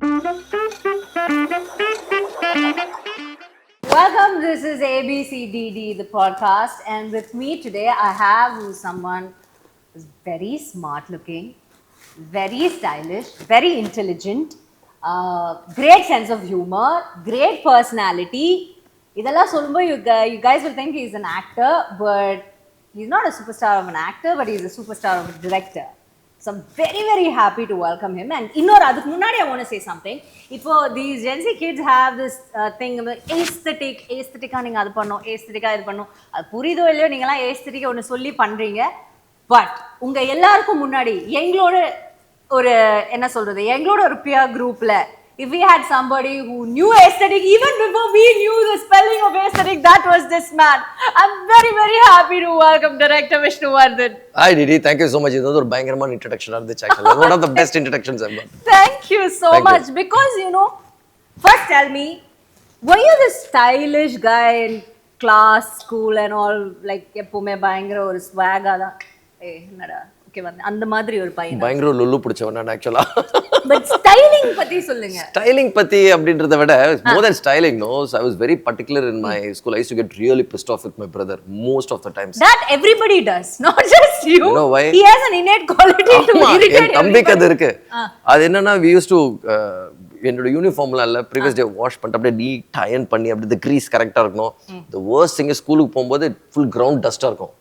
Welcome, this is abcdd the podcast, and with me today I have someone who's very smart looking, very stylish, very intelligent, great sense of humor, great personality. இதெல்லாம் சொல்லும்போது you guys will think he's an actor, but he's not a superstar of an actor, but he's a superstar of a director. So I'm very, very happy to welcome him. And adukku munadi I want to say something. Ipo these Gen Z kids have this thing aesthetic neenga adu pannom, aesthetic idu pannom. Adu puriyudho illaiyo neenga aesthetic onu solli pandringa. But unga ellarkum munadi engaloda oru enna solradhu engaloda oru peer group la if we had somebody who knew aesthetic even before we knew the spelling of aesthetic, that was this man. I'm very, very happy to welcome director Vishnuvardhan. Hi Didi, thank you so much. This was a bangeraman introduction of the channel. One of the best introductions ever. Thank you so much. Because first tell me, were you this stylish guy in class, school and all, like எப்பவுமே பயங்கர ஒரு swag ஆ தான் என்னடா அந்த மாதிரி ஒரு பையன் பயங்கர லுல்லு பிடிச்சவன் நான் ஆக்சுவலா. பட் ஸ்டைலிங் பத்தி சொல்லுங்க. ஸ்டைலிங் பத்தி அப்படின்றத விட more than styling, no, so I was very particular in my school. I used to get really pissed off with my brother most of the times. That everybody does, not just you. You know why? He has an innate quality to irritate everybody. தம்பிக்கு அது இருக்கு. அது என்னன்னா we used to என்னோட யூனிஃபார்ம்ல இல்ல previous day wash பண்ணிட்டு அப்படியே NEET iron பண்ணி அப்படியே the grease கரெக்டா இருக்கணும். The worst thing is ஸ்கூலுக்கு போகும்போது full ground dust-ஆ இருக்கும்.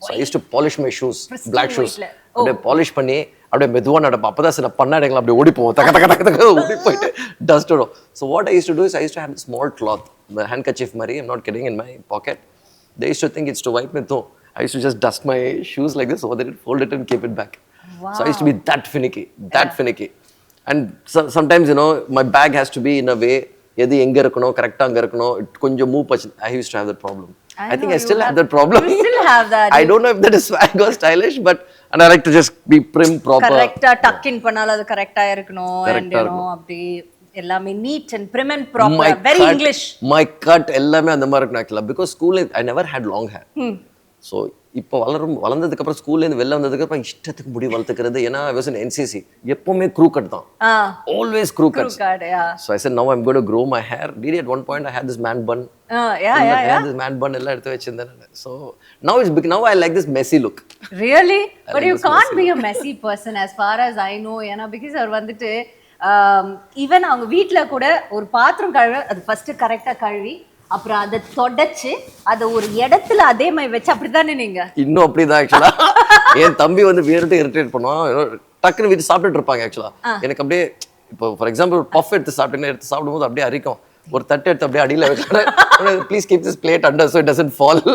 So I used to polish my shoes, black shoes. அப்படியே பாலிஷ் பண்ணி அப்படியே மெதுவா நடப்பேன். அப்பதான் சில பண்ணாடைகள் அப்படியே ஓடி போவோம், தக்க தக்க தக்க தக்க ஓடி போயிட்டு டஸ்ட் வரும். So what I used to do is I used to have a small cloth, the handkerchief மாதிரி, I'm not kidding, in my pocket. They used to think it's to wipe me. No, I used to just dust my shoes like this, so that it fold it and keep it back. Wow. So I used to be that finicky. And sometimes my bag has to be in a way எது எங்க இருக்கணும் கரெக்ட்டா அங்க இருக்கணும், கொஞ்சம் move Bachu. I used to have that problem. I think I still have that problem. You still have that. I don't know if that is swag or stylish, but and I like to just be prim, proper. கரெக்ட்டா டக் இன் பண்ணால அது கரெக்ட்டா இருக்கணும், and அப்படி எல்லாமே neat and prim and proper, very English. My cut எல்லாமே அந்த மாதிரி இருக்கணும் actually, because school I never had long hair. So இப்போ வளர்ந்ததுக்கு அப்புறம் ஸ்கூல்ல இருந்து வெளில வந்ததுக்கு அப்புறம் இஷ்டத்துக்கு முடி வளர்த்துக்கிறது. ஏன்னா I was in NCC, எப்பவுமே crew cut தான், always crew cuts. So I said now I'm going to grow my hair. Really at one point I had this man bun. I had this man bun எல்லாம் எடுத்து வச்சிருந்தேன். So now I like this messy look. Really? But you can't be a messy person as far as I know. ஏன்னா because அவர் வந்துட்டு even அவங்க வீட்ல கூட ஒரு பாத்திரம் கழுவ அது ஃபர்ஸ்ட் கரெக்டா கழுவி அப்புறம் அதை தொடச்சு அதை ஒரு இடத்துல அதே மாதிரி வச்சு அப்படித்தானே நீங்க இன்னும் அப்படிதான் ஆக்சுவலா. என் தம்பி வந்து வேறுட்டு இரிட்டேட் பண்ணுவான், டக்குன்னு வீட்டு சாப்பிட்டுட்டு இருப்பாங்க. ஆக்சுவலா எனக்கு அப்படியே இப்போ ஃபார் எக்ஸாம்பிள் பஃப் எடுத்து சாப்பிடும்போது அப்படியே அரிக்கும். ஒரு தட்டு எடுத்து அப்படியே அடியில் வைக்கிறேன், please keep this plate under so it doesn't fall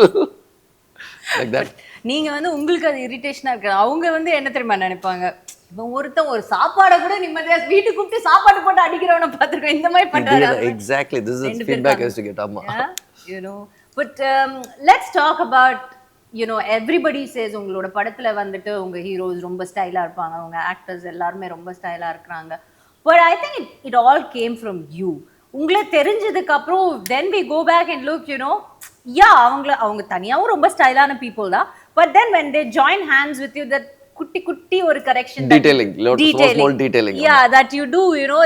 like that. நீங்க வந்து உங்களுக்கு அது இரிட்டேஷனா இருக்கு. அவங்க வந்து என்ன தெரியுமா நினைப்பாங்க, இவன் ஒருத்தன் ஒரு சாப்பாடை கூட நிம்மதியா வீட்டுக்கு கூப்பிட்டு சாப்பாடு போட்டு அடிக்கிறவனை பார்த்திருக்கோம், இந்த மாதிரி பண்றாங்க. Exactly, this is the feedback I used to get. But let's talk about everybody says உங்களோட படத்துல வந்துட்டு உங்க ஹீரோஸ் ரொம்ப ஸ்டைலா இருப்பாங்க, உங்க ஆக்டர்ஸ் எல்லாருமே ரொம்ப ஸ்டைலா இருக்காங்க. But I think it all came from you. உங்களை தெரிஞ்சதுக்கு அப்புறம் then we go back and look, அவங்க தனியாவும் ரொம்ப ஸ்டைலான people தான். But then when they join hands with you, that குட்டி ஒரு correction, detailing, small detailing, that you do,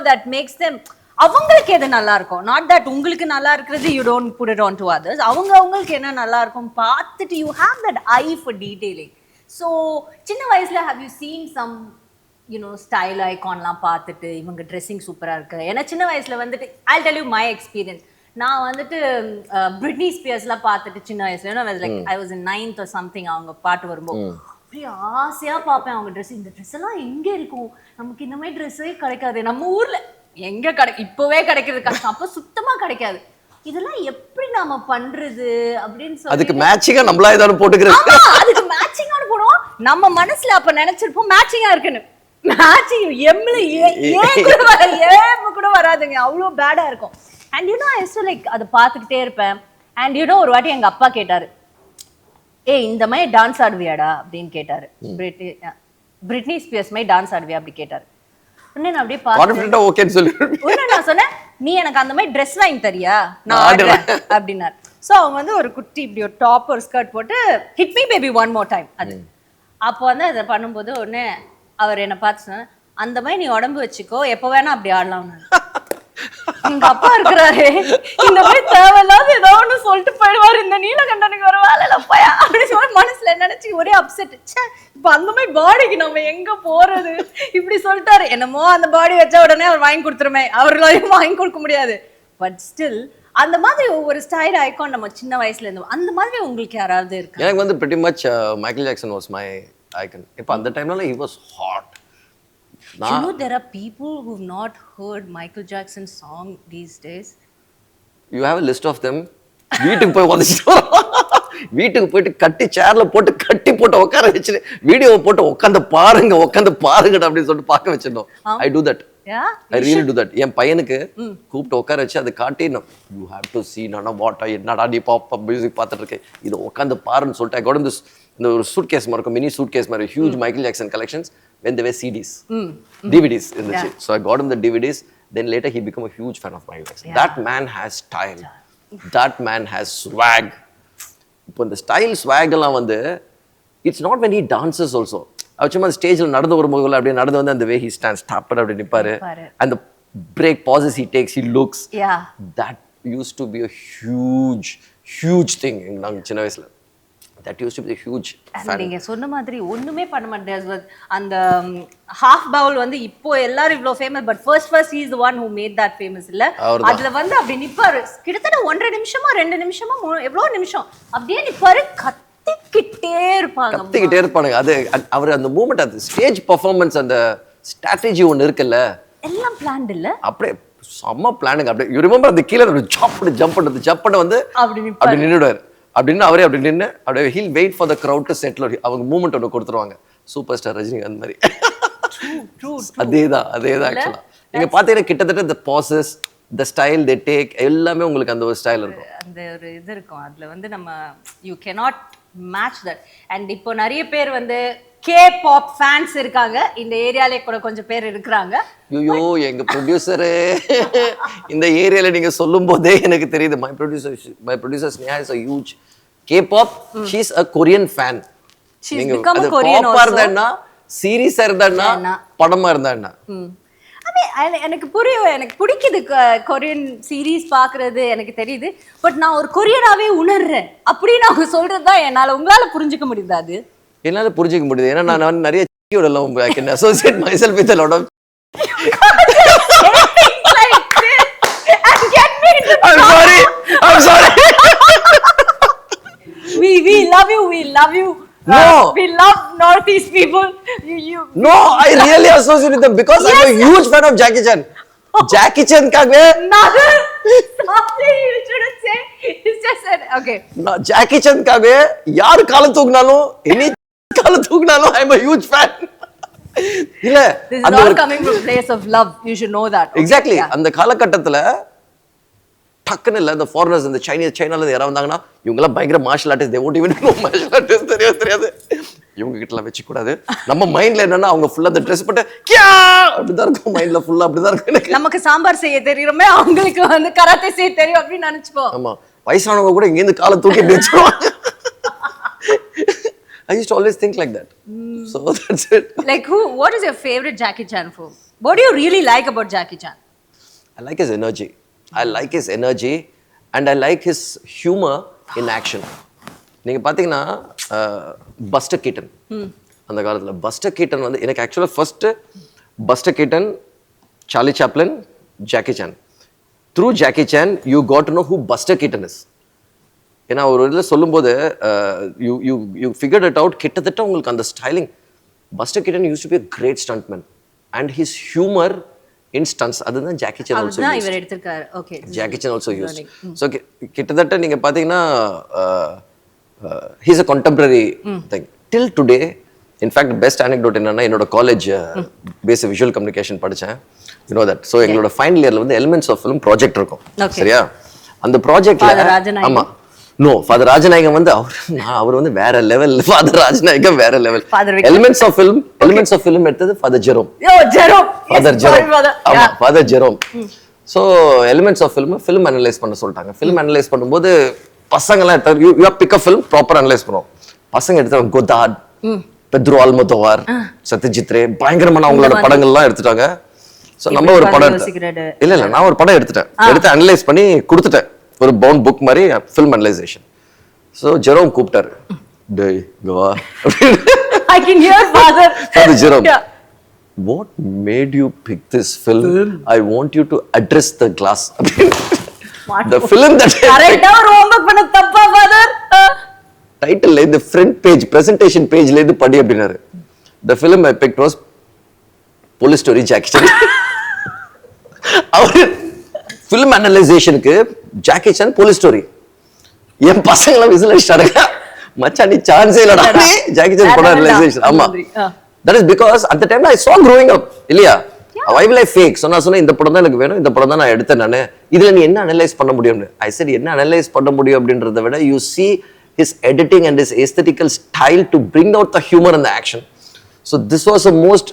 that makes them அவங்களுக்கு எது நல்லா இருக்கும், not that உங்களுக்கு நல்லா இருக்கிறது you don't put it on to others. அவங்களுக்கு என்ன நல்லா இருக்கும் பார்த்துட்டு you have that eye for detailing. So சின்ன வயசுல have you seen some style iconலாம் பார்த்துட்டு இவங்க ட்ரெஸ்ஸிங் சூப்பரா இருக்கு? ஏன்னா சின்ன வயசுல வந்துட்டு I'll tell you my experience. நான் வந்துட்டு பிரிட்னி ஸ்பியர்ஸ்லாம் பார்த்துட்டு சின்ன வயசுல I was in 9th or something, அவங்க பாட்டு வரும்போது அப்படியே ஆசையா பார்ப்பேன் அவங்க ட்ரெஸ். இந்த ட்ரெஸ் எல்லாம் எங்க இருக்கும், நமக்கு இந்த மாதிரி ட்ரெஸ்ஸே கிடைக்காது நம்ம ஊர்ல, எங்க இப்பவே கிடைக்கிறது கஷ்டம், அப்ப சுத்தமா கிடைக்காது. இதெல்லாம் எப்படி நாம பண்றது அப்படின்னு சொல்லி அதுக்கு மேட்சிங்கா நம்மளா ஏதாவது போட்டுக்கிறது. அதுக்கு மேட்சிங்கா போடுவோம். நம்ம மனசுல அப்ப நினைச்சிருப்போம் மேட்சிங்கா இருக்குன்னு. மேட்சிங் எம்ல ஏ கூட வராதுங்க, அவ்வளோ பேடா இருக்கும். And I used to like அதை பார்த்துக்கிட்டே இருப்பேன். அண்ட் ஒரு வாட்டி எங்க அப்பா கேட்டாரு, இந்த மாதிரி டான்ஸ் ஆடுவியாடா அப்படின்னு கேட்டாரு. பிரிட்னி ஸ்பியர்ஸ் மாதிரி டான்ஸ் ஆடுவியா அப்படி கேட்டாரு. உடனே நான் அப்படியே பார்த்தேன். நான் சொன்னேன், நீ எனக்கு அந்த மாதிரி ட்ரெஸ் வாங்கி தரியா, நான் ஆடுறேன் அப்படின்னாரு. ஸோ அவங்க வந்து ஒரு குட்டி இப்படி ஒரு டாப் ஒரு ஸ்கர்ட் போட்டு hit me baby one more time அது. அப்போ வந்து அதை பண்ணும்போது உடனே அவர் என்னை பார்த்து சொன்னார், அந்த மாதிரி நீ உடம்பு வச்சுக்கோ, எப்ப வேணா அப்படி ஆடலாம். எங்க அப்பா இருக்கிறாரு, இந்த மாதிரி தேவையில்லாத ஏதோ ஒண்ணு சொல்லிட்டு போயிடுவாரு, இந்த நீலகண்டனுக்கு ஒரு வேலையில போயா அப்படின்னு சொல்லி மனசுல நினைச்சு ஒரே அப்செட். இப்ப அந்த மாதிரி பாடிக்கு நம்ம எங்க போறது இப்படி சொல்லிட்டாரு. என்னமோ அந்த பாடி வச்ச உடனே அவர் வாங்கி கொடுத்துருமே, அவர்களையும் வாங்கி கொடுக்க முடியாது. பட் ஸ்டில் அந்த மாதிரி ஒவ்வொரு ஸ்டைல் ஐகான் நம்ம சின்ன வயசுல இருந்தோம். அந்த மாதிரி உங்களுக்கு யாராவது இருக்கு? எனக்கு வந்து pretty much Michael Jackson was my icon. இப்போ அந்த டைம்ல he was hot. You know, there are people who've not heard Michael Jackson's song these days. You have a list of them. வீட்டுக்கு போய் உதச்சிட்டு வீட்டுக்கு போயிட்டு கட்டி சேர்ல போட்டு கட்டி போட்டு உட்கார வச்சுட்டு வீடியோவை போட்டு உட்காந்து பாருங்கடா அப்படின்னு சொல்லிட்டு பார்க்க வச்சிருந்தோம். I do that. Yeah, I really do that. என் பையனுக்கு கூப்பிட்டு உட்கார வச்சு அதை காட்டி you have to see நானா வாட் என்னடா நீ பாப் மியூசிக் பார்த்துட்டு இருக்கு, இது உட்காந்து பாருன்னு சொல்லிட்டு I got him this இந்த ஒரு சூட் கேஸ் மாதிரி இருக்கும், மினி சூட் கேஸ் மாதிரி, huge Michael Jackson collections when they were CDs, DVDs இருந்துச்சு. So I got him the DVDs. Then later he became a huge fan of Michael Jackson. That man has style. That man has swag. இப்போ இந்த style swag எல்லாம் வந்து it's not when he dances also. அவர் சும்மா ஸ்டேஜில் நடந்து வரும்போது அப்படியே நடந்து வந்து அந்த வே he stands tapped அப்படி நிற்பாரு. And the break pauses he takes, he looks. Yeah. That used to be a huge thing நாங்க சின்ன வயசுல. That used to be a huge fan. நீங்க சொன்ன மாதிரி ஒண்ணுமே பண்ண மாட்டேன். அந்த ஹாஃப் பவுல் வந்து இப்போ எல்லாரும் இவ்ளோ famous, but first he is the one who made that famous இல்ல. அதுல வந்து அப்படி நிப்பாரு, கிட்டத்தட்ட 1.5 நிமிஷமா 2 நிமிஷமா எவ்வளவு நிமிஷம் அப்படியே நிப்பாரு, கத்திக்கிட்டே இருப்பாங்க. அது அவர் அந்த மூமெண்ட், அந்த ஸ்டேஜ் பெர்ஃபார்மன்ஸ், அந்த ஸ்ட்ராட்டஜி ஒன்னு இருக்குல்ல, எல்லாம் பிளான்ட் இல்ல, அப்படியே செம்ம பிளானிங். அப்படியே யூ ரிமெம்பர் அந்த கீழ ஜம்ப் பண்ணது வந்து அப்படி நின்னுடுவார். அப்படின்னு அவரே அப்படி நின்று அப்படியே he'll wait for the crowd to settle. அவங்க மூமெண்ட் ஒன்று கொடுத்துருவாங்க, சூப்பர் ஸ்டார் ரஜினி அந்த மாதிரி. அதேதான் ஆக்சுவலா நீங்க பாத்தீங்கன்னா கிட்டத்தட்ட the pauses, the style they take எல்லாமே உங்களுக்கு அந்த ஒரு ஸ்டைல் இருக்கும், அந்த ஒரு இது இருக்கும். அதுல வந்து நம்ம you cannot match that. and இப்போ நிறைய பேர் வந்து K-pop fans இருக்காங்க இந்த ஏரியாலே, கூட கொஞ்சம் பேர் இருக்கிறாங்க. ஐயோ எங்க ப்ரொடியூசரு இந்த ஏரியால நீங்க சொல்லும் போதே எனக்கு தெரியுது. my producer Sneha is a huge K-pop. She's a Korean fan. She's become a Korean also. இருந்தா சீரிஸா இருந்தா படமா இருந்தா எனக்கு புரியும், எனக்கு பிடிக்குது கொரியன் சீரீஸ் பாக்குறது, எனக்கு தெரியுது. பட் நான் ஒரு கொரியனாவே உணர்றேன் அப்படின்னு அவங்க சொல்றதுதான் உங்களால புரிஞ்சுக்க முடியுது. அது என்னால புரிஞ்சுக்க முடியுது, ஏன்னா நான் நிறைய சிக்கியோடலாம் I can associate myself with a lot of I'm sorry. we love you. No. We love Northeast people. You. No, I really associate with them because yes. I'm a huge fan of Jackie Chan. Jackie Chan kagve. Sorry, you shouldn't say. It's just said okay. No, Jackie Chan kagve yaar kaala thooknalo, any kaala thooknalo, I'm a huge fan. இல்ல, this is all coming from a place of love. You should know that. Okay? Exactly. அந்த காலகட்டத்துல டக்குன்னு இல்லை, இந்த foreigners, இந்த சைனால யாராவது வந்தாங்கன்னா இவங்கெல்லாம் பயங்கர martial artist, they won't even know martial artist, தெரியாது. இவங்க கிட்டலாம் வச்சுக்கூடாது. நம்ம மைண்ட்ல என்னன்னா அவங்க ஃபுல்லா அந்த ட்ரெஸ் போட்டு கியா அப்படிதான் இருக்கும், மைண்ட்ல ஃபுல்லா அப்படிதான் இருக்கும். நமக்கு சாம்பார் செய்ய தெரியுமே, அவங்களுக்கு வந்து கராத்தே செய்ய தெரியும் அப்படின்னு நினைச்சுப்போம். ஆமா, வயசானவங்க கூட இங்க இருந்து காலை தூக்கி வச்சிருவாங்க. I used to always think like that. So that's it. Like what is your favorite Jackie Chan film? What do you really like about Jackie Chan? I like his energy. And I like his humor in action. நீங்க பாத்தீங்கன்னா Bastar Keaton, அந்த காலத்துல Bastar Keaton வந்து எனக்கு ஆக்சுவலா first Buster Keaton, Charlie Chaplin, Jackie Chan. Through Jackie Chan you got to know who Buster Keaton is. ஏன்னா ஒரு இதில் சொல்லும்போது யூ ஃபிகர்ட் இட் அவுட். கிட்டத்தட்ட உங்களுக்கு அந்த styling, Buster Keaton use to be a great stuntman and his humor in stunts, அதுதான் Jackie Chan also used. இவர் எடுத்துர்க்கார். Okay, Jackie Chan also used. So கிட்டத்தட்ட நீங்க பாத்தீங்கன்னா he is a contemporary thing till today. In fact, best anecdote என்னன்னா, என்னோட college பேசிக் visual communication படிச்சேன், you know that. So எங்களோட ஃபைனல் இயர்ல வந்து எலிமெண்ட்ஸ் ஆஃப் ஃபிலிம் ப்ராஜெக்ட் இருக்கும், சரியா? அந்த ப்ராஜெக்ட்ல ஆமா நோ ஃபாதர் ராஜநாயகம் வந்து அவர் வந்து வேற லெவல். ஃபாதர் ராஜநாயகம் வேற லெவல். எலிமெண்ட்ஸ் ஆஃப் ஃபிலிம் எடுத்தது ஃபாதர் ஜெரோம். ஆமா, father Jerome. So elements of film analyse பண்ண சொல்லிட்டாங்க. ஃபிலிம் அனலைஸ் பண்ணும்போது பசங்க எல்லாம் you pick a film proper analyse பண்ணுவோம். பசங்க எடுத்தாங்க கோதாட், பெத்ரு ஆல்மோதோவார், சத்யஜித் ரே, பயங்கரமான அவங்களோட படங்கள்லாம் எடுத்துட்டாங்க. ஸோ நம்ம ஒரு படம் இல்ல நான் ஒரு படம் எடுத்து அனலைஸ் பண்ணி கொடுத்துட்டேன், ஒரு பவுண்ட் புக் மாதிரி ஃபில்ம் அனலைசேஷன். ஸோ ஜெரோம் கூப்பிட்டாரு, டேய் Goa I can hear father. Jerome, what made you pick this film? I want you to address the glass. The film that correct or homework பண்ண தப்பா father? Title in the front page, presentation page ல இருந்து படி அப்படினாரு. The film I picked was Police Story Jackie Chan. Our film analyzationக்கு Jackie Chan Police Story. என் பசங்கள whistle அடிச்சாங்க, மச்சான் நீ சான்ஸே இல்லடா ஜாக்கி சான் படம் ரியலைசேஷன். ஆமா, that is because at the time I saw growing up இல்லையா, why will I fake? சொன்னா இந்த படம் தான் எனக்கு வேணும், இந்த படம் தான் நான் எடுத்தேன் நானு, இதுல நீ என்ன அனலைஸ் பண்ண முடியும்னு. I said என்ன அனலைஸ் பண்ண முடியும் அப்படின்றத விட you see his editing and his aesthetical style to bring out the humor and the action. So this was the most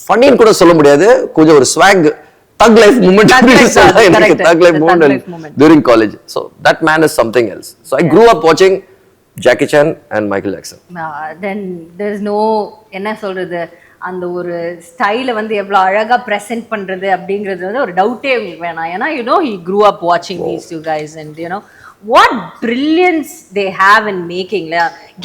funny ன்னு கூட சொல்ல முடியாது, கொஞ்சம் ஒரு swag thug life moment thug life moment during college. So that man is something else. So I grew up watching Jackie Chan and Michael Jackson. Then there is no என்ன சொல்றது, அந்த ஒரு ஸ்டைல வந்து எவ்வளவு அழகா பிரசன்ட் பண்றது அப்படிங்கிறது வந்து ஒரு டவுட்டே உங்களுக்கு வேணாம். ஏன்னா you know he grew up watching these two guys and you know what brilliance they have in making,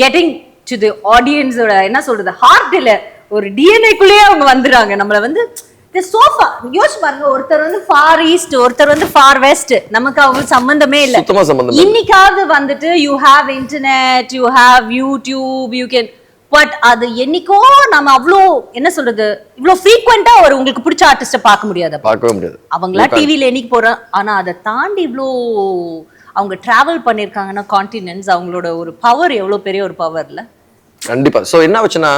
getting to the audience ஓட என்ன சொல்றது ஹார்ட்ல ஒரு DNA குள்ளேயே அவங்க வந்துறாங்க. நம்மள வந்து சோஃபா யோசிச்சு பாருங்க, ஒருத்தர் வந்து ஃபார் ஈஸ்ட், ஒருத்தர் வந்து ஃபார் வெஸ்ட், நமக்கு அவங்களுக்கு சம்பந்தமே இல்ல. இன்னைக்காவது வந்துட்டு you have internet, you have YouTube, you can, but அது என்னைக்கோ நம்ம அவ்வளோ என்ன சொல்றது இவ்வளோ ஃப்ரீக்வெண்டா ஒரு உங்களுக்கு பிடிச்ச ஆர்டிஸ்ட பார்க்க முடியாது. அவங்களா டிவில என்னைக்கு போறோம், ஆனா அதை தாண்டி இவ்வளோ அவங்க டிராவல் பண்ணிருக்காங்கன்னா கான்டினென்ட்ஸ், அவங்களோட ஒரு பவர் எவ்வளவு பெரிய ஒரு பவர்ல கண்டிப்பா. சோ என்ன ஆச்சுன்னா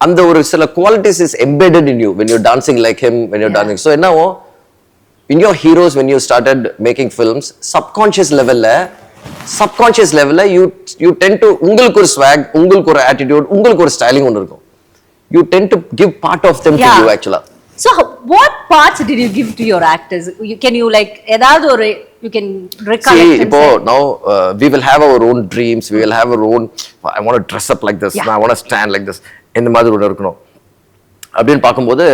அந்த ஒரு சில qualities is embedded in you when you're dancing like him, when you're dancing. So என்னவோ in your heroes when you started making films, subconscious level you tend to உங்களுக்கு ஒரு swag, உங்களுக்கு ஒரு attitude, உங்களுக்கு ஒரு styling ஒன்னு இருக்கும். You tend to give part of them to you actually. So what parts did you give to your actors? Can you like ஏதாவது ஒரு you can recollect? See, இப்போ now we will have our own dreams, we will have our own, I want to dress up like this, I want to stand like this, இந்த மாதிரி ஒன்று இருக்கணும் அப்படின்னு பார்க்கும்போது,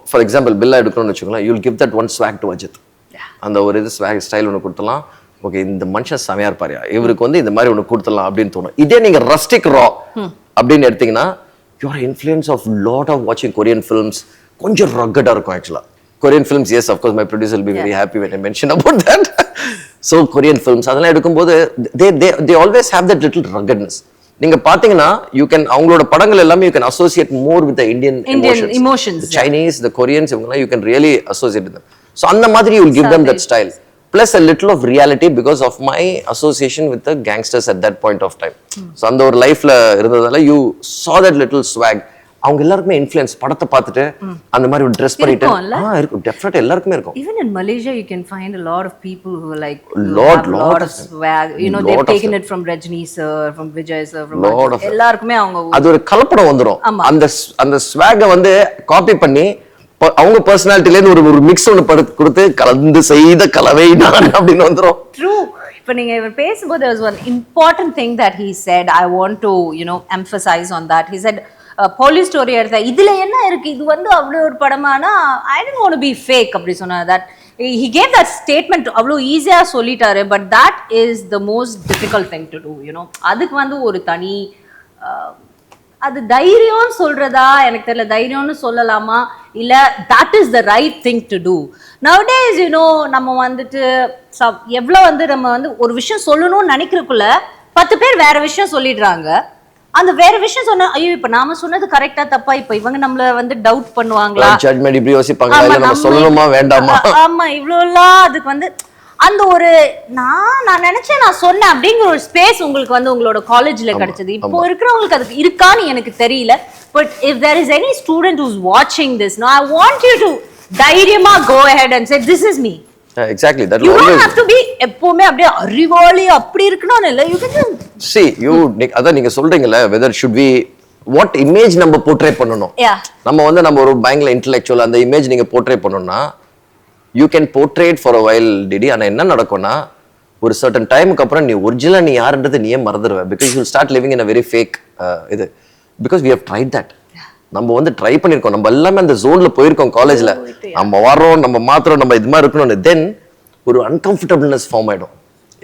for example Billa எடுக்கணும்னு வச்சுக்கோங்களேன், you will give that one swag to Ajith. அந்த ஒரு இது ஸ்வாக் ஸ்டைல் ஒன்று கொடுத்துலாம், ஓகே இந்த மனுஷன் செமையா இருப்பாரியா, இவருக்கு வந்து இந்த மாதிரி ஒன்று கொடுத்துடலாம் அப்படின்னு தோணும். இதே நீங்க ரஸ்டிக் ரா அப்படின்னு எடுத்தீங்கன்னா, your influence of lot of வாட்சிங் கொரியன் ஃபிலிம்ஸ் கொஞ்சம் ரக்கடா இருக்கும் ஆக்சுவலா. Korean films, yes, of course, my producer will be very happy when I mention about that. So Korean films, அதெல்லாம் எடுக்கும்போது they always have that little ruggedness. நீங்க பாத்தீங்கன்னா you can அவங்களோட படங்கள் எல்லாமே you can associate more with the Indian emotions. The Chinese, the Koreans, இவங்க you can really associate with them. So அந்த மாதிரி you will give them that style. Plus a little of reality because of my association with the gangsters at that point of time. So அந்த ஒரு லைஃப்ல இருந்ததால you saw that little swag. அவங்க எல்லாருக்குமே influence படத்தை பார்த்துட்டு அந்த மாதிரி ஒரு ட்ரெஸ் பண்ணிட்டு இருக்கும். டெஃபினட்டா எல்லாருக்குமே இருக்கும். Even in Malaysia you can find a lot of people who are like lot of swag, you know, they've taken it from Rajni sir, from Vijay sir, from எல்லாருக்குமே அவங்க அது ஒரு கலப்படம் வந்துரும். அந்த ஸ்வாக வந்து காப்பி பண்ணி அவங்க பர்சனாலிட்டில இருந்து ஒரு மிக்ஸ் ஒன்னு கொடுத்து கலந்து செய்த கலவை நான் அப்படின்னு வந்துரும். True. இப்போ நீங்க இவர் பேசும்போது there was one important thing that he said, I want to, you know, emphasize on that. He said Police Story எடுத்த இதுல என்ன இருக்கு, இது வந்து அவ்வளோ ஒரு படமானா I don't want to be fake அப்படி சொன்னார். That he gave that statement அவ்வளோ ஈஸியா சொல்லிட்டாரு. But that is the most difficult thing to do, you know. அதுக்கு வந்து ஒரு தனி அது தைரியம்னு சொல்றதா எனக்கு தெரியல, தைரியம்னு சொல்லலாமா இல்ல that is the right thing to do nowadays, you know. நம்ம வந்துட்டு எவ்வளோ வந்து நம்ம வந்து ஒரு விஷயம் சொல்லணும்னு நினைக்கிறதுக்குள்ள 10 பேர் வேற விஷயம் சொல்லிடுறாங்க. அந்த வேற விஷயம் சொன்னா ஐயோ இப்ப நாம சொன்னது கரெக்ட்டா தப்பா, இப்ப இவங்க நம்மள வந்து டவுட் பண்ணுவாங்களா, ஜட்ஜ்மென்ட் இப்படி யோசிப்பாங்களா, இல்ல நம்ம சொல்லணுமா வேண்டாமா, ஆமா இவ்ளோலாம் அதுக்கு வந்து அந்த ஒரு நான் நினைச்சேன் நான் சொன்னேன் அப்படிங்கிற ஒரு ஸ்பேஸ் உங்களுக்கு வந்து உங்களோட காலேஜ்ல கிடைச்சது. இப்போ இருக்கிறவங்களுக்கு அதுக்கு இருக்கான்னு எனக்கு தெரியல. But if there is any student who's watching this now, I want you to தைரியமா go ahead and say this is me. Exactly, that you don't have to be எப்பவுமே அப்படியே அறிவாளி அப்படி இருக்கணும்னு இல்ல. You can see you அத நீங்க சொல்றீங்கல whether should we what image நம்ம portray பண்ணனும். நம்ம வந்து நம்ம ஒரு பயங்கர intellectual அந்த image நீங்க portray பண்ணனும்னா you can portray it for a while Didi. ஆனா என்ன நடக்கும்னா ஒரு certain டைம்க்கு அப்புறம் நீ ஒரிஜினலா நீ யாருன்றது நீயே மறந்துடுவே. Because you will start living in a very fake இது because we have tried that. நம்ம வந்து ட்ரை பண்ணியிருக்கோம், நம்ம எல்லாமே அந்த ஜோன்ல போயிருக்கோம் காலேஜ்ல. நம்ம வர்றோம், நம்ம மாத்திரம், நம்ம இது மாதிரி இருக்கணும்னு. தென் ஒரு அன்கம்ஃபர்டபுள்னஸ் ஃபார்ம் ஆயிடும்.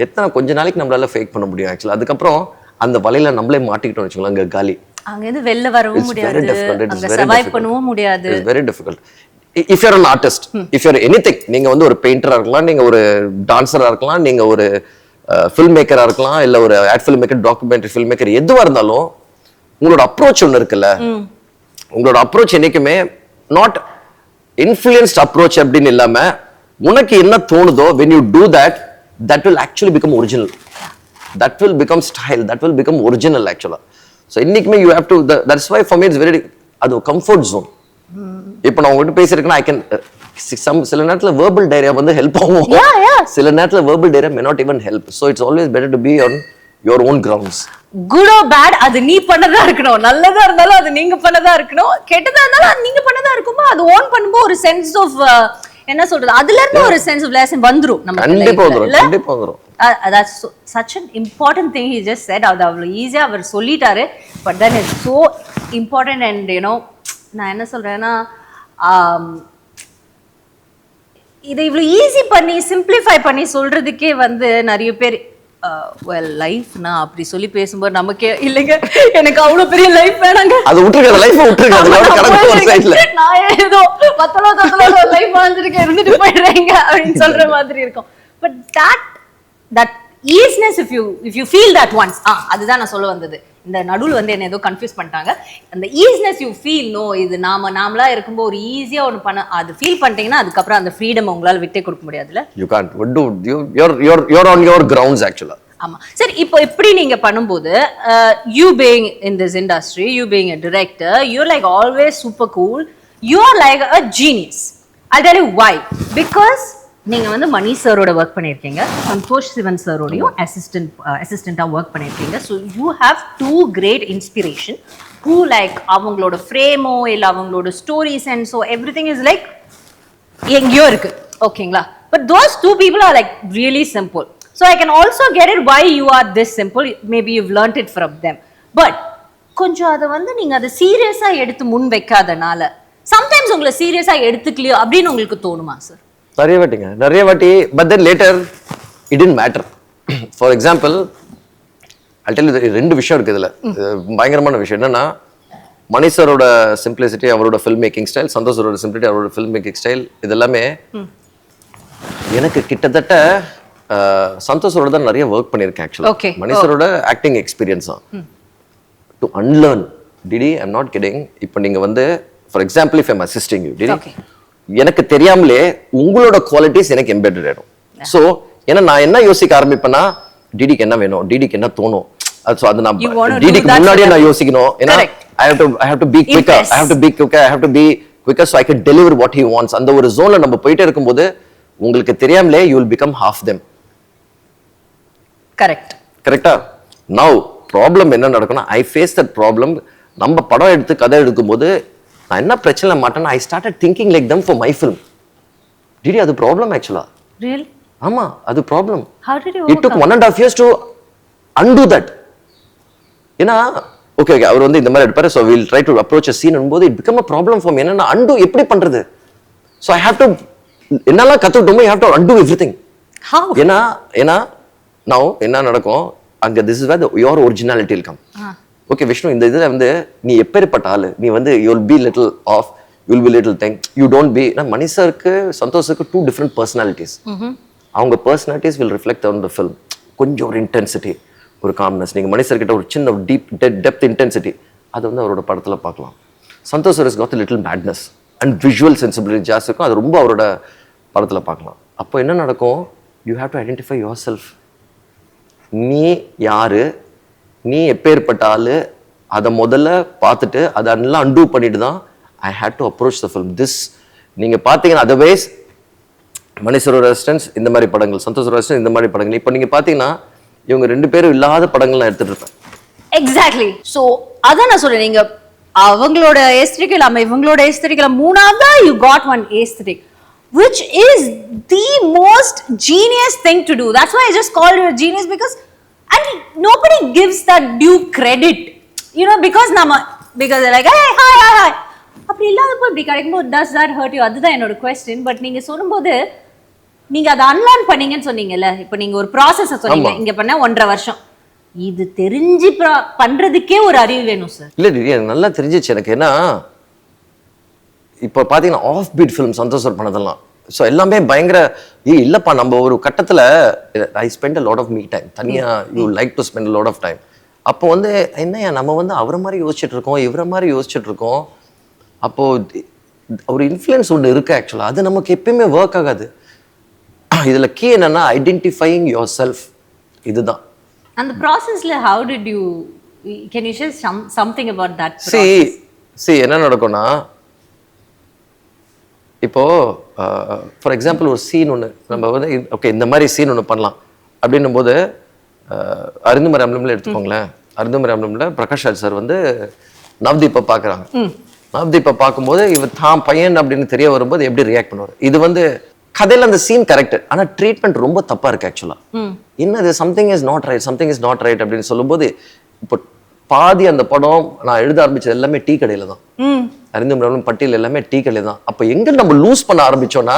எத்தனை கொஞ்ச நாளைக்கு நம்மளால ஃபேக் பண்ண முடியும் ஆக்சுவலா. அதுக்கப்புறம் அந்த வலையில நம்மளே மாட்டிக்கிட்டோம் வச்சுக்கலாம். அங்க காலி, அங்க இருந்து வெளில வரவும் முடியாது, அங்க சர்வைவ் பண்ணவும் முடியாது. It's very difficult. If you are an artist, if you are anything, நீங்க வந்து ஒரு பெயிண்டரா இருக்கலாம், நீங்க ஒரு டான்சரா இருக்கலாம், நீங்க ஒரு ஃபில்ம் மேக்கரா இருக்கலாம், இல்ல ஒரு ad film maker, documentary film maker, எதுவா இருந்தாலும் உங்களோட அப்ரோச் ஒன்று இருக்குல்ல. உங்களோட அப்ரோச் என்னைக்குமே நாட் இன்ஃப்ளூயன்ஸ்ட் அப்ரோச் அப்படின்னு இல்லாம, உனக்கு என்ன தோணுதோ when you do that, that will actually become original, that will become style, that will become original actually. So இன்னைக்குமே you have to, that's why for me it's very, அது comfort zone. இப்போ நான் உங்ககிட்ட பேசியிருக்கேன்னா ஐ கேன், சில நேரத்துல verbal diarrhea வந்து help ஆகும், சில நேரத்துல verbal diarrhea may not even help. So it's always better to be on your own grounds. Good or bad, அது நீ பண்ணதா இருக்கணும். நல்லதா இருந்தாலும் அது நீங்க பண்ணதா இருக்கணும், கெட்டதா இருந்தாலும் அது நீங்க பண்ணதா இருக்கும்போது அது ஓன் பண்ணும்போது ஒரு சென்ஸ் ஆஃப், என்ன சொல்றது, அதுல இருந்து ஒரு சென்ஸ் ஆஃப் லெசன் வந்துரும் நமக்கு. கண்டிப்பா வந்துரும். That's such an important thing he just said. அது அவ்வளவு ஈஸியா அவர் சொல்லிட்டாரு. But then it's so important. And you know, நான் என்ன சொல்றேன்னா, இதை இவ்வளவு ஈஸி பண்ணி சிம்பிளிஃபை பண்ணி சொல்றதுக்கே வந்து நிறைய பேர் வெல் லைஃப்னா அப்படி சொல்லி பேசும்போது நமக்கே இல்லைங்க, எனக்கு அவ்வளவு பெரிய லைஃப் வேணாங்க, அது விட்டுருங்க, லைஃப் விட்டுருங்க, அதோட கணக்கு ஒரு சைடுல நான் ஏதோ மத்தளோ லைஃப் வாழ்ந்துருக்கேன், இருந்துட்டு போயிடுறேங்க அப்படின்னு சொல்ற மாதிரி இருக்கும். But that easiness, if you feel that once, அதுதான் நான் சொல்ல வந்தது. இந்த நடுவுல வந்து என்ன ஏதோ கன்ஃபியூஸ் பண்ணிட்டாங்க. அந்த ஈஸினஸ் யூ ஃபீல், நோ இது நாமளா இருக்கும்போது ஒரு ஈஸியா ஒன்று பண்ண, அது ஃபீல் பண்ணிட்டீங்கன்னா அதுக்கப்புறம் அந்த ஃப்ரீடம் உங்களால விட்டே கொடுக்க முடியாதுல்ல. You can't do, you're on your grounds actually. ஆமா சரி, இப்போ இப்படி நீங்க பண்ணும்போது, you being in this industry, you being a director, you're like always super cool, you're like a genius. I'll tell you why. Because நீங்க வந்து மணி சாரோட work பண்ணியிருக்கீங்க, சந்தோஷ் சிவன் சாரோடையும் அசிஸ்டண்டா ஒர்க் பண்ணியிருக்கீங்க. So you have two great inspiration who like அவங்களோட ஃப்ரேமோ இல்லை அவங்களோட ஸ்டோரி சென்ஸோ எவ்ரி திங் இஸ் லைக் எங்கேயோ இருக்கு, ஓகேங்களா? But those two people are like really simple. So I can also get it why you are this simple. Maybe you learnt it from them. But கொஞ்சம் அதை வந்து நீங்க அதை சீரியஸா எடுத்து முன் வைக்காதனால சம்டைம்ஸ் உங்களை சீரியஸா எடுத்துக்கலையோ அப்படின்னு உங்களுக்கு தோணுமா சார்? நிறைய வாட்டி but then later it didn't matter. For example I tell you, ரெண்டு விஷயம் இருக்கு இதுல, பயங்கரமான விஷயம். என்னன்னா, மணி சாரோட சிம்பிளிசிட்டி, அவரோட ஃபில்ம் மேக்கிங் ஸ்டைல், சந்தோஷரோட சிம்பிளிட்டி, அவரோட ஃபில்ம் மேக்கிங் ஸ்டைல், இது எல்லாமே எனக்கு கிட்டத்தட்ட சந்தோஷரோட தான் நிறைய ஒர்க் பண்ணியிருக்கேன் ஆக்சுவலா. மணி சாரோட ஆக்டிங் எக்ஸ்பீரியன்ஸ் தான். To unlearn DD, I'm not kidding. இப்போ நீங்க வந்து for example if I'm assisting you DD, எனக்கு தெரியாமலே உங்களோட குவாலிட்டிஸ் எனக்கு எம்பெடட் ஆயிடும். ஸோ ஏன்னா நான் என்ன யோசிக்க ஆரம்பிப்பேன்னா, டிடிக்கு என்ன வேணும், டிடிக்கு என்ன தோணும், அது நான் டிடிக்கு முன்னாடியே நான் யோசிக்கணும். ஏன்னா I have to be quicker, I have to be quicker so I can deliver what he wants. அந்த ஒரு ஜோன்ல நம்ம போயிட்டே இருக்கும்போது உங்களுக்கு தெரியாமலே you will become half them. கரெக்டா? now ப்ராப்ளம் என்ன நடக்கும்னா, I face that problem. நம்ம படம் எடுத்து கதை எடுக்கும்போது நான் என்ன பிரச்சனை மாட்டேன்னா, I started thinking like them for my film. Did you? அது ப்ராப்ளம் ஆக்சுவலா. Really? ஆமா, அது problem. How did you? It took 1.5 years to undo that. ஏன்னா ஓகே அவர் வந்து இந்த மாதிரி எடுப்பாரு, so we'll try to approach a scene போது it become a problem for me. என்னன்னா undo எப்படி பண்றது? So I have to, என்னெல்லாம் கத்துக்கிட்டோமோ I have to undo everything. How? ஏன்னா now என்ன நடக்கும் அங்க, this is where your originality will come. Okay Vishnu, இந்த இதுல வந்து நீ எப்பேற்பட்ட ஆளு, நீ வந்து you will be little off, you will be little thing, you don't be. மணி சாருக்கு சந்தோஷுக்கு two different personalities. அவங்க personalities will reflect on the film. கொஞ்சம் ஒரு இன்டென்சிட்டி, ஒரு காம்னஸ், நீங்க மணி சார் கிட்ட ஒரு சின்ன டீப் டெப்த் இன்டென்சிட்டி, அது வந்து அவரோட படத்துல பார்க்கலாம். Santhosh sir got a little madness and visual sensibility ஜாஸ்தி இருக்கும், அது ரொம்ப அவரோட படத்துல பார்க்கலாம். அப்போ என்ன நடக்கும், you have to identify yourself. நீ யாரு, நீ எப்பேற்பட்ட ஆளு, அதை முதல்ல பார்த்துட்டு அதை எல்லாம் அன்டூ பண்ணிட்டு தான் I had to approach the film. This நீங்க பார்த்தீங்கன்னா அதர்வைஸ் மணிசரோட ரெசிஸ்டன்ஸ் இந்த மாதிரி படங்கள், சந்தோஷ் ரெசிஸ்டன்ஸ் இந்த மாதிரி படங்கள், இப்போ நீங்க பார்த்தீங்கன்னா இவங்க ரெண்டு பேரும் இல்லாத படங்கள் நான் எடுத்துட்டு இருப்பேன். எக்ஸாக்ட்லி. ஸோ அதான் நான் சொல்றேன், நீங்க அவங்களோட ஏஸ்தட்டிக் இல்லாம இவங்களோட ஏஸ்தட்டிக் இல்லாம மூணாவதா you got one aesthetic, which is the most genius thing to do. That's why I just called you a genius, because and nobody gives that due credit, you know, because because they're like, hey, hi. அப்படி இல்லாதப்போ இப்படி கிடைக்கும்போது does that hurt you? அதுதான் என்னோட question. But நீங்க சொல்லும்போது நீங்க அதை அன்லேர்ன் பண்ணீங்கன்னு சொன்னீங்கல்ல, இப்போ நீங்க ஒரு ப்ராசஸை சொன்னீங்க, இங்க பண்ண 1.5 வருஷம், இது தெரிஞ்சு பண்றதுக்கே ஒரு அறிவு வேணும் சார். இல்ல எனக்கு நல்லா தெரிஞ்சிச்சு எனக்கு. ஏன்னா இப்போ பாத்தீங்கன்னா offbeat film Santosh sir பண்ணதெல்லாம் ஸோ எல்லாமே பயங்கர இல்லப்பா நம்ம ஒரு கட்டத்துல I spend a lot of me time தனியா you like to spend a lot of time. அப்போ வந்து என்னையா நம்ம வந்து அவரை மாதிரி யோசிச்சுட்டு இருக்கோம், இவரை மாதிரி யோசிச்சுட்டு இருக்கோம். அப்போ ஒரு இன்ஃப்ளூயன்ஸ் ஒன்று இருக்கு ஆக்சுவலா, அது நமக்கு எப்பயுமே ஒர்க் ஆகாது. இதுல கீ என்னன்னா ஐடென்டிஃபையிங் யுவர் செல்ஃப். இதுதான் அந்த ப்ராசஸ்ல. How did you can you share something about that? see என்ன நடக்கும்னா, இப்போ ஃபார் எக்ஸாம்பிள் ஒரு சீன் ஒன்று நம்ம வந்து ஓகே இந்த மாதிரி சீன் ஒன்று பண்ணலாம் அப்படின்னும் போது அருந்துமறை அம்பலம்ல எடுத்துக்கோங்களேன். அருந்துமறை அம்பலம்ல பிரகாஷ் ராஜ் சார் வந்து நவ்தீப்பை பார்க்குறாங்க. நவ்தீப்பை பார்க்கும்போது இவர் தான் பையன் அப்படின்னு தெரிய வரும்போது எப்படி ரியாக்ட் பண்ணுவார். இது வந்து கதையில அந்த சீன் கரெக்ட், ஆனா ட்ரீட்மெண்ட் ரொம்ப தப்பா இருக்கு ஆக்சுவலா. என்னது சம்திங் இஸ் நாட் ரைட் அப்படின்னு சொல்லும்போது, இப்போ பாதி அந்த படம் நான் எழுத ஆரம்பிச்சது எல்லாமே டீ கடையில தான். அறிந்தும் பட்டியல் எல்லாமே டீ கடையில தான். அப்ப எங்க நம்ம லூஸ் பண்ண ஆரம்பிச்சோம்னா,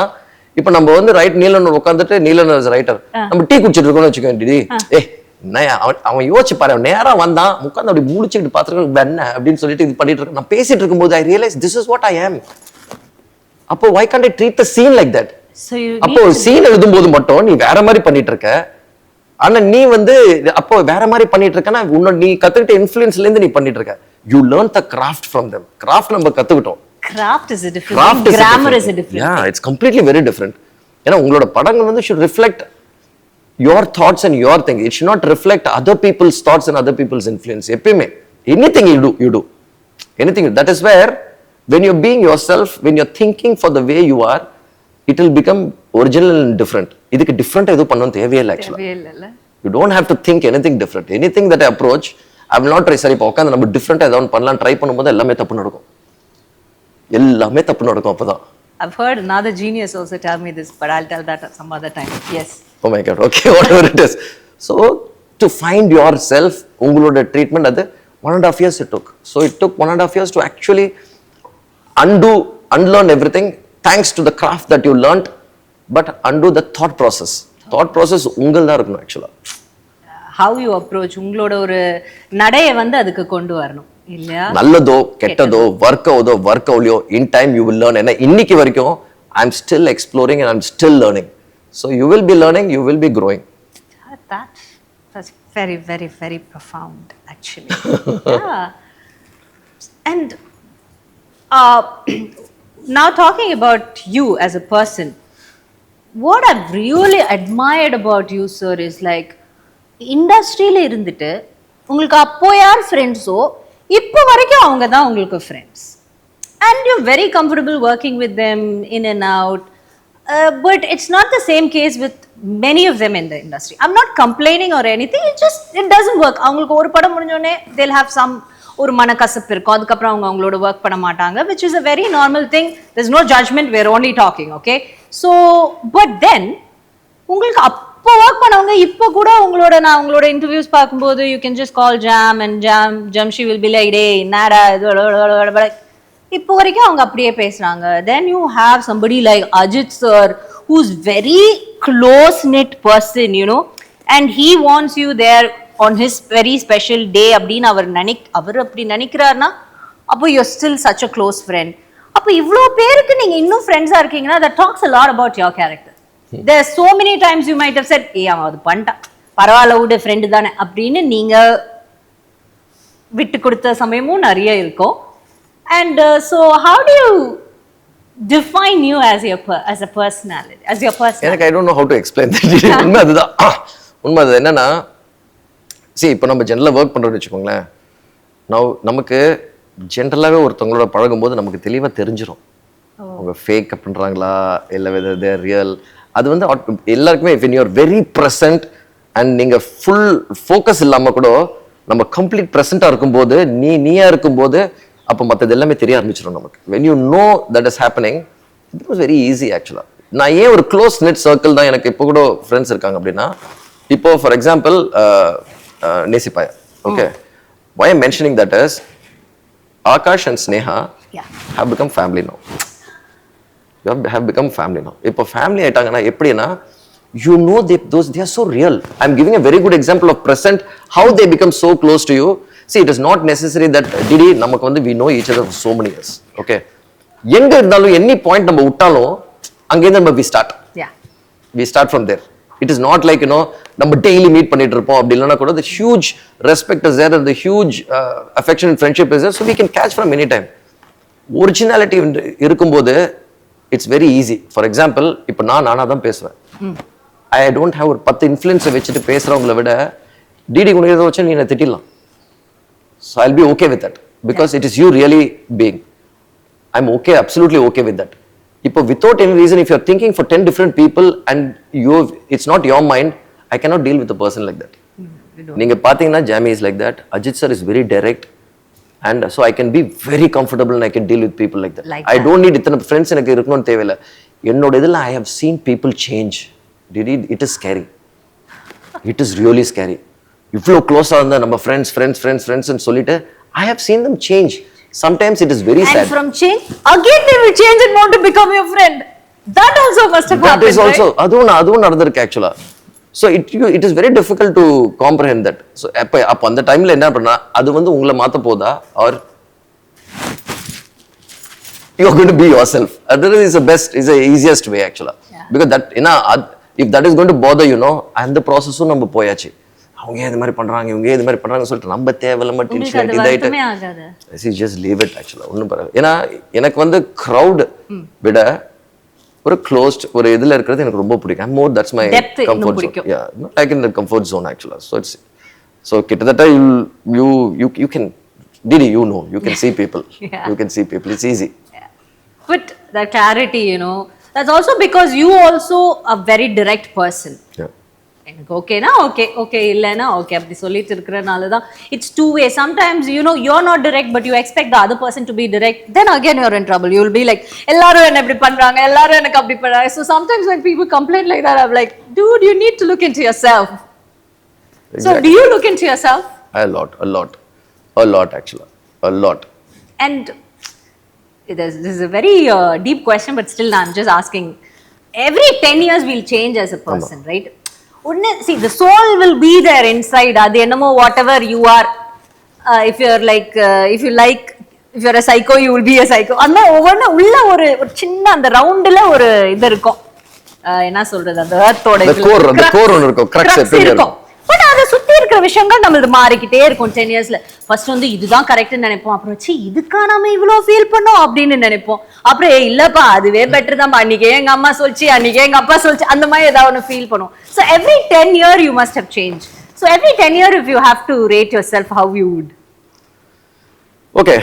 இப்ப நம்ம வந்து ரைட் நீலன் உட்காந்துட்டு நீலன் ரைட்டர் நம்ம டீ குடிச்சிட்டு இருக்கோம்னு வச்சுக்கோங்க. அவன் யோசிச்சு பாரு, நேரா வந்தான் உட்காந்து அப்படி முடிச்சுக்கிட்டு பாத்துருக்க என்ன அப்படின்னு சொல்லிட்டு இது பண்ணிட்டு இருக்கேன். நான் பேசிட்டு இருக்கும்போது ஐ realise this is what I ஆம். அப்போ why can't I treat the scene like that? அப்போ ஒரு சீன் எழுதும்போது மட்டும் நீ வேற மாதிரி பண்ணிட்டு இருக்க, ஆனா நீ வந்து அப்போ வேற மாதிரி பண்ணிட்டு இருக்கனா உன்னோட நீ கத்துக்கிட்ட இன்ஃப்ளூயன்ஸ்ல இருந்து நீ பண்ணிட்டு இருக்க. You learn the craft from them. Craft நம்ம கத்துக்கிட்டோம். Craft is a different, grammar is a different. Yeah, it's completely very different. ஏன்னா உங்களோட படங்கள் வந்து should reflect your thoughts and your thing. It should not reflect other people's thoughts and other people's influence. எப்பயுமே anything you do anything. That is where when you're being yourself, when you're thinking for the way you are, it will become original and different. இதுக்கு different எதுவும் பண்ணணும் தேவையே இல்லை ஆக்சுவலா. You don't have to think anything different. Anything that I approach, I will not try. சரி இப்போ உட்காந்து நம்ம டிஃபரெண்டா ஏதாவது பண்ணலாம் ட்ரை பண்ணும்போது எல்லாமே தப்பு நடக்கும். அப்பதான். I've heard another genius also tell me this, but I'll tell that some other time. Yes. Oh my God. Okay, whatever it is. So to find yourself, உங்களோட ட்ரீட்மெண்ட் அது 1.5 years it took. So it took 1.5 years to actually unlearn everything, thanks to the craft that you learned, but undo the thought process. Thought process உங்கள்தான் இருக்கணும் ஆக்சுவலா. How you approach உங்களோட ஒரு நடைய வந்து அதுக்கு கொண்டு வரணும் இல்லையா? நல்லதோ கெட்டதோ ஒர்க் ஆகுதோ in time you will learn. என்ன இன்னைக்கு வரைக்கும் I'm still exploring and I'm still learning. So you will be learning, you will be growing. That's very, very, very profound actually. Yeah. And now talking about you as a person, what I've really admired about you, sir, is like இண்டஸ்ட்ரியில இருந்துட்டு உங்களுக்கு அப்போ யார் ஃப்ரெண்ட்ஸோ இப்போ வரைக்கும் அவங்க தான் உங்களுக்கு friends. And you very comfortable working with them in and out. But it's not the same case with many of them in the industry. I'm not complaining or anything. It doesn't work. அவங்களுக்கு ஒரு படம் முடிஞ்சோடனே they'll have some ஒரு மனக்கசப்பு இருக்கும், அதுக்கப்புறம் அவங்களோட work பண்ண மாட்டாங்க, which is a very normal thing. There's no judgment, we're only talking, okay? So but then உங்களுக்கு அப்போ ஒர்க் பண்ணவங்க இப்போ கூட நான் உங்களோட இன்டர்வியூஸ் பார்க்கும்போது you can just call Jam she will be like, டேய் என்னடா இது, இப்போ வரைக்கும் அவங்க அப்படியே பேசுறாங்க. Then you have somebody like Ajit sir who's very close knit person, you know, and he wants you there on his very special day அப்படின்னு அவர் அப்படி நினைக்கிறாருன்னா அப்போ you're still such a close friend. அப்போ இவ்வளோ பேருக்கு நீங்க இன்னும் ஃப்ரெண்ட்ஸா இருக்கீங்கன்னா that talks a lot about your character. There are so many times you might have said, அவன் அது பண்ணிட்டான் பரவாயில்ல விடு ஃப்ரெண்டு தானே அப்படின்னு நீங்க விட்டு கொடுத்த சமயமும் நிறைய இருக்கும். And so how do you define you as a personality, as your personality? I don't know how to explain that. உண்மை அது என்னன்னா, இப்போ நம்ம ஜென்ரலாக ஒர்க் பண்ணுறோம்னு வச்சுக்கோங்களேன், நமக்கு ஜென்ரலாகவே ஒருத்தவங்களோட பழகும்போது நமக்கு தெளிவாக தெரிஞ்சிடும் அவங்க ஃபேக் பண்ணுறாங்களா இல்லை வெதர் ரியல். அது வந்து எல்லாருக்குமே when you are very present and நீங்கள் ஃபுல் ஃபோக்கஸ் இல்லாமல் கூட நம்ம கம்ப்ளீட் ப்ரெசென்ட்டாக இருக்கும்போது நீயா இருக்கும்போது அப்போ மற்றது எல்லாமே தெரிய ஆரம்பிச்சிடும் நமக்கு. when you know that is happening, it was very easy actually. நான் ஏன் ஒரு க்ளோஸ் நெட் சர்க்கிள் தான் எனக்கு இப்போ கூட ஃப்ரெண்ட்ஸ் இருக்காங்க அப்படின்னா, இப்போ for example நேசிப்பாயா, okay, why I'm mentioning that is Akash and Sneha Yeah. have become family now. Have become family now. இப்போ ஃபேமிலி ஆயிட்டாங்கன்னா எப்படின்னா you know they are so real. I'm giving a very good example of present how they become so close to you. See, it is not necessary that Didi நமக்கு வந்து we know each other for so many years. Okay, எங்க இருந்தாலும் any point நம்ம விட்டாலும் அங்கேருந்து நம்ம we start from there. It is not like நம்ம daily meet பண்ணிட்டு இருப்போம் அப்படி இல்லைன்னா கூட the huge respect is there and the huge affection and friendship is there, so we can catch from any time. Originality இருக்கும்போது it's very easy. For example, இப்போ நானா தான் பேசுவேன். I don't have ஒரு 10 இன்ஃப்ளூயன்ஸை வச்சுட்டு பேசுறவங்களை விட டிடி குணியதை வச்சு நீ என்ன திட்டிடலாம். So I'll be okay with that because it is you really being. I'm okay, absolutely okay with that. இப்போ without any reason, if you're thinking for 10 different people and it's not your mind, I cannot deal with a person like that. நீங்க பாத்தீங்கன்னா Jamie is like that. Ajit sir is very direct. And so I can be very comfortable and I can deal with people like that. I don't need இத்தனை friends எனக்கு இருக்கணும்னு தேவையில்லை. என்னோட இதில் I have seen people change. It is scary. It is really scary. இவ்வளோ க்ளோஸாக இருந்தால் நம்ம ஃப்ரெண்ட்ஸ் சொல்லிட்டு I have seen them change. Sometimes it is very sad. And from change, again they will change and want to become your friend. That also must have happened. That is also, அதுவும் நடந்திருக்கு actually. So it is very difficult to comprehend that. So அப்போ அந்த டைம்ல என்ன பண்ணா அது வந்து உங்களை மாத்த போதா or you are going to be yourself. That is the easiest way actually. Because that if that is going to bother அந்த ப்ராசஸும் நம்ம போயாச்சு. அவங்க இது மாதிரி பண்றாங்க இவங்க இது மாதிரி பண்றாங்க சொல்லிட்டு நம்ம தேவையில்லாம tension இதாயிட்டு just leave it actually. ஒன்றும் பரவாயில்ல. ஏன்னா எனக்கு வந்து crowd விட ஒரு க்ளோஸ்ட் ஒரு இதுல இருக்கிறது எனக்கு ரொம்ப பிடிக்கும். More that's my comfort zone. Yeah, not like in the comfort zone actually. So கிட்டத்தட்ட you can Didi, you can see people. You can see people. It's easy. But the clarity, that's also because you also a very direct person. Yeah. எனக்கு ஓகேனா okay இல்லைன்னா okay அப்படி சொல்லிட்டு இருக்கிறனால தான் it's two way. Sometimes you're not direct but you expect the other person to be direct, then again you're in trouble. You will be like எல்லாரும் என்ன இப்படி பண்றாங்க எல்லாரும் எனக்கு அப்படி பண்றாங்க. So sometimes when people complain like that, I'm like, dude, you need to look into yourself. Exactly. So do you look into yourself? A lot actually. A lot. And this is a very deep question, but still I'm just asking. Every 10 years we'll change as a person, right? See, the soul will be there inside. Adu enamo whatever you are, if you're a psycho, you will be a psycho. Anna ovana ulla oru chinna and roundla oru idu irukum. Enna solradhu and earth oda the core onu irukum, crux irukum. But அதை சுத்தி இருக்கிற விஷயங்கள் நம்மளுக்கு மாறிக்கிட்டே இருக்கும் 10 இயர்ஸ்ல. First வந்து இதுதான் கரெக்ட்னு நினைப்போம், அப்புறம் இதுக்கா நம்ம இவ்வளவு ஃபீல் பண்ணோம் அப்படின்னு நினைப்போம், அப்புறம் இல்லப்பா அதுவே பெட்டர் தான், அன்னைக்கே எங்க அம்மா சொல்லிச்சு அன்னைக்கே எங்க அப்பா சொல்லிச்சு, அந்த மாதிரி ஏதாவது ஒன்று ஃபீல் பண்ணுவோம். So every 10 year you must have changed. So every 10 year if you have to rate yourself, how you would? Okay,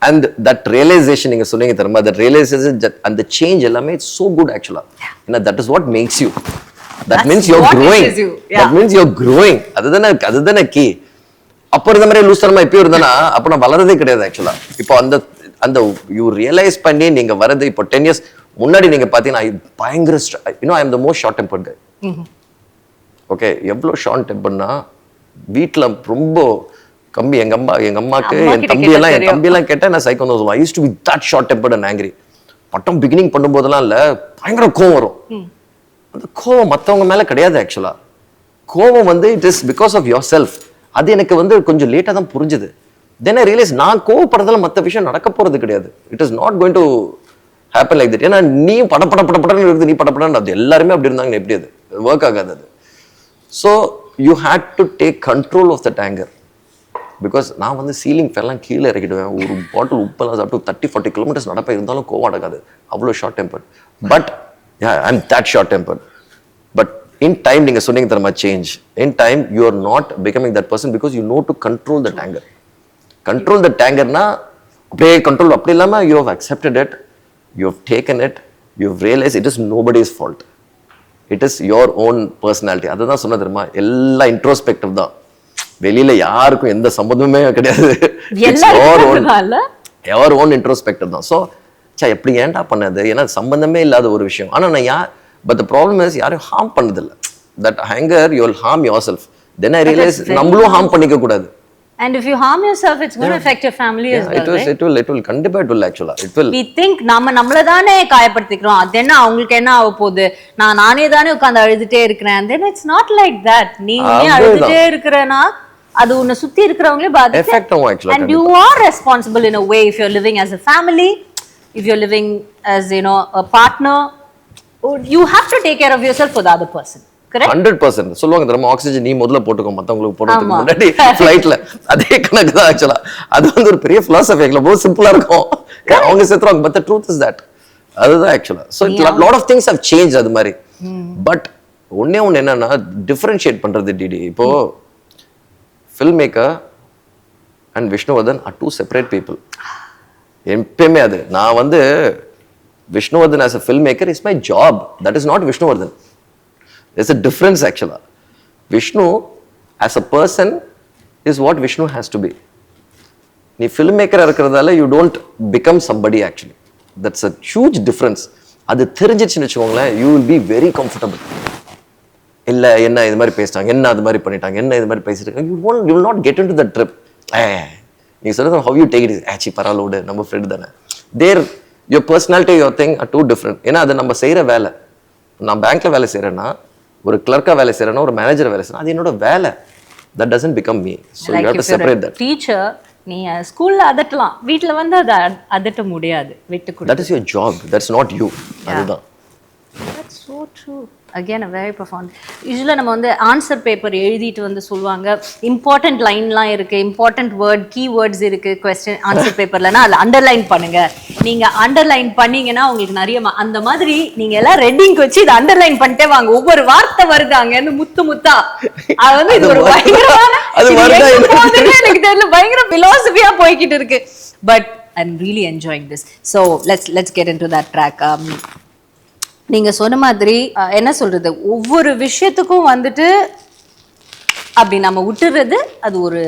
and that realization நீங்க சொன்னீங்க தெரியுமா, that realization and the change எல்லாமே it's so good actually. That is what makes you. That means you're growing. That means you're growing. அதுதானே key. அப்போ இருந்த மாதிரி loose தரமா இப்பயும் இருந்தானா அப்போ நான் வளரதே கிடையாது ஆக்சுவலா. இப்போ அந்த யூ ரியலைஸ் பண்ணி நீங்க வரது இப்போ 10 years முன்னாடி நீங்க பாத்தீங்கன்னா பயங்கர I am the most short tempered guy. Okay, எவ்வளோ ஷார்ட் டெம்பர்னா வீட்டில் ரொம்ப கம்பி எங்க அம்மாக்கு என் தம்பியெல்லாம் கேட்டா நான் சைக்கோ சொல்லுவேன். I use to be that short tempered and angry. பட்டம் பிகினிங் பண்ணும்போதெல்லாம் இல்லை பயங்கர கோவம் வரும். அந்த கோவம் மற்றவங்க மேல கிடையாது ஆக்சுவலா. கோவம் வந்து it is because of yourself. அது எனக்கு வந்து கொஞ்சம் லேட்டாக தான் புரிஞ்சுது. தென் ஐ ரியலைஸ் நான் கோவப்படுறதால மற்ற விஷயம் நடக்க போறது கிடையாது. It is not going to happen like that. ஏன்னா நீ படப்படன்னு இருக்குது, நீ படப்படன்னு அது எல்லாருமே அப்படி இருந்தாங்க, எப்படி அது ஒர்க் ஆகாது அது. So you had to take control of that anger. Because நான் வந்து சீலிங் ஃபேன்லாம் கீழே இறக்கிடுவேன். ஒரு பாட்டில் உப்பெல்லாம் சாப்பிட்டு 30-40 kilometers நடப்பேன், இருந்தாலும் கோவம் அடக்காது, அவ்வளோ short temper. But I am that short temper. But in time நீங்க சொன்னீங்க தெரியுமா change. In time you are not becoming that person because you know to control that anger. Control that anger na அப்படியே control அப்படி இல்லாம you have accepted it, you have taken it, you have realized it is nobody's fault. It is your own personality. அதுதான் சொன்ன தெரியுமா, எல்லாம் introspective தான், வெளியில யாருக்கும் எந்த சம்பந்தமே கிடையாது. your own introspective தான். ஸோ எப்படி ஏன்டா பண்ணது, ஏன்னா சம்பந்தமே இல்லாத ஒரு விஷயம். ஆனா நான் but the problem is யாரையும் harm பண்ணதில்லை. That anger you will harm yourself. Then I realize நம்மளும் harm பண்ணிக்க கூடாது. And if you harm yourself, it's going to affect your family as well, right? It will கண்டிப்பா it will actually. It will. We think நம்மள தானே காயப்படுத்திக்கிறோம். அது என்ன அவங்களுக்கு என்ன ஆக போகுது? நானே தானே உட்கார்ந்து அழுதுட்டே இருக்கிறேன். Then it's not like that. நீ அழுதுட்டே இருக்கிறனா அது உன்னை சுத்தி இருக்கிறவங்களே பாதிக்கும். And you are responsible in a way if you're living as a family, if you're living as, you know, a partner, you have to take care of yourself for the other person. 100% சொல்லுவாங்க தெரியுமா, oxygen நீ முதல்ல போட்டுக்கோ மத்தவங்களுக்கு போடுறதுக்கு முன்னாடி ஃப்ளைட்ல. அதே கணக்கு தான் ஆக்சுவலா. அது வந்து ஒரு பெரிய philosophy actually. ரொம்ப சிம்பிளா இருக்கும். அவங்க செத்துறாங்க, but the truth is that அதுதான் ஆக்சுவலா. So lot of things have changed அது மாதிரி. பட் ஒண்ணே என்னன்னா டிஃபரன்ஷியேட் பண்றது டிடி. இப்போ filmmaker and Vishnuvardhan are two separate people. எப்பவுமே அது நான் வந்து Vishnuvardhan as a filmmaker is my job. That is not Vishnuvardhan. There's a difference actually. Vishnu as a person is what Vishnu has to be. நீ filmmaker இருக்கிறதால you don't become somebody actually. That's a huge difference. அது தெரிஞ்சிச்சுன்னு வச்சுக்கோங்களேன், you will be very comfortable. இல்ல என்ன இது மாதிரி பேசிட்டாங்க, என்ன அது மாதிரி பண்ணிட்டாங்க, என்ன இது மாதிரி பேசிட்டாங்க, you will not get into the trip. நீ சொல்றது how you take it is ஆச்சி பரவாயில்ல நம்ம ஃப்ரெண்ட் தானே. There your personality, your thing are two different. ஏன்னா அது நம்ம செய்யற வேலை. நான் பேங்க்ல வேலை செய்யறேன்னா, ஒரு கிளர்க்கா வேலை செய்யறேன்னா, ஒரு மேனேஜர் வேலை செய்யறேன்னா, அது என்னோட வேலை. That doesn't become me. So you have to separate that. Teacher நீ ஸ்கூல்ல அதட்டலாம், வீட்ல வந்து அத அதட்ட முடியாது, விட்டு கொடு. That is your job. That's not you. அதுதான். That's so true. Again a very profound. Usually நம்ம வந்து ஆன்சர் பேப்பர் எழுதிட்டு வந்து சொல்லுவாங்க, இம்பார்ட்டன்ட் லைன்லாம் இருக்கு, இம்பார்ட்டன்ட் வேர்ட் கீ வேர்ட்ஸ் இருக்கு क्वेश्चन ஆன்சர் பேப்பர்லனா அதுல அண்டர்லைன் பண்ணுங்க. நீங்க அண்டர்லைன் பண்ணீங்கன்னா உங்களுக்கு நிறைய அந்த மாதிரி நீங்க எல்லாம் ரெட்டிங் வச்சு இத அண்டர்லைன் பண்ணிட்டே வாங்க. ஒவ்வொரு வார்த்தை வருதாங்க அந்த முத்து முத்தா. அது வந்து இது ஒரு பயங்கரமான அது வருதா எனக்கு தெரியல, பயங்கர philosophy-ஆ போயிட்டு இருக்கு. But I'm really enjoying this. So let's get into that track. நீங்க சொன்ன மாதிரி என்ன சொல்றது, ஒவ்வொரு விஷயத்துக்கும் வந்துட்டு அப்படி நம்ம விட்டுறது அது ஒரு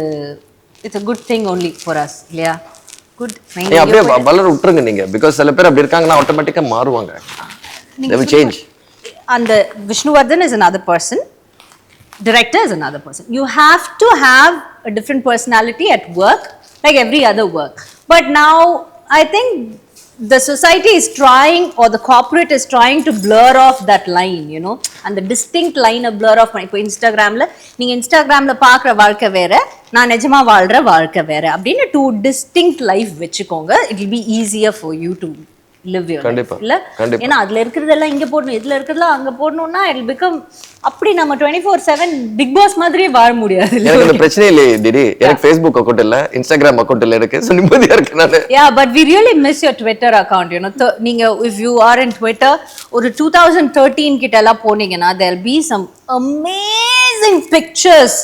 it's a good thing only for us இல்லையா? குட். அப்படியே பலர் விட்டுருங்க நீங்க, பிகாஸ் சில பேர் அப்படி இருக்காங்கன்னா ஆட்டோமேட்டிக்கா மாறுவாங்க. They will change. And Vishnuvardhan is another person, director is another person. You have to have a different personality at work like every other work. But now I think the society is trying, or the corporate is trying to blur off that line, you know, and the distinct line of blur off. இப்போ இன்ஸ்டாகிராம்ல நீங்க இன்ஸ்டாகிராம்ல பாக்குற வாழ்க்கை வேற, நான் நிஜமா வாழ்ற வாழ்க்கை வேற அப்படின்னு two distinct life வெச்சுக்கோங்க. It will be easier for you to live your life. இல்ல ஏன்னா அதுல இருக்கிறதெல்லாம் இங்க போடணும், இதுல இருக்கிறதெல்லாம் அங்க போடணும்னா it will become அப்படி நம்ம 24/7 பிக் பாஸ் மாதிரியே வாழ முடியாது. எனக்கு அந்த பிரச்சனை இல்ல டிடி. எனக்கு Facebook அக்கவுண்ட் இல்ல, Instagram அக்கவுண்ட் இல்ல, இருக்கு. சோ நிம்மதியா இருக்கு நானு. Yeah, but we really miss your Twitter account, you know. நீங்க if you are in Twitter ஒரு 2013 கிட்ட எல்லாம் போனீங்கன்னா there will be some amazing pictures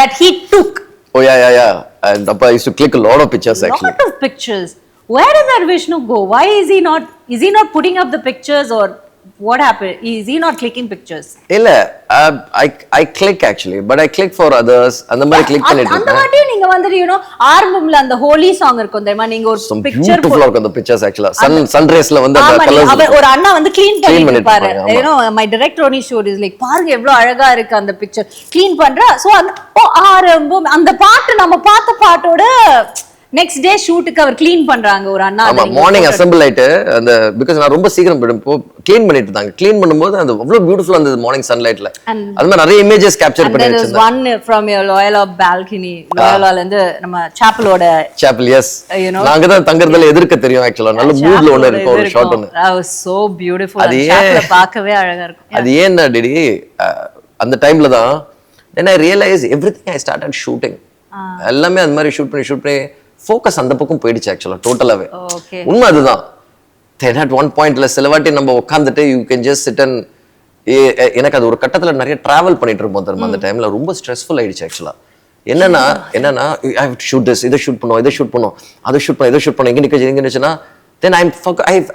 that he took. Oh yeah. And I used to click a lot of pictures actually. Lot of pictures. Where did that Vishnu go? Why is he not putting up the pictures, or what happened? Is he not clicking pictures? Illa, I click actually, but I click for others. அந்த மாதிரி click பண்ணிட்டு அந்த வாட்டி நீங்க வந்து you know ஆரம்பம்ல அந்த Holi song இருக்கும் தெரியுமா, நீங்க ஒரு picture beautiful இருக்கும் அந்த pictures actually. sun raysல வந்து அந்த கலர்ஸ் ஒரு அண்ணா வந்து க்ளீன் பண்ணிட்டு பாரு. You know my director only showed is like பாருங்க எவ்வளவு அழகா இருக்கு அந்த picture க்ளீன் பண்றா. சோ ஆரம்பம் அந்த பாட்டு நம்ம பார்த்த பாட்டோட நெக்ஸ்ட் டே ஷூட்டுக்கு அவர் க்ளீன் பண்றாங்க ஒரு அண்ணா. ஆமா, மார்னிங் அசெம்பிள் ஆயிட்டு அந்த பிகாஸ் நான் ரொம்ப சீக்கிரம் க்ளீன் பண்ணிட்டு இருந்தாங்க. க்ளீன் பண்ணும்போது அது அவ்வளவு பியூட்டிஃபுல்லா இருந்தது மார்னிங் சன்லைட்ல. அது மாதிரி நிறைய இமேजेस கேப்சர் பண்ணி வச்சிருந்தேன். one from your Loyola balcony, Loyolaல இருந்து நம்ம சாப்பல் எஸ் நாங்க தான் தங்கறதுல எதிர்க்க தெரியும் ஆக்சுவலா. நல்ல மூட்ல ஒன்னு இருக்கு ஒரு ஷாட் ஒன்னு. That was so beautiful. சாப்பல பார்க்கவே அழகா இருக்கும். அது ஏன்னா டிடி அந்த டைம்ல தான் then I realized everything I started shooting. எல்லாமே அந்த மாதிரி ஷூட் பண்ணி ஃபோக்கஸ் அந்த பக்கம் போயிடுச்சு ஆக்சுவலா டோட்டலாவே. உண்மை அதுதான். then at one point சில வாட்டி நம்ம உட்காந்துட்டு you can just sit and எனக்கு அது ஒரு கட்டத்துல நிறைய டிராவல் பண்ணிட்டு இருப்போம் தெரியுமா. அந்த டைம்ல ரொம்ப ஸ்ட்ரெஸ்ஃபுல் ஆயிடுச்சு ஆக்சுவலா. என்னன்னா I have to shoot this, இதை ஷூட் பண்ணுவோம், இதை ஷூட் பண்ணுவோம், அதை ஷூட் பண்ணோம், இதை ஷூட் பண்ணோம், இங்க நினைச்சுன்னா then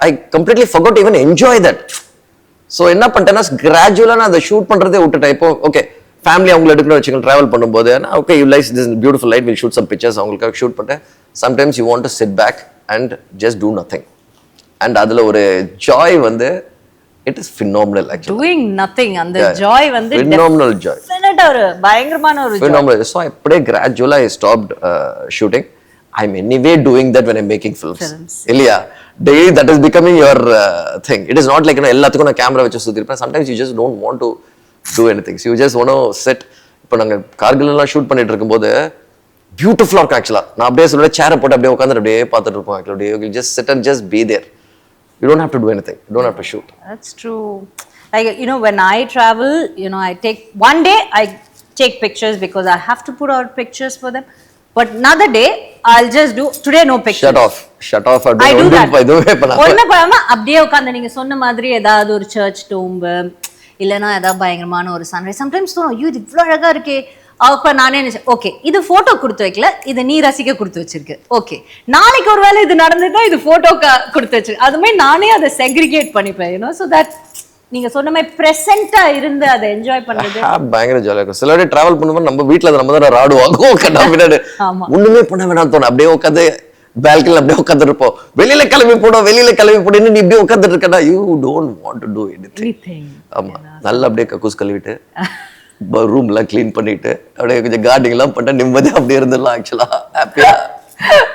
I completely forgot to even enjoy that. So என்ன பண்ணிட்டேன்னா கிராஜுவலா நான் அதை ஷூட் பண்றதே விட்டுட்டேன். இப்போ ஓகே ஃபேமிலி அவங்களை எடுக்கணும் வச்சுக்கோங்க, ட்ராவல் பண்ணும்போது okay you like this beautiful light, will shoot some pictures அவங்களுக்காக ஷூட் பண்ணிட்டேன். Sometimes you want to sit back and just do nothing. And அதில் ஒரு ஜாய் வந்து It is phenomenal actually. Doing nothing and the joy வந்து phenomenal joy. Definite ஒரு பயங்கரமான ஒரு phenomenal. So I gradually I stopped shooting. I'm anyway doing that when I'm making films. Ilya, daily that is becoming your thing. It is not like எல்லாத்துக்கும் நான் camera வச்சு சுத்திருப்பேன். Sometimes you just don't want to do anything. So you just want to sit. இப்போ நாங்க கார்கில் எல்லாம் shoot பண்ணிட்டு இருக்கும்போது பியூட்டிஃபுல்லா இருக்கும் ஆக்சுவலா. நான் அப்படியே சொல்ல சேரை போட்டு அப்படியே உட்கார்ந்து அப்படியே பார்த்துட்டு இருப்போம் actually. You just sit and just be there. You don't have to do anything. You don't have to shoot. That's true. Like, when I travel, I take one day, I take pictures because I have to put out pictures for them. But another day, I'll just do, today no pictures. Shut off. I do that. ஒண்ணுமே பண்ணாம அப்படியே உட்கார்ந்து நீங்க சொன்ன மாதிரி ஏதாவது ஒரு search tomb இல்லைன்னா ஏதாவது பயங்கரமான ஒரு சன்ரைஸ். சம்டைம்ஸ் தோணும், இது இவ்வளோ அழகா இருக்கே. அப்ப நானே நினைச்சேன், ஓகே இது போட்டோ கொடுத்து வைக்கல, இது நீ ரசிக்க கொடுத்து வச்சிருக்கு. ஓகே நாளைக்கு ஒரு வேளை இது நடந்துட்டா இது போட்டோ கொடுத்து வச்சிருக்கு. அதுமே நானே அதை செக்ரிகேட் பண்ணிப்பேன். ஸோ தட் நீங்க சொன்ன மாதிரி பிரசன்டா இருந்து அதை என்ஜாய் பண்றது பயங்கர ஜாலியா இருக்கும். சில வாட்டி டிராவல் பண்ணும்போது நம்ம வீட்டுல நம்ம தான் ராடுவாங்க பின்னாடி ஒண்ணுமே பண்ண வேணாம் தோணும். அப்படியே உட்காந்து பால்கனில அப்படியே உட்காந்துட்டு இருப்போம். வெளியில கிளம்பி போடும் நீ இப்படியே உட்காந்துட்டு இருக்கா. You don't want to to anything. ஆமா, நல்லா அப்படியே கக்கூஸ் கழுவிட்டு ரூம் எல்லாம் கிளீன் பண்ணிட்டு அப்படியே கொஞ்சம் கார்டிங் எல்லாம் பண்ண நிம்மதியா அப்படியே இருந்துடலாம் ஆக்சுவலா ஹாப்பியா.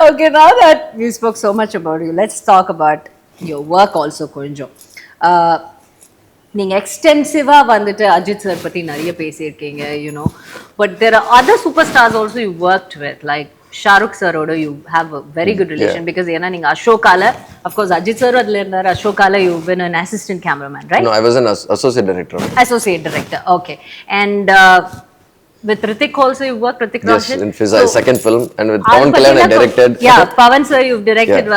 Okay, now that we spoke so much about you, let's talk about your work also கொஞ்சம். நீங்க எக்ஸ்டென்சிவா வந்துட்டு அஜித் சார் பத்தி நிறைய பேசியிருக்கீங்க, but there are other superstars also you worked with, like Shahrukh சாரோட you have a very good relation because ஏன்னா நீங்க அசோகால, of course Ajith sir அதுல இருந்தாரு, அசோகால you've been an assistant cameraman, right? No, I was an associate director. Okay. And with Hrithik also you worked, Hrithik Roshan. Yes, in his second film, and with Pawan Kalyan I directed. Yeah, Pawan sir you've directed.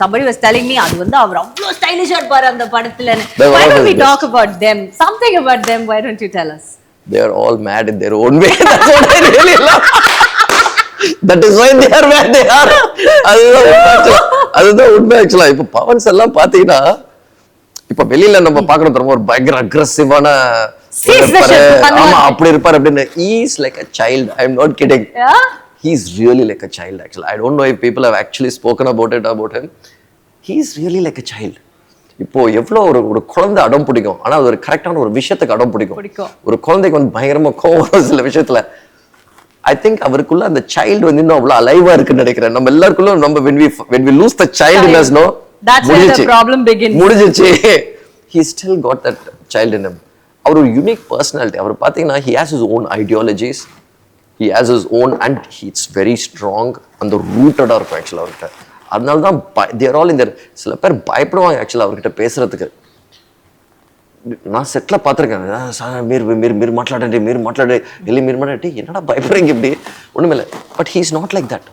Somebody was telling me அது வந்து அவர் அவ்வளவு ஸ்டைலிஷா இருப்பாரு அந்த படத்துல. Why don't we talk about them? Something about them, why don't you tell us? They are all mad in their own way. That's what I really love. That is why they are where they are. அதுதான் உண்மை ஆக்சுவலா. இப்ப பவன்ஸ் எல்லாம் பாத்தீங்கன்னா இப்ப வெளியில நம்ம பாக்குறோம் தெரியுமா, ஒரு பயங்கர அக்ரெசிவான ஆமா அப்படி இருப்பாரு அப்படின்னு. He is like a child. I am not kidding. He is really like a child actually. I don't know if people have actually spoken about him. He is really like a child. இப்போ எவ்வளவு ஒரு குழந்தை அடம் பிடிக்கும், ஆனா அது ஒரு கரெக்டான ஒரு விஷயத்துக்கு அடம் பிடிக்கும். ஒரு குழந்தைக்கு வந்து பயங்கரமா கோவம் சில விஷயத்துல. I think அவருக்குள்ள அந்த child வந்து இன்னும் அவ்வளவு அலைவா இருக்குன்னு நினைக்கிறேன். நம்ம எல்லாருக்குள்ள நம்ம when we lose the child in us, no, that's where the problem begins. முடிஞ்சிச்சு. He still got that child in him. அவர் ஒரு unique personality. அவர் பாத்தீங்கன்னா he has his own ideologies, he has his own, and he's very strong and rooted இருக்கும் ஆக்சுவலா அவர்கிட்ட. அதனால தான் they are all in there. சில பேர் பயப்படுவாங்க ஆக்சுவலா அவர்கிட்ட பேசுறதுக்கு. நான் செட்ல பாத்திருக்கேன், మీరు మాట్లాడండి వెళ్ళి మీరు మాట్లాడి என்னடா பயப்படுறீங்க இப்படி ஒண்ணுமே இல்லை. But he is not like that.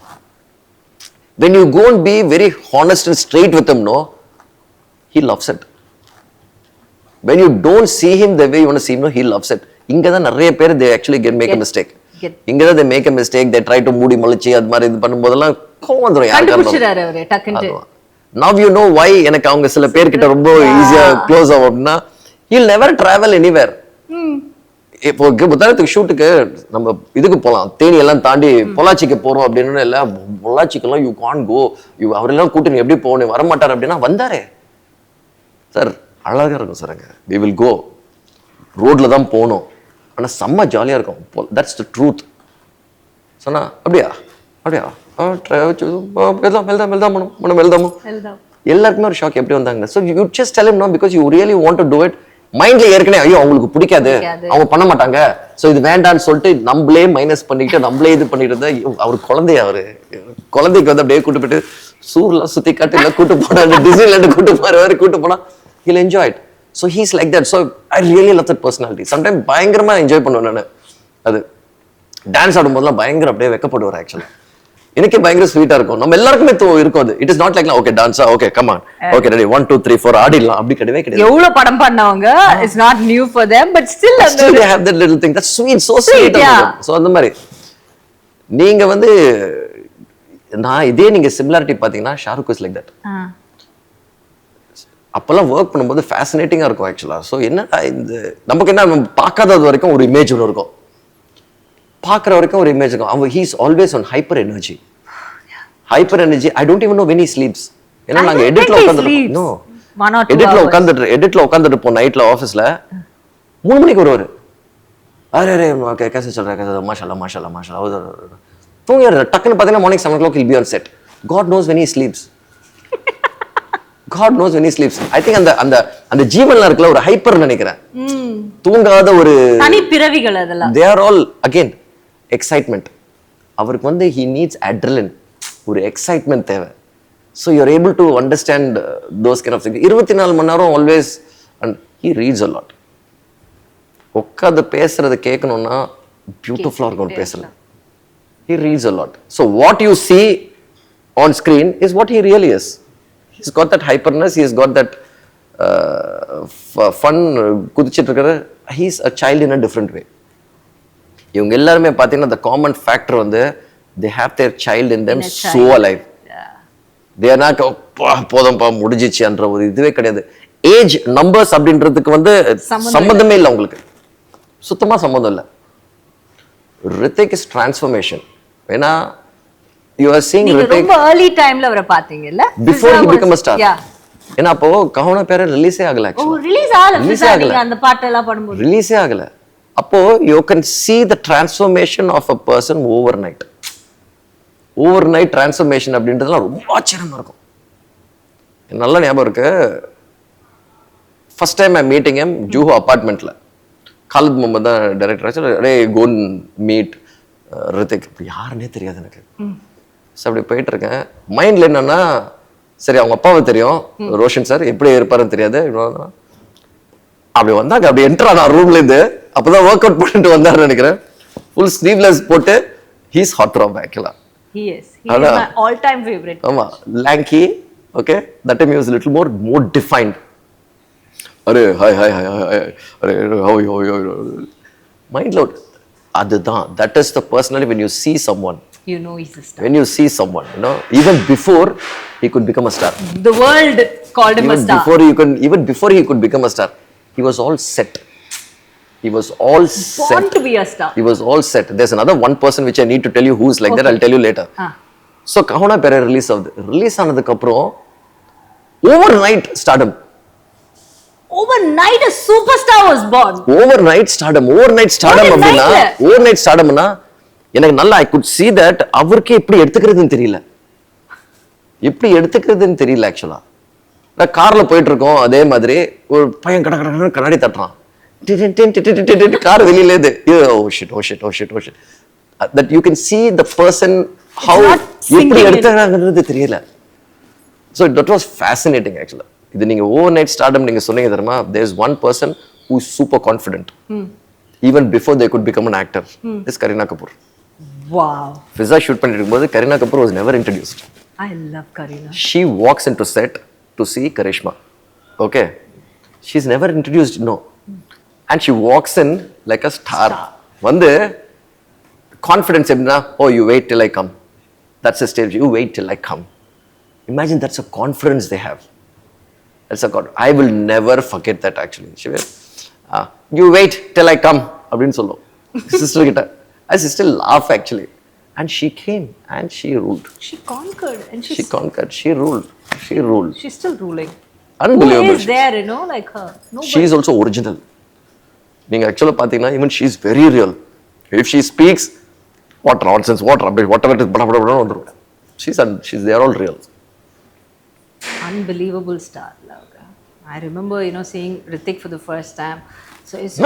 When you go and be very honest and straight with him, no, he loves it. When you don't see him the way you want to see him, no, he loves it. இங்க தான் நிறைய பேர் they actually make a mistake. இங்க தான் they make a mistake, they try to மூடி மலிச்சு அது மாதிரி இது பண்ணும்போதெல்லாம் கோவம் வந்துரும் யாருக்காவது. Now you know why எனக்கு அவங்க சில பேர்கிட்ட ரொம்ப ஈஸியா க்ளோஸ் ஆகும் அப்படின்னா, he'll never travel anywhere. இப்போ புத்தாரத்துக்கு ஷூட்டுக்கு நம்ம இதுக்கு போகலாம், தேனி எல்லாம் தாண்டி பொள்ளாச்சிக்கு போறோம் அப்படின்னு இல்லை, பொள்ளாச்சிக்கெல்லாம் யூ கான் கோ, அவரெல்லாம் கூட்டு நீ எப்படி போகணும் வரமாட்டார் அப்படின்னா வந்தாரே சார் அழகா இருக்கும் சார், அங்கே we will go, ரோட்ல தான் போகணும், ஆனால் செம்ம ஜாலியாக இருக்கும். That's the truth. சொன்னா அப்படியா எல்லாருக்குமே ஒரு ஷாக் எப்படி வந்தாங்க. So you just tell him no because you really want to do it. மைண்ட்ல ஏற்கனவே ஐயோ அவங்களுக்கு பிடிக்காது, அவங்க பண்ண மாட்டாங்க, ஸோ இது வேண்டான்னு சொல்லிட்டு நம்மளே மைனஸ் பண்ணிக்கிட்டு நம்மளே இது பண்ணிட்டு இருந்தா அவர் குழந்தைக்கு வந்து அப்படியே கூட்டு போயிட்டு சூர்லாம் சுத்தி காட்டு இல்லை கூட்டு போனா டிஸ்னிலேண்ட் கூட்டு போனா he'll enjoy it. So he's like that. So I really love that personality. Sometimes பயங்கரமா என்ஜாய் பண்ணுவேன் நான். அது டான்ஸ் ஆடும்போதெல்லாம் பயங்கர அப்படியே வெக்கப்படுவார் ஆக்சுவலா. எனக்கே பயங்கர ஸ்வீட்டா இருக்கும். நம்ம எல்லாருக்குமே இருக்கும் அது. It is not like okay டான்ஸா okay come on okay ready 1 2 3 4 ஆடிடலாம் அப்படி கிடையாது. எவ்வளவு படம் பண்ணவங்க it's not new for them but still they have that little thing that's sweet, so sweet. So அந்த மாதிரி நீங்க வந்து நான் இதே நீங்க சிமிலாரிட்டி பாத்தீங்கன்னா ஷாருக் இஸ் லைக் தட். அப்பெல்லாம் ஒர்க் பண்ணும்போது ஃபேசினேட்டிங்கா இருக்கும் ஆக்சுவலா. ஸோ என்னடா இந்த நமக்கு என்ன பார்க்காதது வரைக்கும் ஒரு இமேஜ் ஒன்று இருக்கும், பார்க்குற வரைக்கும் ஒரு இமேஜ் இருக்கும். அவன் he's always on hyper energy. I don't even know when he sleeps. ஏன்னா நாங்கள் எடிட்ல உட்காந்துருக்கோம். நோ 1 or 2 எடிட்ல உட்காந்துட்டு இருப்போம் நைட்ல ஆஃபீஸ்ல 3 மணிக்கு வருவாரு. அரே கேச சொல்றேன் மாஷா தூங்கிடுற டக்குன்னு பார்த்தீங்கன்னா morning 7 o'clock he'll be on set. God knows when he sleeps. God knows when he sleeps. I think அந்த ஜீவன்ல இருக்கல ஒரு ஹைப்பர் நினைக்கிறேன். தூங்காத ஒரு தனி பிறவிகள் அதெல்லாம். They are all again excitement. அவருக்கு வந்து he needs adrenaline. ஒரு excitement தேவை. So you're able to understand those kind of things. 24 மணி நேரம் always, and he reads a lot. உட்காந்து பேசுறத கேட்கணும்னா பியூட்டிஃபுல்லா இருக்கும் பேசுறது. He reads a lot. So what you see on screen is what he really is. He's got that hyperness, he's got that fun குதிச்சிட்டு இருக்கிற. He's a child in a different way. இவங்க எல்லாருமே பார்த்தீங்கன்னா the common factor வந்து they have their child in them so alive. They are not போதும்பா முடிஞ்சிச்சுன்ற ஒரு இதுவே கிடையாது. Age numbers அப்படின்றதுக்கு வந்து சம்பந்தமே இல்லை, உங்களுக்கு சுத்தமா சம்பந்தம் இல்லை. Hrithik is transformation. ஏன்னா you are seeing Hrithik ரொம்ப early timeல அவரை பாத்தீங்கல்ல, before he became a star. ஏன்னா அப்போ கஹோனா பேர ரிலீஸே ஆகல. ரிலீஸ் ஆகல அந்த பாட்டெல்லாம் பாடும்போது ரிலீஸே ஆகல. அப்போ you can see the transformation of a person overnight. overnight transformation அப்படின்றதுலாம் ரொம்ப ஆச்சரியமா இருக்கும். நல்ல ஞாபகம் இருக்கு, first time I meeting him Juhu அபார்ட்மெண்ட்ல. காலித் முகமது தான் டைரக்டர் ஆச்சு. அரே கோ மீட் ரித்திக். யாருன்னே தெரியாது எனக்கு. அப்படி போயிட்டு இருக்கேன். மைண்ட்ல என்னன்னா, சரி அவங்க அப்பாவை தெரியும் ரோஷன் சார், எப்படி இருப்பாருன்னு தெரியாது. அப்படி வந்தாங்க, அப்படி என்ட்ரா நான் ரூம்ல இருந்து. அப்பதான் ஒர்க் அவுட் பண்ணிட்டு வந்தாருன்னு நினைக்கிறேன். ஃபுல் ஸ்லீவ்லெஸ் போட்டு. ஹீஸ் ஹாட் ராப் ஆக்சுவலா. He is my all time favorite. ஆமா, lanky. Okay, that time he was a little more defined. Array hi array how you mind load. அதுதான், that is the personality. When you see someone, you know he's a star. When you see someone, you know, even before he could become a star, the world called him a star. Even before he could become a star, he was all set. He was all set. Born to be a star. He was all set. There's another one person which I need to tell you who's like that. I'll tell you later. So Kahuna Pera release ஆனதுக்கு அப்புறம் overnight stardom. Overnight a superstar was born. Overnight stardom அப்படினா எனக்கு நல்லா I could see that அவருக்கு எப்படி எடுத்துக்கிறதுன்னு தெரியல ஆக்சுவலா. நான் கார்ல போயிட்டு இருக்கோம், அதே மாதிரி ஒரு பையன் கண்ணாடி தட்டுறான். கார் வெளியில இருந்து oh shit that you can see the person how எப்படி எடுத்துறாங்கன்றது தெரியல. So that was fascinating actually. இது நீங்க overnight stardom நீங்க சொன்னீங்க தெரியுமா, there is one person who is super confident even before they could become an actor. Is Kareena Kapoor. Wow. Fizza shoot பண்ணிட்டு இருக்கும்போது Kareena Kapoor was never introduced. I love Kareena. She walks into set to see Karishma. Okay, she's never introduced, no. And she walks in like a star. வந்து confidence எப்படின்னா, oh you wait till I come. That's the stage. You wait till I come. Imagine that's a confidence they have. That's a God. I will never forget that actually. She will, you wait till I come. அப்படின்னு சொல்லும் sister கிட்ட. I sister laugh actually. And she came and she ruled. She conquered and she conquered. She ruled. She's still ruling. Unbelievable. Who is there, you know, like her? Nobody. She is also original. நீங்க ஆக்சுவலா பாத்தீங்கன்னா even she is very real. If she speaks, what nonsense, what rubbish, whatever it is, வந்துரும். She's they are all real. Unbelievable star. I remember, you know, seeing Hrithik for the first time. So it's a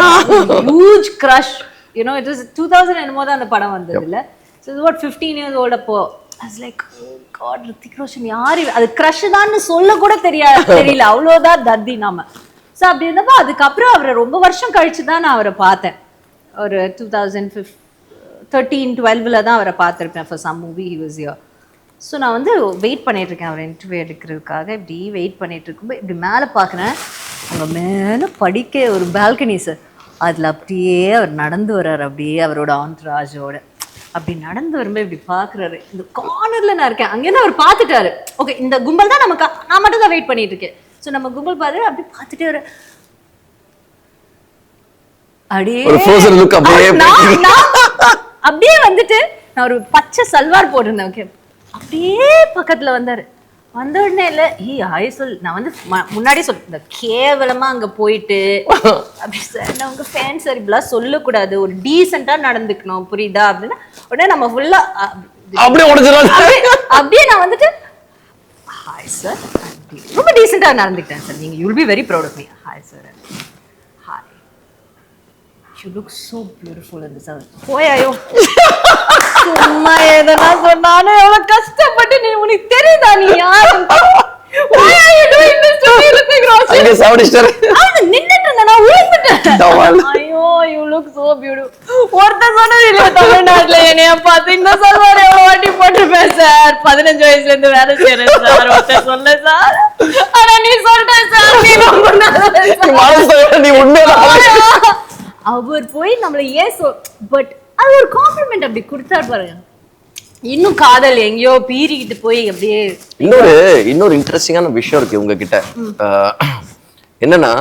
huge crush. You know, it was 2000 என்னமோ தான் அந்த படம் வந்தது இல்ல. So it was what 15 years old அப்போ. I was like, oh God, Hrithik Roshan யாரு அது crush தான்னு சொல்ல கூட தெரியல. அவ்வளோதான் தத்தி நாம. ஸோ அப்படி இருந்தப்போ அதுக்கப்புறம் அவரை ரொம்ப வருஷம் கழிச்சு தான் நான் அவரை பார்த்தேன். ஒரு 2013-12 தான் அவரை பார்த்துருப்பேன். For some movie he was here. So நான் வந்து வெயிட் பண்ணிட்டு இருக்கேன் அவர் இன்டர்வியூ எடுக்கிறதுக்காக. இப்படி வெயிட் பண்ணிட்டு இருக்கும்போது இப்படி மேலே பார்க்குறேன், அங்கே மேலே படிக்க ஒரு பால்கனி சார், அதில் அப்படியே அவர் நடந்து வர்றாரு. அப்படியே அவரோட ஆண்ட்ராஜோட அப்படி நடந்து வரும்போது இப்படி பார்க்குறாரு. இந்த கார்னரில் நான் இருக்கேன், அங்கேருந்து அவர் பார்த்துட்டாரு. ஓகே, இந்த கும்பல் தான் நமக்கு, நான் மட்டும் தான் வெயிட் பண்ணிட்டு இருக்கேன். ஸோ நம்ம கும்பல் பார்த்து அப்படி பார்த்துட்டே வர அப்படியே வந்துட்டு நான் ஒரு பச்சை சல்வார் போட்டிருந்தேன். ஓகே, அப்படியே பக்கத்துல வந்தாரு. வந்த உடனே இல்ல ஹாய் சொல். நான் வந்து முன்னாடி சொல், இந்த கேவலமா அங்க போயிட்டு அப்படி சார் நான் உங்க ஃபேன் சார் இப்படிலாம் சொல்லக்கூடாது, ஒரு டீசெண்டா நடந்துக்கணும் புரியுதா அப்படின்னா உடனே நம்ம ஃபுல்லா அப்படியே உடஞ்சிடலாம். அப்படியே நான் வந்துட்டு ஹாய் சார் ரொம்ப டீசெண்டா நடந்துக்கிட்டேன் சார், நீங்க you'll be very proud of me. Hi sir, hi, you look so beautiful இந்த சார். போயாயோ சும்மா எதனா சொன்னாலும் எவ்வளவு கஷ்டப்பட்டு நீ, உனக்கு தெரியுதா நீ யாரு? தமிழ்நாட்டுல என்னைய பார்த்து இந்த சல்வார் எவ்வளவு வாட்டி போட்டுருப்பேன் சார், 15 வயசுல இருந்து வேலை செய்யறேன் சார், ஒருத்தர் சொல்ல சார். ஆனா நீ சொல்ற சார், அவர் போய் நம்மள பட் அது ஒரு காம்ப்ளிமெண்ட் அப்படி கொடுத்தாரு பாருங்க, இன்னும் காதல் எங்கேயோ பீறிக்கிட்டு போய் அப்படியே. இன்னொரு இன்ட்ரெஸ்டிங்கான விஷயம் இருக்கு உங்ககிட்ட. என்னன்னா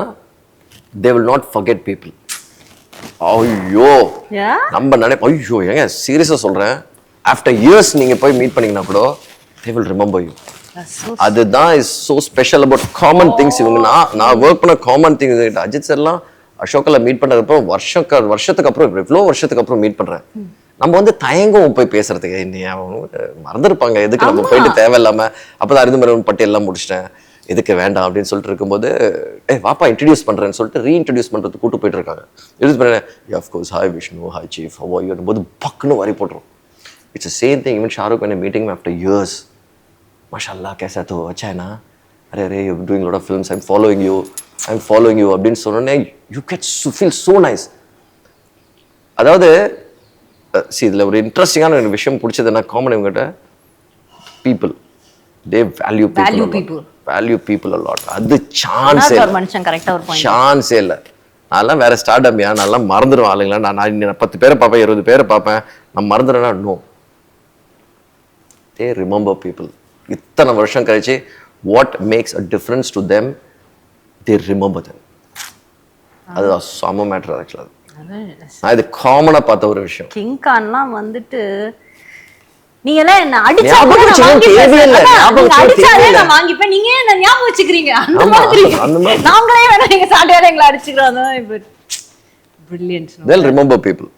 they will not forget people. ஐயோ நம்ம ஐயோ ஏங்க சீரியஸா சொல்றேன், ஆஃப்டர் இயர்ஸ் நீங்க போய் மீட் பண்ணீங்கன்னா கூட they will remember you. அதுதான் is so special about common things. இவங்க நான் ஒர்க் பண்ண காமன் திங்ஸ். அஜித் சார்லாம் அசோக்ல மீட் பண்றதுக்கு அப்புறம் வருஷத்துக்கு அப்புறம் எவ்வளோ வருஷத்துக்கு அப்புறம் மீட் பண்றேன். நம்ம வந்து தயங்கம் போய் பேசுறதுக்கு, இன்னையா மறந்துருப்பாங்க, எதுக்கு நம்ம போயிட்டு தேவையில்லாம. அப்பதான் அருந்துமரன் பட்டியெல்லாம் முடிச்சிட்டேன், எதுக்கு வேண்டாம் அப்படின்னு சொல்லிட்டு இருக்கும்போது வாப்பா இன்ட்ரடியூஸ் பண்றேன்னு சொல்லிட்டு ரீஇன்ட்ரடியூஸ் பண்றதுக்கு கூட்டு போயிட்டு இருக்காங்க. இன்ட்ரடியூஸ் பண்ணேன், of course hi Vishnu, hi chief, how are you போது பக்குன்னு வரி போட்டுரும். It's same thing even Shahrukh when meeting me after years. மாஷாஅல்லாஹ் कैसा तो अच्छा है ना, अरे अरे you doing a lot of films, I'm following you அப்படின்னு சொன்னோன்னே you get feel so nice. அதாவது இதுல ஒரு இன்ட்ரெஸ்டிங்கான விஷயம் பிடிச்சதுன்னா காமன் இவங்ககிட்ட people they value people a lot. அது சான்ஸே இல்ல, மனுஷன் கரெக்ட்டா ஒரு பாயிண்ட் சான்ஸே இல்ல. நான்லாம் வேற ஸ்டார்ட்அப்யா, நான்லாம் மறந்துடுவேன் ஆளுங்களா. நான் 10 பேரை பார்ப்பேன், 20 பேரை பார்ப்பேன், நான் மறந்துடுறேன்னா நோ, they remember people. இத்தனை வருஷம் கழிச்சு what makes a difference to them, they remember them. அதுதான் சம மேட்டர் ஆக்சுவலா. நான் இது காமனா பார்த்த ஒரு விஷயம். கிங் கான்லாம் வந்துட்டு நீங்க எல்லாம் என்ன அடிச்சா நான் வாங்கிப்பேன், நீங்க என்ன ஞாபகம் வச்சுக்கிறீங்க அந்த மாதிரி. நாங்களே வேணா நீங்க சாட்டையால எங்களை அடிச்சுக்கிறோம். Brilliant. They'll remember people.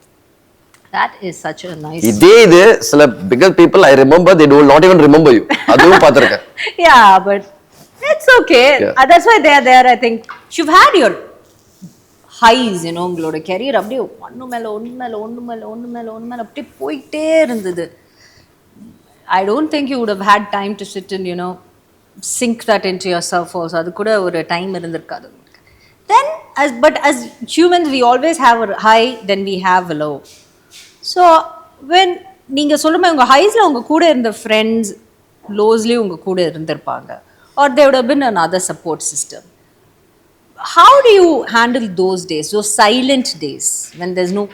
That is such a nice. இது சில bigger people I remember, they do not even remember you. அதுவும் பார்த்திருக்கேன். Yeah, but it's okay. Yeah. That's why they are there. I think you've had your highs, you know, உங்களோட career அப்படியே ஒண்ணு மேல அப்படியே போயிட்டே இருந்தது. I don't think you would have had time to sit and, you know, sink that into yourself also. அது கூட ஒரு டைம் இருந்திருக்காது. Then as humans we always have a high, then we have a low. So when நீங்க சொல்லுமே உங்க ஹைஸ்ல உங்க கூட இருந்த friends, lowsலயே உங்க கூட இருந்திருப்பாங்க, or there would have been another support system. How do you handle those days, those silent days when there's no,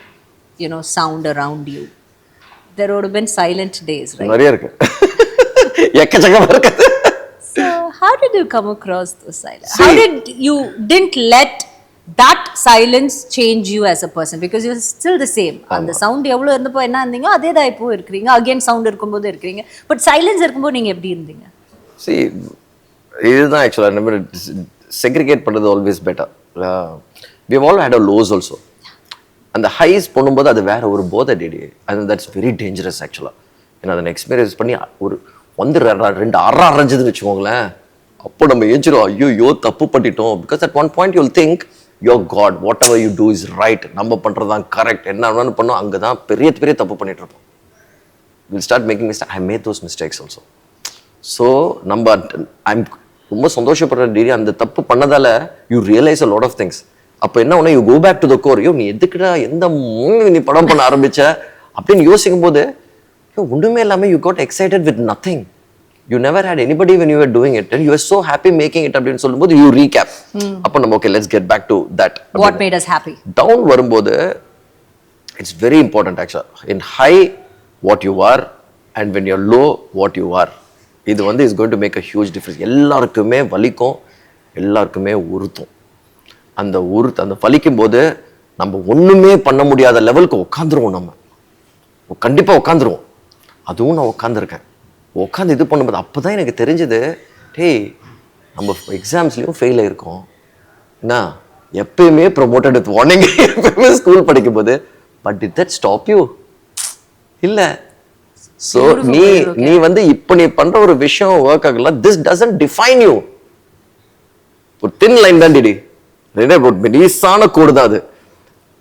you know, sound around you? There would have been silent days, right? நிறைய இருக்கு, எக்கச்சக்கமா இருக்கு. So how did you come across those silence? How did you didn't let that silence change you as a person, because you're still the same. அந்த sound எவ்வளவு இருந்தப்போ என்ன இருந்தீங்க அதே தான் இப்போ இருக்கீங்க, அகைன் சவுண்ட் இருக்கும்போது இருக்கீங்க, பட் சைலன்ஸ் இருக்கும்போது நீங்க எப்படி இருந்தீங்க? See, இதுதான் ஆக்சுவலா நம்ம செக்ரிகேட் பண்றது always better. we have all had a lows also. அந்த ஹைஸ் பண்ணும்போது அது வேற ஒரு போதை டேடி, அது தட்ஸ் வெரி டேஞ்சரஸ் ஆக்சுவலா. ஏன்னா அதை எக்ஸ்பீரியன்ஸ் பண்ணி ஒரு வந்து 2 அரை அரைஞ்சதுன்னு வச்சுக்கோங்களேன், அப்போ நம்ம ஏஞ்சிரும், ஐயோ தப்பு பண்ணிட்டோம். Because at one point you will think your got whatever you do is right, நம்ம பண்ணுறதான் கரெக்ட், என்ன வேணாலும் பண்ணோம், அங்கே தான் பெரிய தப்பு பண்ணிட்டு இருப்போம். Will start making mistake. I made those mistakes also. So நம்ம ஐம் ரொம்ப சந்தோஷப்படுற டெய்லி அந்த தப்பு பண்ணதால you realise a lot of things. அப்போ என்ன ஒன்று you go back to the core. நீ எதுக்குடா எந்த நீ படம் பண்ண ஆரம்பிச்ச அப்படின்னு யோசிக்கும் போது ஒன்றுமே இல்லாமல் you got excited with nothing. You never had anybody when you were doing it and you were so happy making it அப்படின்னு சொல்லும்போது you recap. அப்போ நம்ம okay, let's get back to that. What made us happy? Down வரும்போது it's very important actually. In high what you are and when you're low what you are. இது வந்து is going to make a huge difference. எல்லாருக்குமே வலிக்கும், எல்லாருக்குமே உறுத்தும். அந்த வலிக்கும் போது நம்ம ஒண்ணுமே பண்ண முடியாத லெவலுக்கு உட்காந்துருவோம். நம்ம கண்டிப்பா உட்காந்துருவோம். அதுவும் நான் உட்காந்துருக்கேன். உட்காந்து இது பண்ணும்போது அப்போ தான் எனக்கு தெரிஞ்சது, டேய் நம்ம எக்ஸாம்ஸ்லேயும் ஃபெயில் ஆகிருக்கோம், என்ன எப்பயுமே ப்ரொமோட்டட் வித் வார்னிங் எப்பயுமே ஸ்கூல் படிக்கும்போது. But did that stop you? இல்லை. ஸோ நீ வந்து இப்போ நீ பண்ணுற ஒரு விஷயம் ஒர்க் ஆகல, திஸ் டசன்ட் டிஃபைன் யூ. ஒரு தின் லைன் தான் டிடி, மெலிசான கோடு தான் அது.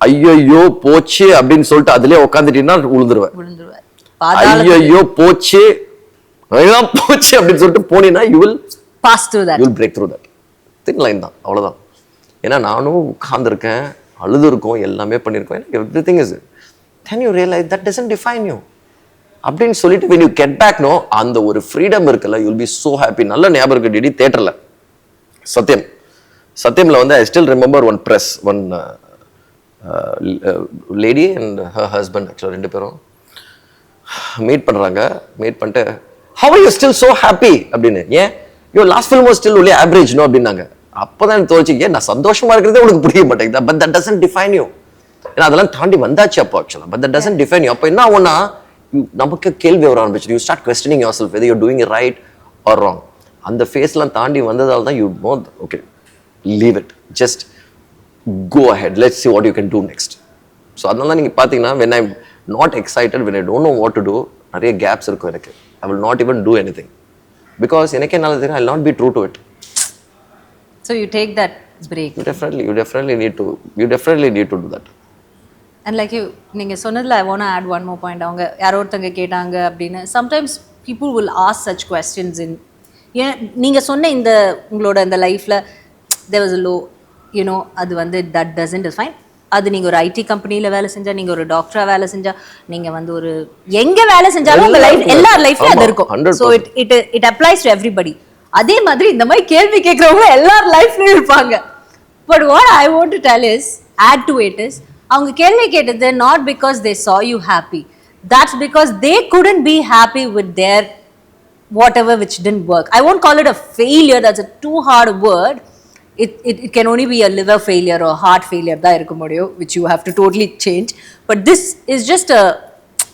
ஐயோ போச்சு அப்படின்னு சொல்லிட்டு அதுலயே உட்காந்துட்டீங்கன்னா விழுந்துருவேன். ஐயோ போச்சு போச்சு அப்படின்னு சொல்லிட்டு போனீங்கன்னா you will pass through that, you will break through that. thin line தான், அவ்வளவுதான். ஏன்னா நானும் உட்கார்ந்துருக்கேன், அழுது இருக்கோம், எல்லாமே பண்ணியிருக்கோம். everything is, then you realize that doesn't define you அப்படின்னு சொல்லிட்டு when you get back, no, அந்த ஒரு ஃப்ரீடம் இருக்குல்ல, you will be so happy. நல்ல ஞாபகம் இருக்கு டிடி, தியேட்டர்ல சத்யம்ல வந்து I still remember one press, one lady and her husband, actually ரெண்டு பேரும் மீட் பண்றாங்க. மீட் பண்ணிட்டு how are you still so happy அப்படின்னு, ஏன் your last film was still only average, no அப்படின்னாங்க. அப்பதான் எனக்கு தோணுச்சு, ஏன் நான் சந்தோஷமா இருக்கிறதே உனக்கு புரிய மாட்டேங்குதா? but that doesn't define you. ஏன்னா அதெல்லாம் தாண்டி வந்தாச்சு அப்போ ஆக்சுவலா. but that doesn't define you. அப்போ என்ன ஆகும்னா நமக்கு கேள்வி வர ஆரம்பிச்சு, you start questioning yourself whether you're doing it right or wrong. அந்த ஃபேஸ்லாம் தாண்டி வந்ததால தான் you know, okay, leave it, just go ahead, let's see what you can do next. So அதனால தான் நீங்க பாத்தீங்கன்னா when I'm not excited, when I don't know what to do, நிறைய caps இருக்கும் எனக்கு. I will not even do anything because எனக்கு என்ன தெரியும், I'll not be true to it. So you take that break. You definitely need to do that. And like you நீங்க சொன்னதுல I want to add one more point. அவங்க யாரோ ஒருத்தங்க கேட்டாங்க அப்படின்னு, sometimes people will ask such questions in, ஏன் நீங்க சொன்ன இந்த உங்களோட இந்த லைஃப்ல there was a low, you know, அது வந்து that doesn't define. அது நீங்க ஒரு ஐடி கம்பெனில வேலை செஞ்சா, நீங்க ஒரு டாக்டரா வேலை செஞ்சா, நீங்க வந்து ஒரு எங்க வேலை செஞ்சாலும் உங்க லைஃப் எல்லா லைஃப்லயும் அது இருக்கும். so it applies to everybody. அதே மாதிரி இந்த மாதிரி கேள்வி கேக்குறவங்க எல்லார் லைஃப்லயும் இருப்பாங்க. but what I want to tell is, add to it is, அவங்க கேள்வி கேட்டது not because they saw you happy, that's because they couldn't be happy with their whatever which didn't work. I won't call it a failure, that's a too hard word. It can only be a liver failure or heart failure da irukku mudiyum, which you have to totally change. But this is just a,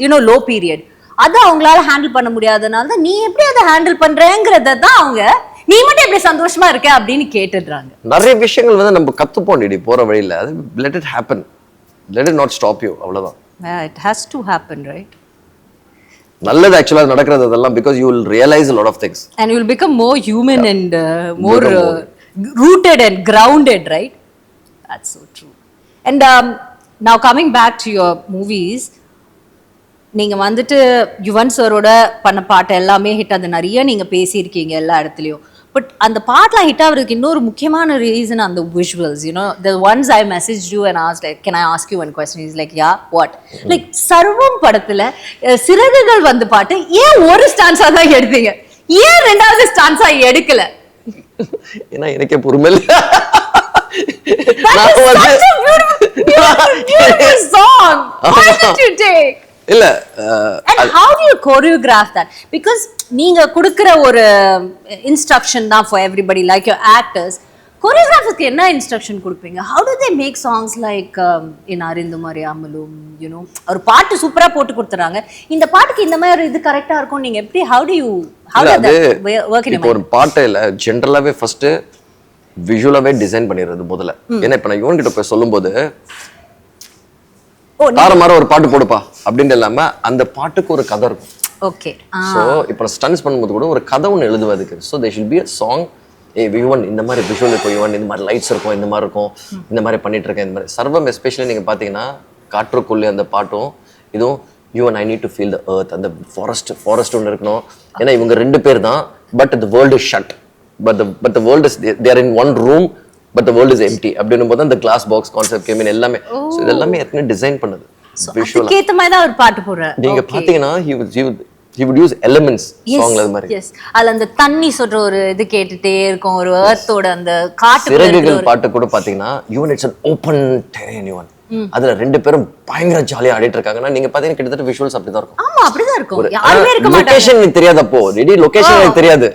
you know, low period. Adha avangala handle panna mudiyadanaல நீ எப்படி அத handle பண்றேங்கறத தான் அவங்க நீ மட்டும் எப்படி சந்தோஷமா இருக்க அப்படினு கேட்டுறாங்க. நிறைய விஷயங்கள் வந்து நம்ம கத்துப்போம் போற வழியில, let it happen, let it not stop you, அவ்வளவுதான். Yeah, it has to happen, right? நல்லது ஆக்சுவலா நடக்கிறது அதெல்லாம், because you will realize a lot of things and you will become more human, yeah, and more rooted and grounded, right? That's so true. And now coming back to your movies, நீங்க வந்துட்டு யுவன் சரோட பண்ண பாட்டு எல்லாமே hit, அது நிறைய நீங்க பேசியிருக்கீங்க எல்லா இடத்துலையும். பட் அந்த பாட்டெலாம் ஹிட் ஆகிறதுக்கு இன்னொரு முக்கியமான ரீசன் அந்த visuals. You know the ones I messaged you and asked, like, can I ask you one question? He's like, yeah, what? Like சர்வம் படத்துல சிறகுகள் வந்து பாட்டு ஏன் ஒரு ஸ்டான்ஸா தான் எடுத்தீங்க, ஏன் ரெண்டாவது ஸ்டான்ஸா எடுக்கல? ஏன்னா எனக்கே பொறுமை இல்ல. இல்ல and how do you choreograph that? Because நீங்க கொடுக்கிற ஒரு instruction தான் for everybody, like your actors. choreographers என்ன instruction கொடுப்பீங்க? How do they make songs like in Arindu Mariyamalum, you know, ஒரு பாட்டு சூப்பரா போட்டு கொடுத்துறாங்க, இந்த பாட்டுக்கு இந்த மாதிரி இது கரெக்ட்டா இருக்கும், நீங்க எப்படி how do that work in your mind? ஒரு பாட்டுல ஜெனரலாவே ஃபர்ஸ்ட் விஷுவலாவே டிசைன் பண்ணிடுறது முதல்ல. ஏன்னா இப்ப நான் யுவன் கிட்ட போய் சொல்லும்போது தாரமார ஒரு பாட்டு போடுப்பா அப்படின்னு இல்லாம அந்த பாட்டுக்கு ஒரு கதை இருக்கும். ஓகே. சோ இப்போ ஸ்டன்ஸ் பண்ணும்போது கூட ஒரு கதை ஒன்று எழுதுவதுக்கு. So they should be a song. Yuvan இந்த மாதிரி விஷுவல் இருக்கும், யுவன் இந்த மாதிரி லைட்ஸ் இருக்கும், இந்த மாதிரி இருக்கும், இந்த மாதிரி பண்ணிட்டு இருக்கேன், இந்த மாதிரி. சர்வம் எஸ்பெஷலி நீங்க பாத்தீங்கன்னா காற்றுக்குள்ளே அந்த பாட்டும் இதுவும், Yuvan I need to feel the earth, அந்த ஃபாரஸ்ட் ஒன்று இருக்கணும். ஏன்னா இவங்க ரெண்டு பேர் தான், but the world is shut, but the world is there in one room, but the world is empty அப்படினும் போது அந்த கிளாஸ் பாக்ஸ் கான்செப்ட் கேம் எல்லாமே. சோ இதெல்லாம் ஏற்கனவே டிசைன் பண்ணது விஷுவலா. அதுக்கேத்த மாதிரி தான் ஒரு பாட்டு போடுறாரு. நீங்க பாத்தீங்கன்னா he would use elements songல அது மாதிரி. எஸ், அதுல அந்த தண்ணி சொல்ற ஒரு இது கேட்டுட்டே இருக்கும், ஒரு எர்த்தோட அந்த காட்டு சிறகுகள் பாட்டு கூட பாத்தீங்கன்னா Yuvan it's an open terrain Yuvan. அதுல ரெண்டு பேரும் பயங்கர ஜாலியா ஆடிட்டு இருக்காங்கன்னா நீங்க பாத்தீங்கன்னா கிட்டத்தட்ட விஷுவல்ஸ் அப்படிதான் இருக்கும். ஆமா அப்படிதான் இருக்கும். யாருமே இருக்க மாட்டாங்க. லொகேஷன் எனக்கு தெரியாது, அப்போ ரெடி லொகேஷன் எனக்கு தெரியாது,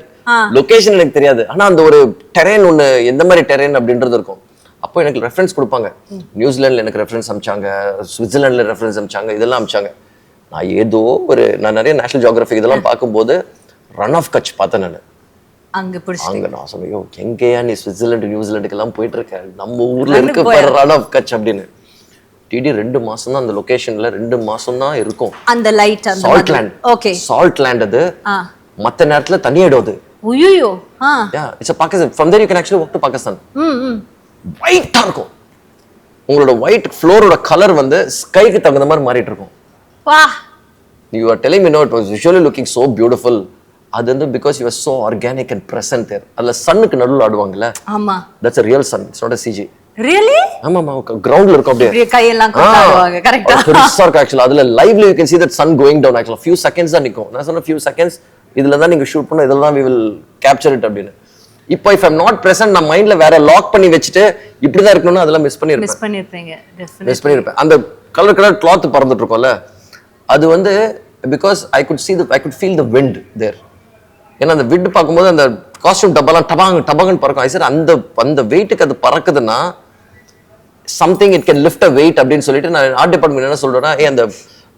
லொகேஷன் எனக்கு தெரியாது. ஆனா அந்த ஒரு டெரெயின் ஒண்ணு எந்த மாதிரி டெரெயின் அப்படின்றது இருக்கும். அப்போ எனக்கு ரெஃபரன்ஸ் கொடுப்பாங்க. நியூசிலாந்துல எனக்கு ரெஃபரன்ஸ் அமிச்சாங்க, சுவிட்சர்லாந்துல ரெஃபரன்ஸ் அமிச்சாங்க, இதெல்லாம் அமிச்சாங்க. நான் ஏதோ நான் நிறைய நேஷனல் ஜியோகிராஃபி இதெல்லாம் பார்க்கும்போது ரன் ஆஃப் கட்ச் பார்த்தேன் நான். அங்க பிடிச்சி அங்க நான் சொன்னேன், எங்கேயா நீ சுவிட்சர்லாந்து நியூசிலாண்டுக்கெல்லாம் போயிட்டு இருக்க, நம்ம ஊர்ல இருக்க ரன் ஆஃப் கட்ச் அப்படின்னு. டிடி 2 மாசம் தான் அந்த லொகேஷன்ல, 2 மாசம் தான் இருக்கும். அந்த லைட் அந்த salt land. Okay, salt land அது. மத்த நேரத்துல தண்ணியாயிடும் அது. உய்யோ. Yeah, it's a Pakistan. From there you can actually walk to Pakistan. ஒயிட்டா இருக்கும். உங்களோட ஒயிட் ஃப்ளோரோட கலர் வந்து ஸ்கைக்கு தகுந்த மாதிரி மாறிட்டு இருக்கும். வா. You are telling me, no, it was visually looking so beautiful. அது வந்து because you were so organic and present there. அதுல சன்னுக்கு நடுவுல ஆடுவாங்கல்ல. ஆமா. That's a real sun. It's not a CG. Really? ஆமா ஆமா, கிரவுண்ட்ல இருக்கும் அப்படியே. கையெல்லாம் கொண்டாடுவாங்க. கரெக்ட்டா. பெருசா இருக்கு actually. அதுல lively you can see that sun going down actually. Few seconds தான் நிக்கும். நான் சொன்ன few seconds இதுல தான் நீங்க ஷூட் பண்ண, இதெல்லாம் we will capture it அப்படின்னு. இப்போ if I'm not present, நான் மைண்ட்ல வேற லாக் பண்ணி வச்சிட்டு இப்படி தான் இருக்கணும்னா அதெல்லாம் மிஸ் பண்ணிருப்பீங்க. மிஸ் பண்ணிருப்பேன். அந்த கலர் கிளாத் பறந்துட்டு இருக்கும்ல, அது வந்து because I could feel the wind there. ஏன்னா அந்த விண்ட் பார்க்கும்போது அந்த காஸ்டியூம் டப்பாலாம் டபாங்கன்னு பறக்கும். I said அந்த வெயிட்டுக்கு அது பறக்குதுன்னா something it can lift a weight அப்படின்னு சொல்லிட்டு நான் ஆர்ட் டிபார்ட்மெண்ட் என்ன சொல்றேன்னா, அந்த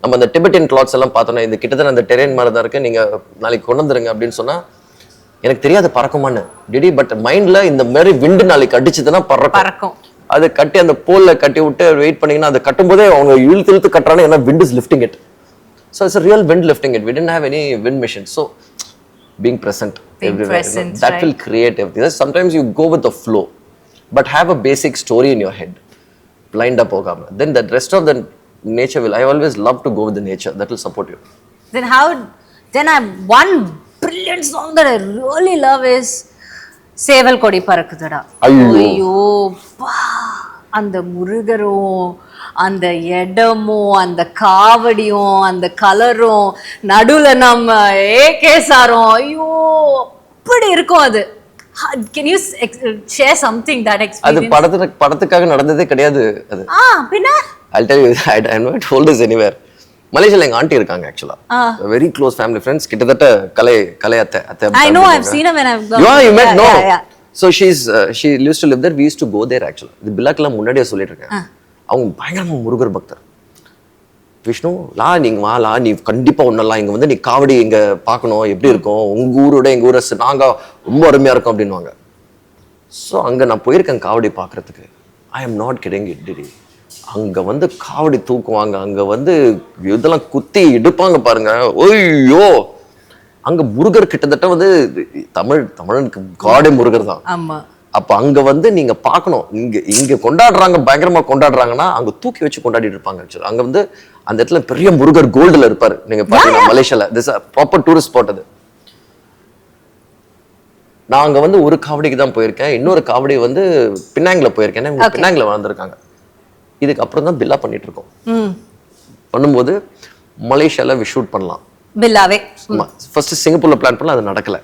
நம்ம அந்த டிபெட்டியன் கிளாத்ஸ் எல்லாம் பார்த்தோன்னா இந்த கிட்டத்தட்ட அந்த டெரெயின் மாதிரி தான் இருக்கு, நீங்க நாளைக்கு கொண்டு வந்துருங்க அப்படின்னு சொன்னா எனக்கு தெரியாது பறக்குமான்னு. டிடி பட் மைண்ட்ல இந்த மாதிரி விண்டு நாளைக்கு அடிச்சதுன்னா பறக்கும். அது கட்டி அந்த போல்ல கட்டி விட்டு வெயிட் பண்ணீங்கன்னா அது கட்டும் போதே அவங்க இழுத்து கட்டுறாங்க, ஏன்னா wind is lifting it. So it's real wind lifting it. We didn't have any wind machine. So being present everywhere, that right. will create everything. Sometimes you go with the flow, but have a basic story in your head, blind up hogama, then the rest of the nature will. I always love to go with the nature, that will support you. Then one brilliant song that I really love is Seval Kodi Parakudada. Ayyo அந்த முருகரும் அந்த இடமும் அந்த காவடியும் அந்த கலரும் நடுவுல நம்ம ஏகேசாரும், ஐயோ அப்படி இருக்கும் அது. Can you share something that experience? அது படத்துக்காக நடந்ததே கிடையாது அது. பின்ன I'll tell you, I have not told this anywhere. மலேசியால எங்க ஆண்டி இருக்காங்க actually. Very close family friends. கிட்டத்தட்ட கலை அத்தை. I know, I've seen her when I've gone. You met, no? Yeah. So she used to live there. We used to go there actually. இது பில்லாக்கெல்லாம் முன்னாடியே சொல்லிட்டு இருக்கேன். அவங்க பயங்கரமா முருகர் பக்தர். விஷ்ணு நீ கண்டிப்பா ஒண்ணலாம் இங்க வந்து நீ காவடி இங்க பார்க்கணும், எப்படி இருக்கும் உங்க ஊரோட எங்க ஊரை நாங்க ரொம்ப அருமையா இருக்கும் அப்படின்னுவாங்க. ஸோ அங்க நான் போயிருக்கேன் காவடி பார்க்கறதுக்கு. I am not kidding it DD. அங்க வந்து காவடி தூக்குவாங்க, அங்க வந்து இதெல்லாம் குத்தி எடுப்பாங்க பாருங்க, ஓய்யோ அங்க முருகர் கிட்டத்தட்ட வந்து தமிழனுக்கு காடே முருகர் தான். ஆமா. அப்ப அங்க வந்து நீங்க பார்க்கணும், இங்க கொண்டாடுறாங்க, பயங்கரமா கொண்டாடுறாங்கன்னா அங்க தூக்கி வச்சு கொண்டாடிட்டு இருப்பாங்க. அங்க வந்து அந்த இடத்துல பெரிய முருகர் கோல்டுல இருப்பாரு. நீங்க பாத்தீங்கன்னா மலேசியால திஸ் ப்ராப்பர் டூரிஸ்ட் ஸ்பாட் அது. நான் அங்க வந்து ஒரு காவடிக்கு தான் போயிருக்கேன், இன்னொரு காவடி வந்து பின்னாங்கில போயிருக்கேன். பின்னாங்கில வளர்ந்துருக்காங்க. இதுக்கு அப்புறம் தான் பில்லா பண்ணிட்டு இருக்கோம். பண்ணும்போது மலேசியால ஷூட் பண்ணலாம் பில்லாவே. ஃபர்ஸ்ட் சிங்கப்பூர்ல பிளான் பண்ணலாம், அது நடக்கல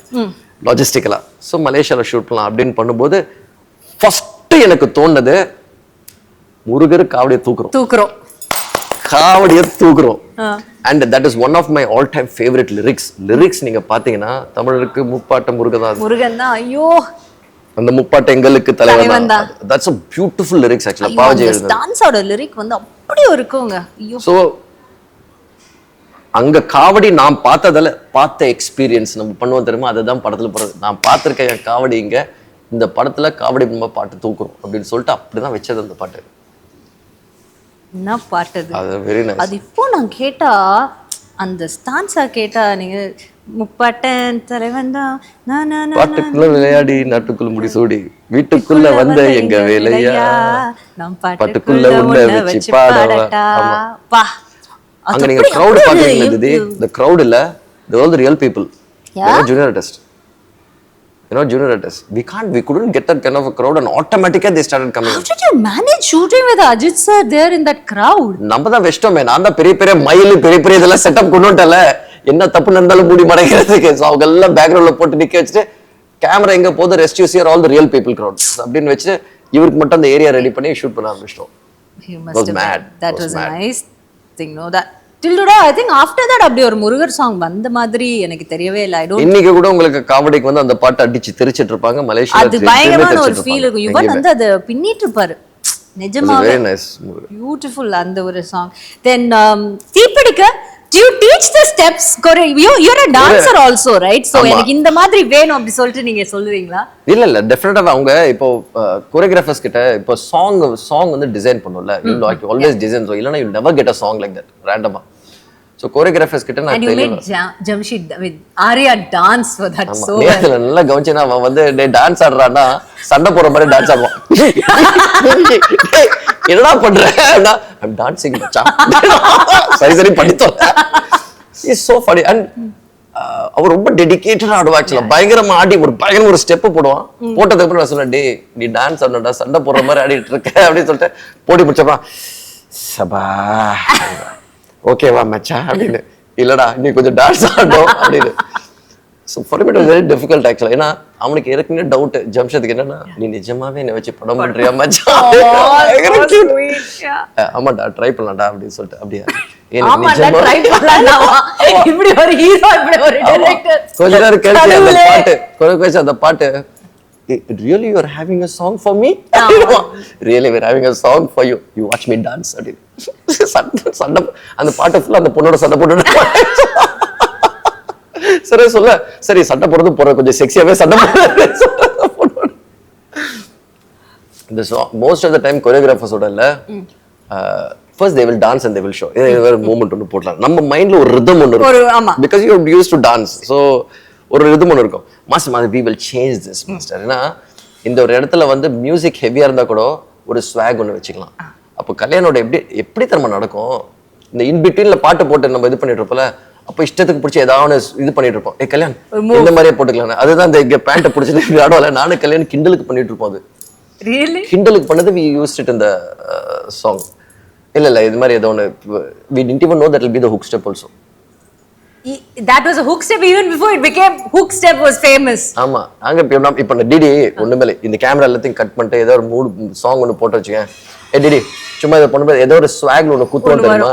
லாஜிஸ்டிக்கலா. ஸோ மலேசியால ஷூட் பண்ணலாம் அப்படின்னு பண்ணும்போது ஃபர்ஸ்ட் எனக்கு தோணுது முருகர் காவடியை தூக்குறோம். And that is one of my all time favourite lyrics. நீங்க பாத்தீங்கன்னா தமிழருக்கு முப்பாட்ட முருகன் தான். ஐயோ அந்த முப்பாட்ட எங்களுக்கு தலைவன் தான். That's a beautiful lyrics actually. பாவஜி எழுதுன டான்ஸோட லிரிக் வந்து அப்படியே இருக்குங்க. ஐயோ. சோ அங்க காவடி நான் பார்த்த எக்ஸ்பீரியன்ஸ் நம்ம பண்ணுவோம் தெரியுமா, அதுதான் படத்துல போறது. நான் பார்த்திருக்கேன் காவடி இங்க இந்த படத்துல காவடி நம்ம பாட்டு தூக்குறோம் அப்படின்னு சொல்லிட்டு அப்படிதான் வச்சது அந்த பாட்டு. என்ன பாட்டு அது வெரி நைஸ். அது இப்போ நான் கேட்டா அந்த ஸ்டான்ஸா கேட்டா நீங்க முப்பாட்டன் தலைவன் தான் பாட்டுக்குள்ள விளையாடி நாட்டுக்குள்ள முடிசூடி வீட்டுக்குள்ள வந்த எங்க வேலையா நம் பாட்டுக்குள்ள உன்னை வச்சு பாடட்டா. அங்க நீங்க crowd பாக்குறீங்க, the crowd இல்ல, they all the real people. They're not junior artists. You're not junior artists. We couldn't get that kind of a crowd and automatically they started coming. How did you manage shooting with Ajit sir there in that crowd? நம்ம தான் வெஸ்டோமே, நான் தான் பெரிய மயில் பெரிய இதெல்லாம் setup கொண்டு வந்துட்டல, என்ன தப்பு நடந்தாலும் மூடி மறைக்கிறதுக்கு. ஸோ அவங்க எல்லாம் பேக்ரவுண்ட்ல போட்டு நிக்க வச்சுட்டு கேமரா எங்க போகுது, rest you shear all the real people crowd அப்படின்னு வச்சு இவருக்கு மட்டும் அந்த ஏரியா ரெடி பண்ணி ஷூட் பண்ண ஆரம்பிச்சிட்டோம். That was a nice thing, no? That till today I think after that அப்படி ஒரு முருகர் சாங் வந்த மாதிரி எனக்கு தெரியவே இல்லை. I don't. இன்னைக்கு கூட உங்களுக்கு காவடிக்கு வந்து அந்த பாட்டு அடிச்சு தெரிச்சிட்டு இருப்பாங்க மலேசியால. அது பயங்கரமான ஒரு ஃபீல் இருக்கும். யுவன் வந்து அது பின்னிட்டு இருப்பாரு நிஜமாவே. Very nice. Beautiful அந்த ஒரு song. Then தீப்பிடிக்க Do you teach the steps? You're a dancer also, right? So எனக்கு இந்த மாதிரி வேணும் அப்படி சொல்லிட்டு நீங்க சொல்றீங்களா? இல்ல டெஃபினட்டா அவங்க இப்போ கோரியோகிராஃபர்ஸ் கிட்ட இப்போ சாங் வந்து design பண்ணும்ல, you like always design, so இல்லனா you never get a song like that randomly. So choreographers கிட்ட நான் Jamshid with Arya dance for that. So நேத்துல நல்லா கவனிச்சேனா அவன் வந்து டான்ஸ் ஆடுறானா சண்டை போற மாதிரி டான்ஸ் ஆடுவான். என்னடா பண்றேன்னா I'm dancing மச்சான். சரி பண்ணிட்டோம். It's so funny and அவர் ரொம்ப டெடிகேட்டடா ஆடுவா. ஆக்சுவலா பயங்கரமா ஆடி ஒரு ஸ்டெப் போடுவான். போட்டதுக்கு அப்புறம் நான் சொன்னேன், டேய் நீ டான்ஸ் ஆடணும்டா, சண்டை போடுற மாதிரி ஆடிட்டு இருக்க அப்படின்னு சொல்லிட்டு போட்டி முடிச்சப்பா சபா ஓகேவா மச்சா அப்படின்னு, இல்லடா நீ கொஞ்சம் டான்ஸ் ஆடணும் அப்படின்னு. So for me it was very difficult ஆக்சுவலா. ஏன்னா அவனுக்கு ஏற்கனவே டவுட் ஜம்ஷத்துக்கு என்னன்னா, நீ நிஜமாவே என்ன வச்சு படம் பண்றியா மச்சா? ஆமாடா ட்ரை பண்ணலாம்டா அப்படின்னு சொல்லிட்டு அப்படியே கொஞ்ச நேரம் கழிச்சு அந்த பாட்டு really you are having a song for me? Really we're having a song for you. You watch me dance. சண்டை அந்த பாட்டு ஃபுல்லா அந்த பொண்ணோட சண்டை போட்டு சரி சண்டை போறது கொஞ்சம் செக்ஸியாவே சண்டை போடுறது. இந்த most of the time choreographers ஓட இல்ல first they will dance and they will show ஒரு மூமெண்ட் ஒன்று போடலாம். நம்ம மைண்ட்ல ஒரு ரிதம் ஒன்று இருக்கும் because you are used to dance, so ஒரு ரிதம் ஒன்று இருக்கும். Master we will change this master. ஏன்னா இந்த ஒரு இடத்துல வந்து மியூசிக் ஹெவியா இருந்தா கூட ஒரு ஸ்வாக் ஒன்று வச்சுக்கலாம். அப்போ கல்யாணோட எப்படி தரமா நடக்கும், இந்த இன் பிட்வீன்ல பாட்டு போட்டு நம்ம இது பண்ணிட்டு இருப்போம்ல, அப்போ இஷ்டத்துக்கு பிடிச்சி ஏதாவது இது பண்ணிட்டு இருப்போம். கல்யாணம் இந்த மாதிரியே போட்டுக்கலாம். அதுதான் இந்த பேண்ட்டை பிடிச்சிட்டு ஆடுவால, நானும் கல்யாணம் கிண்டலுக்கு பண்ணிட்டு இருப்போம். அது கிண்டலுக்கு பண்ணது we used it in the song. இல்ல இது மாதிரி ஏதோ ஒன்று we didn't even know that will be the hook step also. That was a hook step even before it became hook step was famous. ஆமா நாங்க இப்ப டிடி ஒண்ணுமே இந்த கேமரா எல்லாத்தையும் கட் பண்ணிட்டு ஏதோ ஒரு மூட் சாங் ஒன்று போட்டு வச்சுக்கேன். டிடி சும்மா இதை பண்ணும்போது ஏதோ ஒரு ஸ்வாக்ல ஒன்று குத்துவோம் தெரியுமா?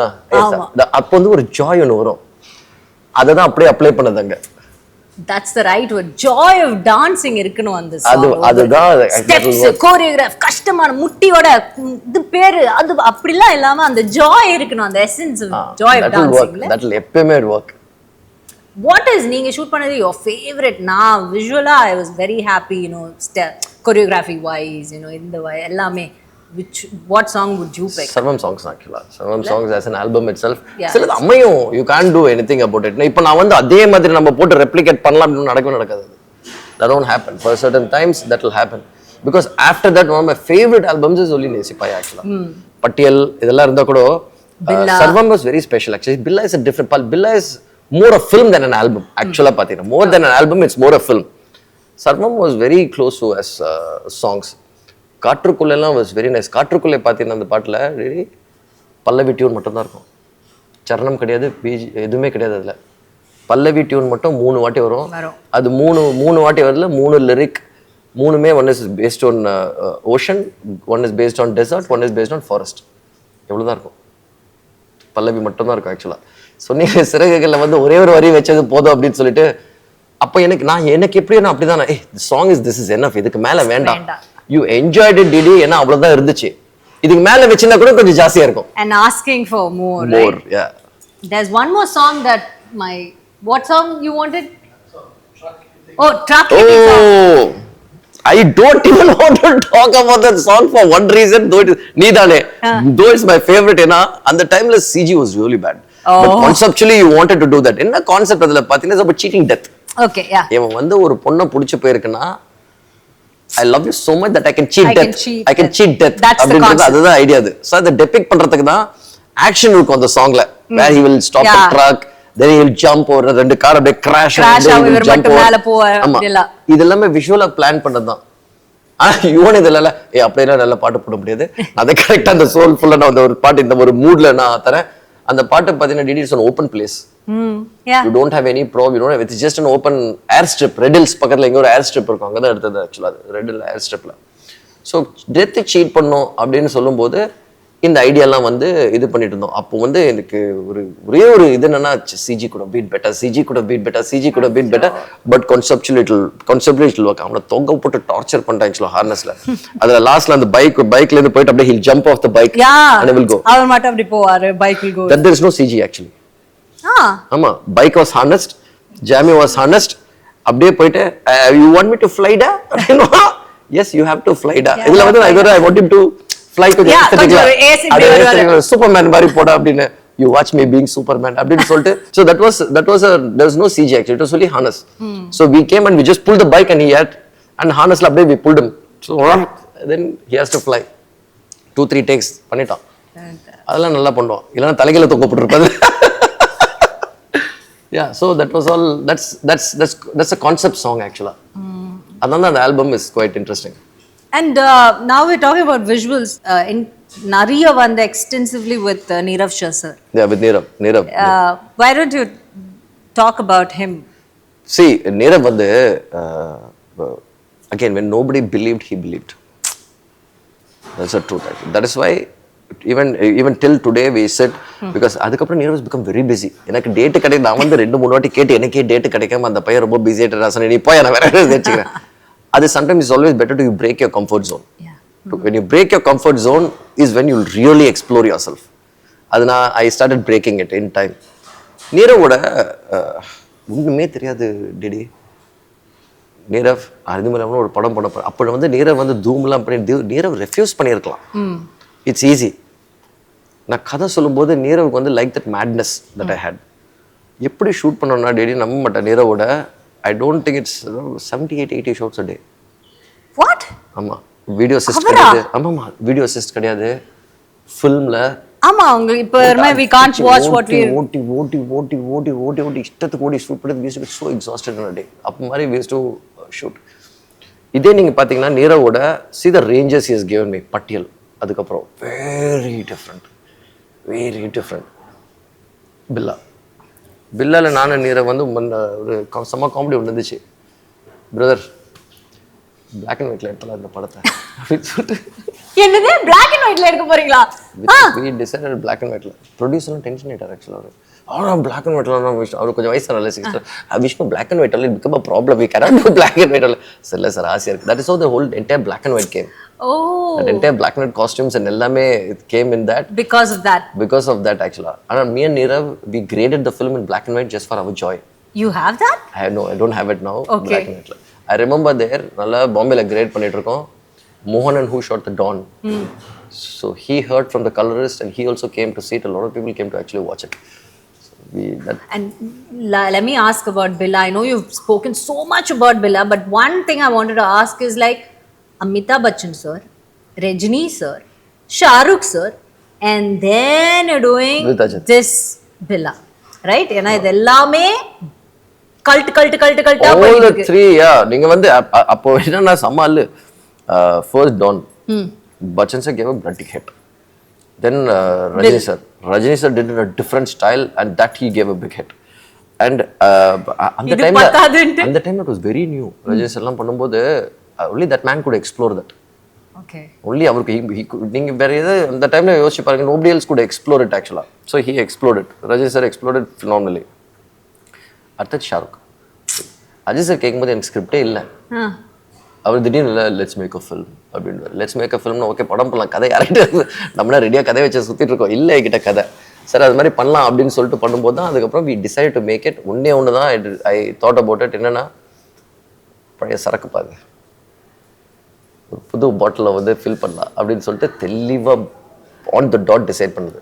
அப்போ வந்து ஒரு ஜாய் ஒன்று வரும். அதை தான் அப்படியே அப்ளை பண்ணது அங்க. That's the right word. Joy of dancing இருக்கணும் அந்த song. அதுதான் steps choreograph கஷ்டமான முட்டியோட இது பேரு அது அப்படிலாம் இல்லாம அந்த joy இருக்கணும், அந்த essence of joy of dancing. That will எப்பவுமே work. What is நீங்க ஷூட் பண்ணது your favorite? நான் visually I was very happy, choreography wise, இந்த எல்லாமே. What song would you pick? Sarvam songs actually. Sarvam songs as an album itself. சில அம்மையும் you can't do anything about it. இப்போ நான் வந்து அதே மாதிரி நம்ம போட்டு replicate பண்ணலாம் அப்படின்னு நடக்காது. That won't happen. For certain times that will happen. Because after that one of my favorite albums is only Nesipai actually. Pattiyal இதெல்லாம் இருந்தா கூட Billa. Sarvam was very special actually. Billa is a different. Billa is more a film than an album. Actually பாத்தீங்கன்னா more than an album, it's more a film. Sarvam was very close to us songs. காற்றுக்குள்ளெல்லாம் was very nice. காற்றுக்குள்ளே பார்த்தீங்கன்னா அந்த பாட்டில் ready பல்லவி tune மட்டும்தான் இருக்கும், சரணம் கிடையாது, எதுவுமே கிடையாது. அதில் பல்லவி டியூன் மட்டும் 3 வாட்டி வரும். அது மூணு வாட்டி வரல, 3 லிரிக், 3மே one is based on ocean, one is based on desert, one is based on forest. எவ்வளோதான் இருக்கும், பல்லவி மட்டும்தான் இருக்கும். ஆக்சுவலாக சொன்னீங்க சிறகுகளில் வந்து ஒரே ஒரு வரி வச்சது போதும் அப்படின்னு சொல்லிட்டு, அப்போ எனக்கு எப்படின்னா அப்படிதான் song is this is enough, இதுக்கு மேலே வேண்டாம். You enjoyed it, did you? ஏன்னா அவ்வளவுதான் இருந்துச்சு. இதுக்கு மேல வெச்சினா கூட கொஞ்சம் ஜாஸ்தியா இருக்கும். And asking for more. More, right? yeah. There's one more song that what song you wanted? Truck. Oh, I don't even want to talk about that song for one reason, though it is needane. Though it's my favorite, and the timeless CG was really bad. But conceptually you wanted to do that. என்ன concept அதுல பாத்தீங்கன்னா it's about cheating death. Okay, yeah. இவன் வந்து ஒரு பொண்ணை புடிச்சு போயிருக்குன்னா I love you so much that I can cheat death. I can cheat death. அதுதான் idea. அது சோ அதை டெபிக் பண்றதுக்கு தான் ஆக்ஷன் இருக்கும் அந்த சாங்ல. Where he will stop the truck, then he will jump over, ரெண்டு கார் அப்படியே கிராஷ் ஆகும், ஜம்ப் மேல போவார். இதெல்லாம் விஷுவலா பிளான் பண்ணதுதான். யுவன் இதெல்லாம் அப்படியே நல்ல பாட்டு போட முடியாது. அதை கரெக்டா அந்த சோல்ஃபுல்லா நான் அந்த ஒரு பாட்டு இந்த ஒரு மூட்ல நான் தரேன். அந்த பாட்டு பாத்தீங்கன்னா DD is an open place. You don't have any probe, you don't have, it's just an open airstrip. Red Hills பக்கத்துல எங்க ஒரு airstrip இருக்கும், அங்க தான் எடுத்தது ஆக்சுவலா Red Hill airstripல. ஸோ டெத் சீட் பண்ணோம் அப்படின்னு சொல்லும்போது இந்த ஐடியாலாம் வந்து இது பண்ணிட்டு இருந்தோம். அப்போ வந்து எனக்கு ஒரே ஒரு இது என்னன்னா, சிஜி கூட be better, but conceptually it will work. அவனை தொங்க போட்டு டார்ச்சர் பண்ணிட்டான் ஆக்சுவலா ஹார்னஸ்ல. அதுல லாஸ்ட்ல அந்த பைக்ல இருந்து போயிட்டு அப்படியே he'll jump off the bike and he will go. அவர் மட்டும் அப்படி போவாரு, bike will go. That there is no CG actually. Ah. ஆமா, bike was honest, Jamie was honest. அப்படியே போயிட்டு யூ வாண்ட் மீ டு ஃப்ளைடா அப்படின்னா எஸ் யூ ஹேவ் டு ஃப்ளைடா. இதுல வந்து I want him to fly கொஞ்சம் ஏஸ்தெட்டிக்கலா சூப்பர்மேன் மாதிரி போடா அப்படின்னு. You watch me being Superman அப்படின்னு சொல்லிட்டு. So that was there was no CG actually, it was only harness. So we came and we just pull the bike and he had and ஹானஸ்ல அப்படியே we pulled him. So then he has to fly. 2-3 takes பண்ணிட்டான். அதெல்லாம் நல்லா பண்ணுவோம், இல்லைன்னா தலைகளை தொங்க போட்டுருப்பாரு. Yeah, so that was all. That's a concept song actually. Adana the album is quite interesting. And now we're talking about visuals. In Nariya won extensively with Nirav Shah sir. Yeah, with Nirav. Why don't you talk about him? See, Nirav வந்து again, when nobody believed, he believed. That's the truth. That is why even till today we said, because அதுக்கப்புறம் Nirav has become very busy. எனக்கு date கிடையாது, நான் வந்து 2-3 வாட்டி கேட்டு எனக்கே date கிடைக்காம அந்த பையன் ரொம்ப பிஸி ஆயிட்டு நீ போய் நான் வேற வச்சுக்கிறேன். அது sometimes is always better to you break your comfort zone. Yeah. When you break your comfort zone is when you really explore yourself. அது நான் I started breaking it in time. நீரவோட ஒண்ணுமே தெரியாது டிடி. நீரவ் அருதிமலைன்னு ஒரு படம் பண்ண அப்போ வந்து நீரவ் வந்து தூம்லாம் பண்ணி நீரவ் ரெஃப்யூஸ் பண்ணியிருக்கலாம். It's easy. நான் கதை சொல்லும்போது நீரவுக்கு வந்து like that madness that I hate. எப்படி ஷூட் பண்ணோம்னா டெய்லி நம்ப மாட்டேன் நீரவோட. I don't think it's 70-80 shots a day. What? ஆமா, வீடியோ அசிஸ்ட் கிடையாது. ஆமாமா, வீடியோ அசிஸ்ட் கிடையாது ஃபில்ம்ல. ஆமா, உங்க இப்போ we can't watch what we ஓட்டி இஷ்டத்துக்கு ஓடி ஷூட் பண்ணி we used to be so exhausted in a day. அப்போ மாதிரி we used to shoot. இதே நீங்க பாத்தீங்கன்னா நீரவோட see the ranges he has given me. பட்டியல், அதுக்கப்புறம் வெரி டிஃப்ரெண்ட். பில்லால நானும் நீரை வந்து ஒரு செம்ம காமெடி ஒன்று இருந்துச்சு. பிரதர் பிளாக் அண்ட் ஒயிட்ல எடுத்தலாம் இந்த படத்தை அப்படின்னு சொல்லிட்டு. என்னது பிளாக் அண்ட் ஒயிட்ல எடுக்க போறீங்களா? we decided black and white. ப்ரொடியூசரும் டென்ஷன் ஆயிட்டார் ஆக்சுவலா. பிளாக் அண்ட் ஒயிட்ல அவர் கொஞ்சம் வயசான sister Vishnu black and white it become a problem, we cannot do black and white. Sir இல்லை சார் ஆசையா இருக்கு. That is how the whole entire black and white came. Oh, that entire black and white costumes and எல்லாமே it came in that because of that actually. And me and Nirav, we graded the film in black and white just for our joy. You have that? I don't have it now. Okay. Black and white. I remember there நல்லா பாம்பேல great பண்ணிட்டு இருக்கோம். Mohan who shot the Dawn. So he heard from the colorist and he also came to see it. A lot of people came to actually watch it. And let me ask about Billa. I know you've spoken so much about Billa, but one thing I wanted to ask is like Amitabh Bachchan sir, Rajini sir, Shah Rukh sir, and then you're doing this Billa, right? ஏன்னா இது எல்லாமே cult all the three. Yeah, நீங்க வந்து அப்போ என்னன்னா Chamal first Dawn, Bachchan sir gave a bloody hit. Then Rajini sir did it in a different style and that he gave a big hit. And at the time it was very new. Rajini sir எல்லாம் பண்ணும்போது only that man could explore that. Okay. Only அவருக்கு நீங்க வேற ஏதோ அந்த டைம்ல யோசிச்சு பாருங்க, nobody else could explore it actually. So he explored it. Rajini sir explored it phenomenally. அடுத்து ஷாருக். அஜய் சார் கேட்கும்போது எனக்கு ஸ்கிரிப்டே இல்லை. அவர் திடீர்னு இல்லை லெட்ஸ் மேக் அ ஃபில்ம் அப்படின்னு. லெட்ஸ் மேக் அ ஃபில்ம்னா ஓகே படம் பண்ணலாம், கதை யார்கிட்ட நம்மளா ரெடியாக கதை வச்சு சுற்றிட்டு இருக்கோம், இல்லை என்கிட்ட கதை சார் அது மாதிரி பண்ணலாம் அப்படின்னு சொல்லிட்டு பண்ணும்போது தான் அதுக்கப்புறம் we decide to make it. ஒன்று தான் ஐ தாட் அபவுட் இட். என்னன்னா பழைய சரக்கு பாருங்க, ஒரு புது பாட்டிலில் வந்து ஃபில் பண்ணலாம் அப்படின்னு சொல்லிட்டு தெளிவாக ஆன் த டாட் டிசைட் பண்ணுது.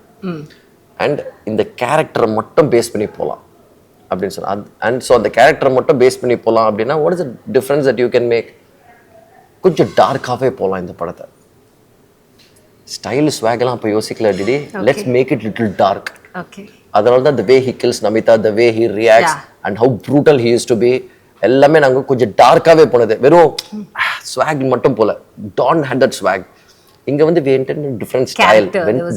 அண்ட் இந்த கேரக்டரை மட்டும் பேஸ் பண்ணி போகலாம் அப்படின்னு சொன்னால். அண்ட் ஸோ அந்த கேரக்டரை மட்டும் பேஸ் பண்ணி போகலாம் அப்படின்னா what is the difference that you can make? கொஞ்சம் டார்க்காகவே போகலாம் இந்த படத்தை. ஸ்டைல் ஸ்வாகெல்லாம் அப்போ யோசிக்கல டிடி. Let's make it little dark. அதனால தான் the way he kills Namitha, the way he reacts and how brutal he use to be எல்லாமே நாங்கள் கொஞ்சம் டார்க்காகவே போனது. வெறும் ஸ்வாக் மட்டும் போல. Don't hate that swag. இங்கே வந்து we intended different style,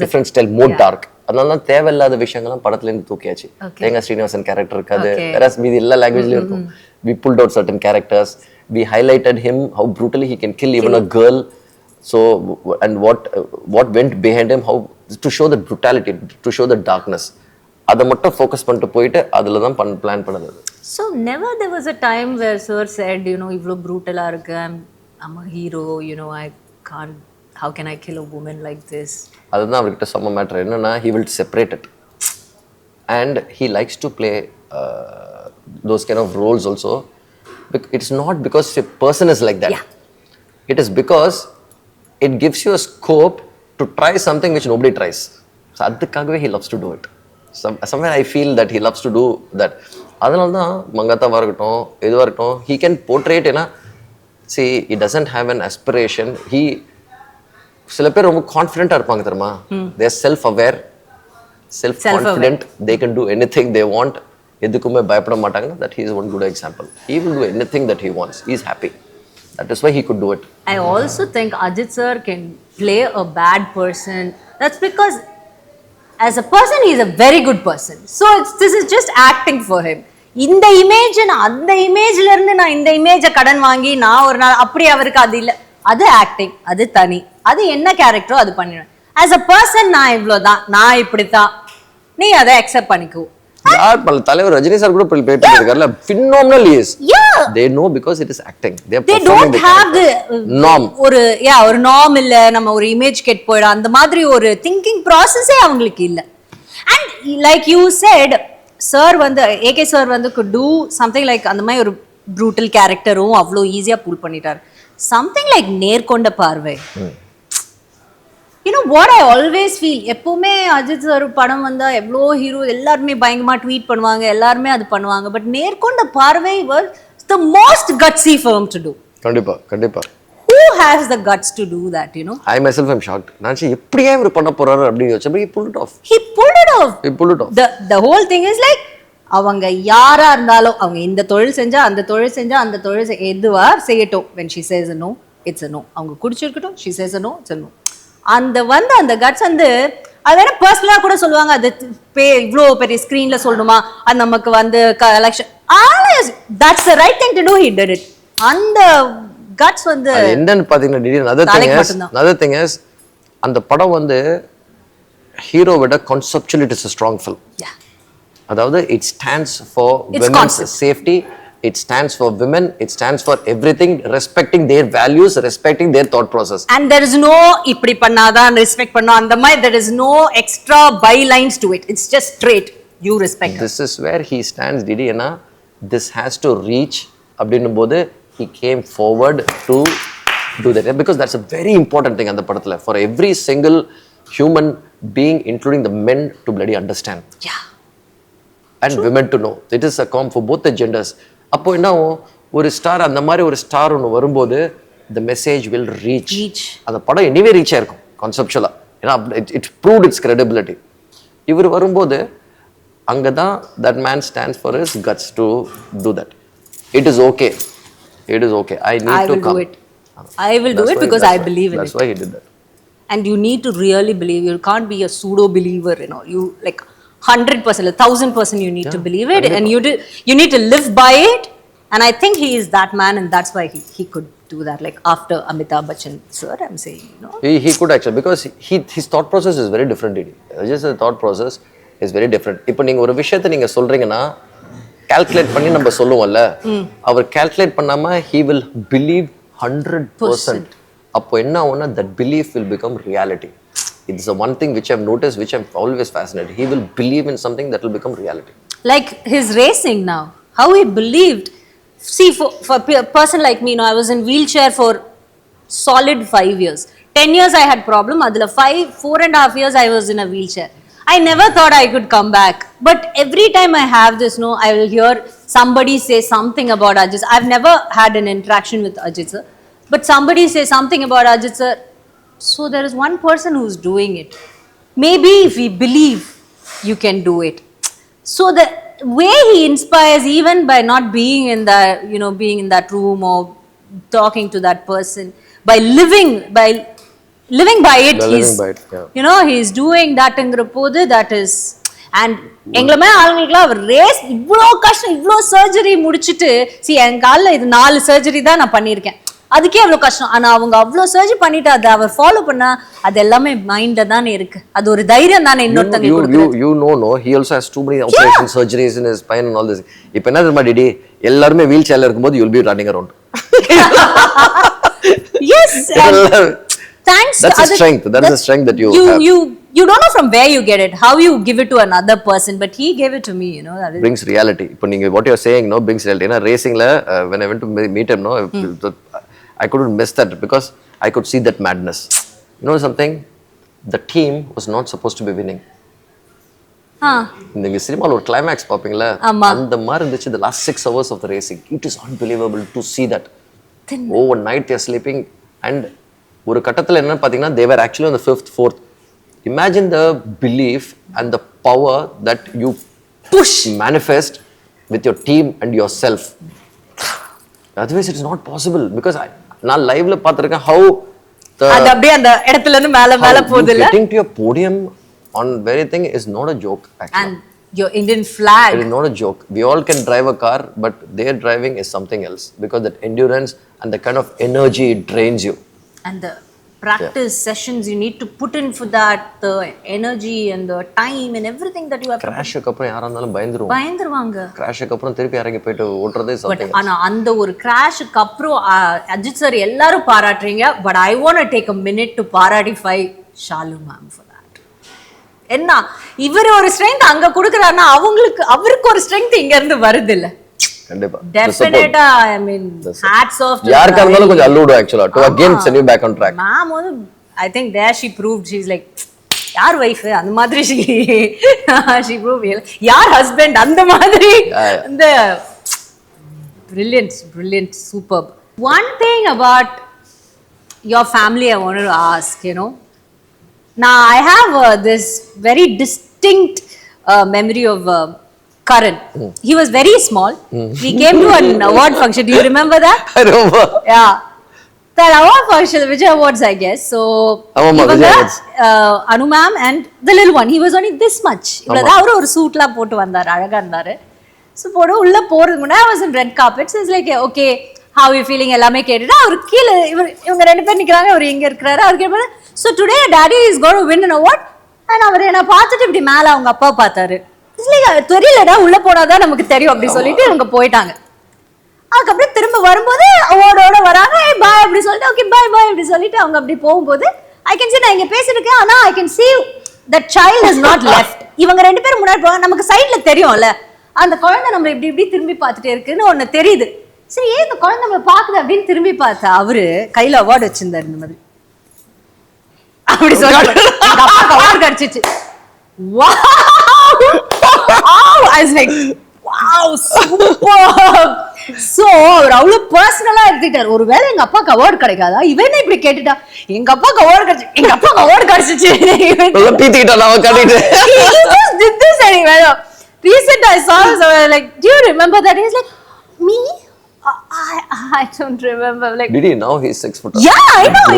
different style, more dark. அதனால தான் தேவையில்லாத விஷயங்கள்லாம் படத்துல இருந்து தூக்கியாச்சு. தேங்கா ஸ்ரீனிவாசன் கேரக்டர் இருக்காது, வேற மீதி எல்லா லாங்குவேஜ்லயும் இருக்கும். We pulled out certain characters. We highlighted him, how brutally he can kill even a girl. So and what went behind him, how to show the brutality, to show the darkness. அதை மட்டும் focus பண்ணிட்டு போயிட்டு அதில் தான் plan பண்ணது. So never there was a time where sir said, you know, இவ்வளோ ப்ரூட்டலாக இருக்கு, I'm a hero, you know, I can't, how can I kill a woman like this? அதுதான் அவர்கிட்ட செம்ம மேட்டர். என்னன்னா he will separate it. and he likes to play those kind of roles also. It's not because a person is like that. Yeah. It is because it gives you a scope to try something which nobody tries. So adukagave he loves to do it. Somewhere I feel that he loves to do that. அதனால தான் மங்காத்தாவாக இருக்கட்டும் எதுவாக இருக்கட்டும் he can portray it in a, see, he doesn't have an aspiration. சில பேர் ரொம்ப கான்ஃபிடென்ட்டாக இருப்பாங்க தெரியுமா, they are self-aware, self-confident, they can do anything they want, எதுக்குமே பயப்பட மாட்டாங்க. That he is one good example. He will do anything that he wants. He is happy. That is why he could do it. I also think Ajit sir can play a bad person. That's because as a person he is a very good person. So this is just acting for him. இந்த image நான் அந்த இமேஜ்ல இருந்து நான் இந்த இமேஜை கடன் வாங்கி நான் ஒரு நாள் அப்படி அவருக்கு அது இல்லை. அது ஆக்டிங், அது தனி, அது என்ன கேரக்டரோ அது பண்ணிடுவேன். ஆஸ் அ பர்சன் நான் இவ்வளோதான், நான் இப்படித்தான், நீ அதை அக்செப்ட் பண்ணிக்கோ. யார் பல தலைவர் ரஜினி சார் கூட பேட்டி இருக்காருல, phenomenal he is. Yeah. They know because it is acting. They don't have the norm. ஒரு நார்ம் இல்ல, நம்ம ஒரு இமேஜ் கெட் போயிடும், அந்த மாதிரி ஒரு திங்கிங் ப்ராசஸே அவங்களுக்கு இல்ல. And like you said, sir வந்து ஏகே சார் வந்து could do something like அந்த மாதிரி ஒரு ப்ரூட்டல் கேரக்டரும் அவ்வளோ ஈஸியாக புல் பண்ணிட்டார். சம்திங் லைக் நேர்கொண்ட பார்வை. You know what I always feel, எப்பவுமே அஜித் சார் படம் வந்தா எவ்வளோ ஹீரோ எல்லாருமே பயங்கரமா ட்வீட் பண்ணுவாங்க, எல்லாருமே அது பண்ணுவாங்க. பட் நேர்கொண்ட பார்வை was the most gutsy film to do. கண்டிப்பா. Who has the guts to do that, you know? I myself am shocked. நான் எப்படியே இவர் பண்ண போறாரு அப்படி யோசிச்சேன். He pulled it off. He pulled it off. The whole thing is like, அவங்க யாரா இருந்தாலும் அவங்க இந்த தொழில் செஞ்சா அந்த தொழில் செஞ்சா அந்த தொழில் எதுவா செய்யட்டும். when she says a no, it's a no. அவங்க குடிச்சிருக்கட்டும், she says a no, it's a no. அந்த கட்ஸ் வந்து அது வேணா பர்சனலாக கூட சொல்லுவாங்க, அது இவ்வளோ பெரிய ஸ்க்ரீனில் சொல்லணுமா, அது நமக்கு வந்து collection, that's the right thing to do, he did it. அந்த கட்ஸ் வந்து என்னன்னு பார்த்தீங்கன்னா, another thing is அந்த படம் வந்து ஹீரோ விட conceptually it is a strong film. அதாவது it stands for women's safety, it stands for women, it stands for everything, respecting their values, respecting their thought process. And there is no இப்படி பண்ணாதான் respect பண்ணோம் அந்த மாதிரி, there is no extra bylines to it. It's just straight, you respect. This is where he stands, Didi, and this has to reach அப்படின்னும் போது he came forward to do that, because that's a very important thing அந்த படத்துல, for every single human being, including the men, to bloody understand. And true. Women to know. It is a calm for both the genders. அப்போ என்ன ஒரு star, அந்த மாதிரி ஒரு star ஒன்று வரும்போது the message will reach. அந்த படம் எனிவே ரீச் ஆயிருக்கும் கான்செப்சுவலா, ஏன்னா இட் ப்ரூவ்ட் இட்ஸ் credibility. இவர் வரும்போது அங்கதான் that man stands for his guts to do that. It is okay. I need to come. I will do it because I believe in it. That's why he did that. And you need to really believe. You can't be a pseudo believer, you know. You like 100%, 1000% you need to believe it, and you need to live by it. And I think he is that man, and that's why he could do that. Like after Amitabh Bachchan sir, I'm saying, you know, he could actually, because his thought process is very different. Just the thought process is very different. இப்போ நீங்க ஒரு விஷயத்தை நீங்க சொல்றீங்கன்னா calculate பண்ணி நம்ம சொல்லுவோம்ல, அவர் calculate பண்ணாம he will believe 100%. அப்போ என்ன ஆகும்னா that belief will become reality. It's the one thing which I've noticed, which I'm always fascinated. He will believe in something that will become reality. Like his racing now, how he believed. See, for a person like me, you know, I was in wheelchair for solid 5 years. 10 years I had problem. Adla 4.5 years I was in a wheelchair. I never thought I could come back. But every time I have this, no, I will hear somebody say something about Ajit. I've never had an interaction with Ajit sir, but somebody say something about Ajit sir. So there is one person who's doing it. Maybe if we believe, you can do it. So the way he inspires, even by not being in that, you know, being in that room or talking to that person, by living by it, you know, he's doing that ingrapodhu, that is. And எங்களமே ஆளுங்களுக்குலாம் அவர் race இவ்வளோ கஷ்டம், இவ்வளோ surgery முடிச்சுட்டு, see என் காலில் இது 4 surgery தான் நான் பண்ணியிருக்கேன், அதுக்கே அவ்வளோ கஷ்டம். ஆனால் அவங்க அவ்வளோ சர்ஜரி பண்ணிட்டு அதை அவர் ஃபாலோ பண்ணா அது எல்லாமே மைண்டில் தானே இருக்கு. அது ஒரு தைரியம் தானே இன்னொருத்தங்க கொடுக்குறது. No, he also has too many operation surgeries in his spine and all this. இப்போ என்ன தெரியுமா டிடி, எல்லாருமே வீல் சேர்ல இருக்கும்போது you'll be running around. Yes. Thanks. That's the strength. That is the strength that you have. you don't know from where you get it, how you give it to another person, but he gave it to me, you know. That is brings reality. இப்போ நீங்க what you're saying no brings reality. ஏன்னா ரேசிங்ல when I went to meet him no I couldn't miss that because I could see that madness. You know something, the team was not supposed to be winning. இந்த சினிமால ஒரு climax பாப்பீங்களா, அந்த மாதிரி இருந்துச்சு the last 6 hours of the racing. It is unbelievable to see that. Overnight they are sleeping and ஒரு கட்டத்துல என்ன பாத்தீங்கன்னா they were actually on the 5th 4th. Imagine the belief and the power that you push manifest with your team and yourself. Otherwise it is not possible because நான் லைவ்ல பாத்திருக்கேன் how அது அப்படியே அந்த இடத்துல இருந்து மேல போகுது இல்ல. Getting to your podium on very thing is not a joke actually. And your Indian flag. It is not a joke. We all can drive a car, but their driving is something else because that endurance and the kind of energy it drains you. And the practice sessions you need to put in for that, the energy and the time and everything that you have. Crash அப்புறம் யாரா இருந்தாலும் பயந்துருவாங்க. Crash அப்புறம் திருப்பி இறங்கி போயிட்டு ஓட்றதே something. ஆனா அந்த ஒரு கிராஷ்க்கு அப்புறம் அஜித் சார் எல்லாரும் பாராட்டுறீங்க, but I want to take a minute to paratify Shalu ma'am for that. என்ன இவர் ஒரு ஸ்ட்ரெngth அங்க கொடுக்கறாருன்னா அவருக்கு ஒரு ஸ்ட்ரெngth இங்க இருந்து வருது இல்ல. கண்டிப்பா டெஃபினட்டா I mean hats off to யாருக்கு இருந்தாலும் கொஞ்சம் அல்லூடு actually to again send you back on track. ma'am I think there she proved she's like யார் வைஃப் அந்த மாதிரி she proved யார் ஹஸ்பண்ட் அந்த மாதிரி அந்த brilliant superb. One thing about your family I wanted to ask, you know. Now I have this very distinct memory of Karan. He was very small. We came to an award function. Do you remember that? I remember. Yeah. That award function, Vijay Awards, I guess. So, Anu ma'am and the little one, he was only this much. Avru or suit la போட்டு வந்தாரு, அழகா இருந்தாரு. So போடு உள்ள போறதுக்கு முன்னாடி I was in red carpet. So it's like, okay, how you feeling எல்லாமே கேட்டுட்டு அவர் கீழ இவங்க ரெண்டு பேர் நிக்கறாங்க, அவர் எங்க இருக்காரு அவர் கேட்பாரு. So today daddy is going to win an award. And அவர் என்ன பார்த்துட்டு இப்படி மேல அவங்க அப்பா பார்த்தாரு. தெரியலடா உள்ள போனாதான் நமக்கு தெரியும் அப்படி சொல்லிட்டு இவங்க போயிட்டாங்க. அதுக்கப்புறம் திரும்ப வரும்போது அவார்டோட வராங்க, பாய் அப்படி சொல்லிட்டு ஓகே பாய் அப்படி சொல்லிட்டு அவங்க அப்படி போகும்போது ஐ கேன் see நான் இங்க பேசிட்டு இருக்கேன், ஆனா I can see that child is not left. இவங்க ரெண்டு பேரும் முன்னாடி போவாங்க, நமக்கு சைட்ல தெரியும்ல அந்த குழந்தை நம்மள இப்படி திரும்பி பார்த்துட்டே இருக்குன்னு ஒன்னு தெரியுது. சரி ஏன் இந்த குழந்தை நம்மள பாக்குது அப்படின்னு திரும்பி பார்த்தா அவரு கையில அவார்டு வச்சிருந்தாரு இந்த மாதிரி அப்படி சொல்லிட்டு அவார்டு கிடைச்சிச்சு. I was like, wow, super. So அவர் அவ்வளவு பர்சனலா எடுத்துட்டார். ஒருவேளை எங்க அப்பாக்கு அவார்டு கிடைக்காதா, இவனே இப்படி கேட்டுட்டா எங்க அப்பாக்கு அவார்டு கிடைச்சு, எங்க அப்பாக்கு அவார்டு கிடைச்சிச்சு பீத்திக்கிட்டா நான் கட்டிட்டு did this anyway. Recent I saw this, I was like, do you remember that? He's like, me? I don't remember. Like, did he now he's 6 foot? Yeah, I know.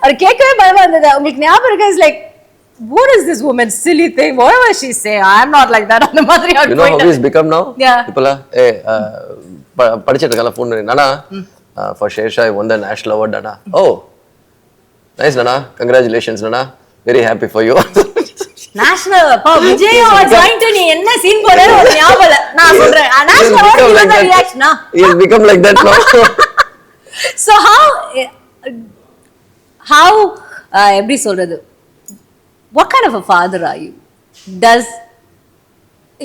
அது கேட்கவே பயமா இருந்தது. உங்களுக்கு ஞாபகம் இருக்கா? Is like, what is this woman's silly thing? Whatever she say, I'm not like that. அந்த மாதிரி you know how he's become now? Yeah. இப்பல படிச்சிட்டு இருக்கல ஃபோன் நானா for Shesha I won the national award nana. Oh, nice nana, congratulations nana, very happy for you. national அப்பா Vijay award வாங்கிட்டு நீ என்ன scene போடுற ஒரு ஞாபகம் இல்ல. நான் சொல்றேன் national award like reaction he has become like that now. So how எப்படி சொல்றது, what kind of a father are you?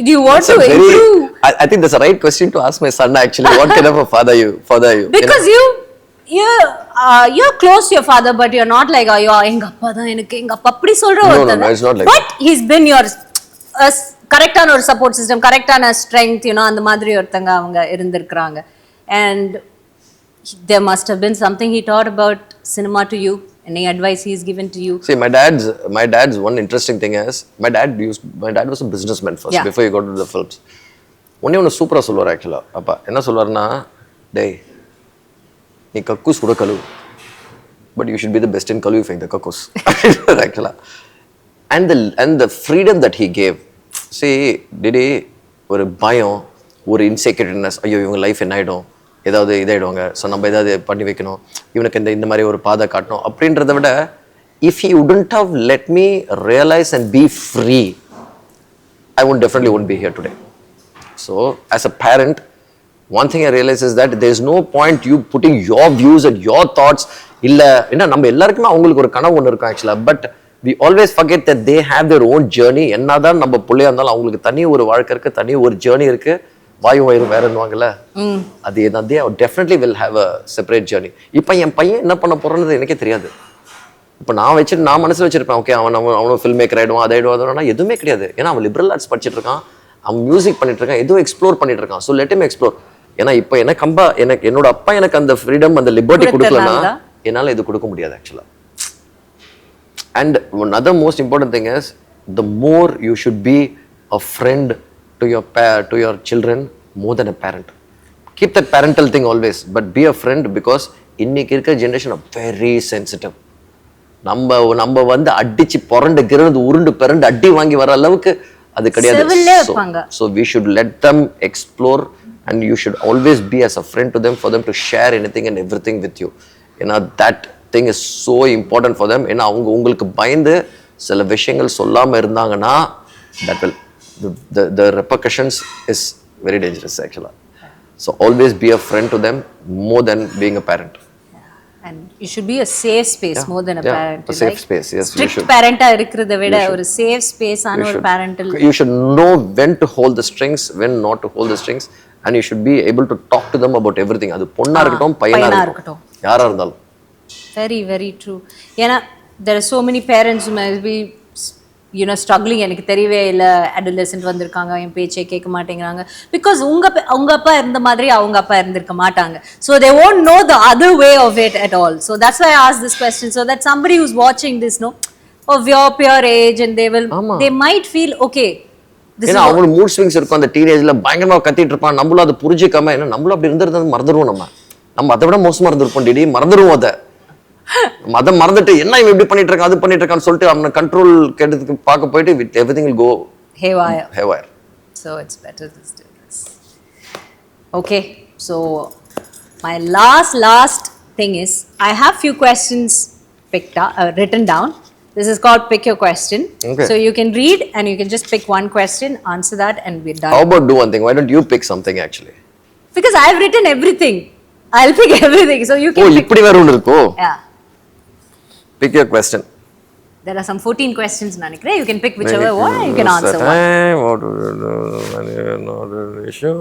Do you want to improve? I think that's a right question to ask my son actually. What kind of a father you? Because you're close to your father, but you're not like எங்க அப்பா தான் எனக்கு எங்க அப்பா அப்படி சொல்ற ஒருத்தர். No, it's not like but he's been your கரெக்டான ஒரு சப்போர்ட் சிஸ்டம், கரெக்டான ஸ்ட்ரெngth, அந்த மாதிரி ஒருத்தங்க அவங்க இருந்திருக்காங்க. And there must have been something he taught about cinema to you. Any advice he's given to you? See, my dad's one interesting thing is my dad was a businessman first, before he got to the films. ஒன்னு சூப்பரா சொல்வார் ஆக்சுவலா. அப்பா என்ன சொல்வாருன்னா, டேய் நீ கக்கூஸ் கூட கழுவு, but you should be the best in கழுவிங் the கக்கூஸ் ஆக்சுவலா. and the freedom that he gave, see, DD ஒரு பயம், ஒரு இன்செக்யூரிட்டினஸ், ஐயோ இவங்க லைஃப் என்ன ஆயிடும், ஏதாவது இதாயிடுவாங்க, ஸோ நம்ம ஏதாவது பண்ணி வைக்கணும், இவனுக்கு இந்த மாதிரி ஒரு பாதை காட்டணும் அப்படின்றத விட, if he wouldn't have let me realize and be free, I would definitely wouldn't be here today. So as a parent, one thing I realize is that there is no point you putting your views and your thoughts. இல்ல என்ன நம்ம எல்லாருக்குமே அவங்களுக்கு ஒரு கனவு ஒன்று இருக்கும் ஆக்சுவலா, but we always forget that they have their own journey. என்னதான் நம்ம பிள்ளையா இருந்தாலும் அவங்களுக்கு தனி ஒரு வாழ்க்கை இருக்கு, தனி ஒரு ஜேர்னி இருக்கு. வாயும் வயிறு வேறன்னுவாங்கல்ல, அது they definitely will have a separate journey. இப்போ என் பையன் என்ன பண்ண போறான்னு எனக்கே தெரியாது. இப்போ நான் மனசுல வச்சிருப்பேன், ஓகே அவனும் ஃபில்ம் மேக்கர் ஆயிடுவான், அதாயிடுவான், எதுவுமே கிடையாது. ஏன்னா அவன் லிபரல் ஆர்ட்ஸ் படிச்சுட்டு இருக்கான், அவன் மியூசிக் பண்ணிட்டு இருக்கான், ஏதோ எக்ஸ்ப்ளோர் பண்ணிட்டு இருக்கான். So let him explore. ஏன்னா இப்போ எனக்கு என்னோட அப்பா எனக்கு அந்த ஃப்ரீடம், அந்த லிபர்ட்டி கொடுக்கலன்னா என்னால் இது கொடுக்க முடியாது ஆக்சுவலா. And another most important thing is, the more you should be a friend to your children more than a parent. Keep that parental thing always, but be a friend, because இன்னைக்கு இருக்கிற generation are very sensitive. நம்ம வந்து அடிச்சு புரண்டு கிரண்டு உருண்டு பிறண்டு அடி வாங்கி வர அளவுக்கு அது கிடையாது. So we should let them explore, and you should always be as a friend to them, for them to share anything and everything with you. That thing is so important for them. ஏன்னா உங்களுக்கு பயந்து சில விஷயங்கள் சொல்லாம இருந்தாங்கன்னா, that will the repercussions is very dangerous actually. So always be a friend to them more than being a parent. And you should be a safe space more than a parent. A safe space, yes. Strict parent இருக்கிறத விட ஒரு safe space ஆன ஒரு parental. You should know when to hold the strings, when not to hold the strings, and you should be able to talk to them about everything. அது பொண்ணா இருக்கட்டும், பையனா இருக்கட்டும், யாரா இருந்தாலும். Very, very true. ஏன்னா there are so many parents who may be struggling. எனக்கு தெரியவே இல்லை, adolescent வந்திருக்காங்க, என் பேச்சே கேட்க மாட்டேங்கிறாங்க, பிகாஸ் உங்க அப்பா இருந்த மாதிரி அவங்க அப்பா இருந்திருக்க மாட்டாங்க. So they won't know the other way of it at all. So that's why I asked this question, so that somebody who's watching this of your peer age, and they might feel okay. ஏன்னா அவங்க mood swings இருக்கும் அந்த டீனேஜ்ல, பயங்கரமா கத்திட்டு இருப்பான். நம்மளும் அதை புரிஞ்சிக்காம, ஏன்னா நம்மளும் அப்படி இருந்திருந்தது மறந்துடுவோம். நம்ம அதை விட மோசமா இருந்திருப்போம், டிடி மறந்துடுவோம். அதை மறந்துட்டு என்ன இவன் இப்படி பண்ணிட்டு இருக்கான், அது பண்ணிட்டு இருக்கான்னு சொல்லிட்டு அவனை கண்ட்ரோல் கேட்டதுக்கு பார்க்க போயிட்டு everything will go haywire. So it's better to do this. Okay, so my last thing is, I have few questions written down. This is called pick your question. Okay. So you can read and you can just pick one question, answer that, and we're done. How about do one thing? Why don't you pick something actually? Because I've written everything. I'll pick everything, so you can. இப்படி வேற ஒன்னு இருக்கோ? Yeah. Pick your question. There are some 14 questions nanikre. You can pick whichever one, you can answer one. What do you do when you're not an issue?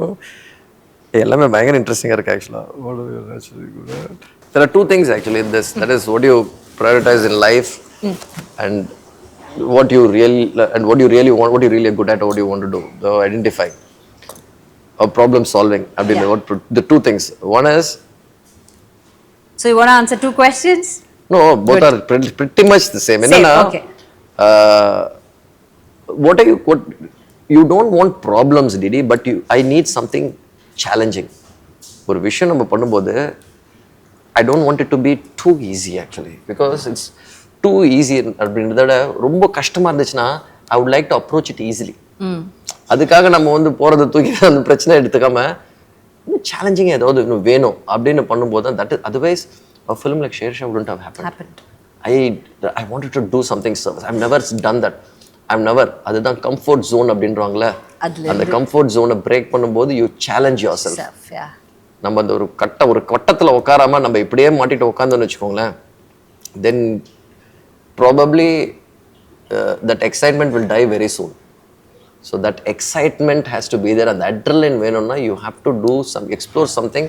எல்லாமே பயங்கர இன்ட்ரெஸ்டிங்கா இருக்கு actually. What do you actually good at? There are two things actually in this. That is, what do you prioritize in life, and what you really want, what you really are good at, what you want to do. So identify. Or problem solving. The two things. One is. So you want to answer two questions? No, both are pretty much the same. Okay. What you don't want problems, Didi, but I need something challenging. ஒரு விஷயம் நம்ம பண்ணும்போது, I don't want it to be too easy actually, because it's too easy. அப்படின்றத ரொம்ப கஷ்டமா இருந்துச்சுன்னா, I would like to approach it easily. அதுக்காக நம்ம வந்து போறதை தூக்கி அந்த பிரச்சனை எடுத்துக்காம சேலஞ்சிங் ஏதாவது இன்னும் வேணும் அப்படின்னு பண்ணும்போது தான், that otherwise a film like Shersha wouldn't have happened. I wanted to do something service. I've never done that. அதுதான் கம்ஃபர்ட் ஜோன் அப்படின்றாங்களே, அந்த கம்ஃபர்ட் ஜோனை பிரேக் பண்ணும்போது you challenge yourself. நம்ம அந்த ஒரு கட்டத்துல உட்காராம நம்ம இப்படியே மாட்டிட்டு உட்காந்தோன்னு வச்சுக்கோங்களேன், then probably that excitement will die very soon. So that excitement has to be there, and the adrenaline venona, you have to explore something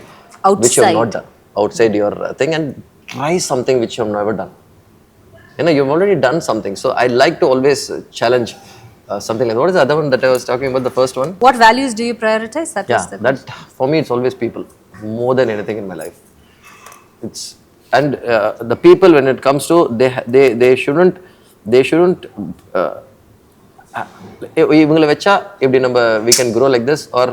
outside, which you have not done, outside your thing, and try something which you have never done. You've already done something. So I like to always challenge something like that. What is the other one that I was talking about, the first one? What values do you prioritize? That for me, it's always people more than anything in my life. And the people, when it comes to, they shouldn't இவங்களை வச்சா இப்படி நம்ம we can grow like this, or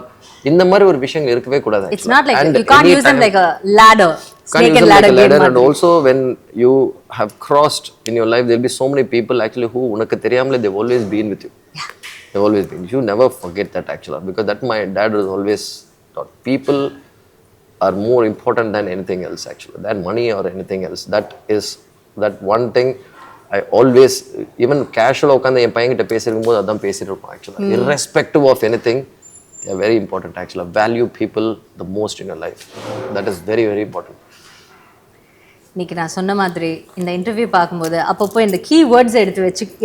இந்த மாதிரி ஒரு விஷயங்கள் இருக்கவே கூடாது. It's not like you can't use them like a ladder, snake and ladder game. And also when you have crossed in your life, there'll be so many people actually who உனக்கு தெரியாமலே they've always been with you. They've always been. You never forget that actually, because that my dad was always taught. People are more important than anything else actually, than money or anything else. That one thing I always, even casual உட்காந்து என் பையன்கிட்ட பேசிருக்கும்போது அதான் பேசிட்டு இருப்போம் actually. Irrespective of anything, they are very important actually. Value people the most in your life. That is very, very important. இன்னைக்கு நான் சொன்ன மாதிரி இந்த இன்டர்வியூ பார்க்கும்போது அப்பப்போ இந்த கீ வேர்ட்ஸ்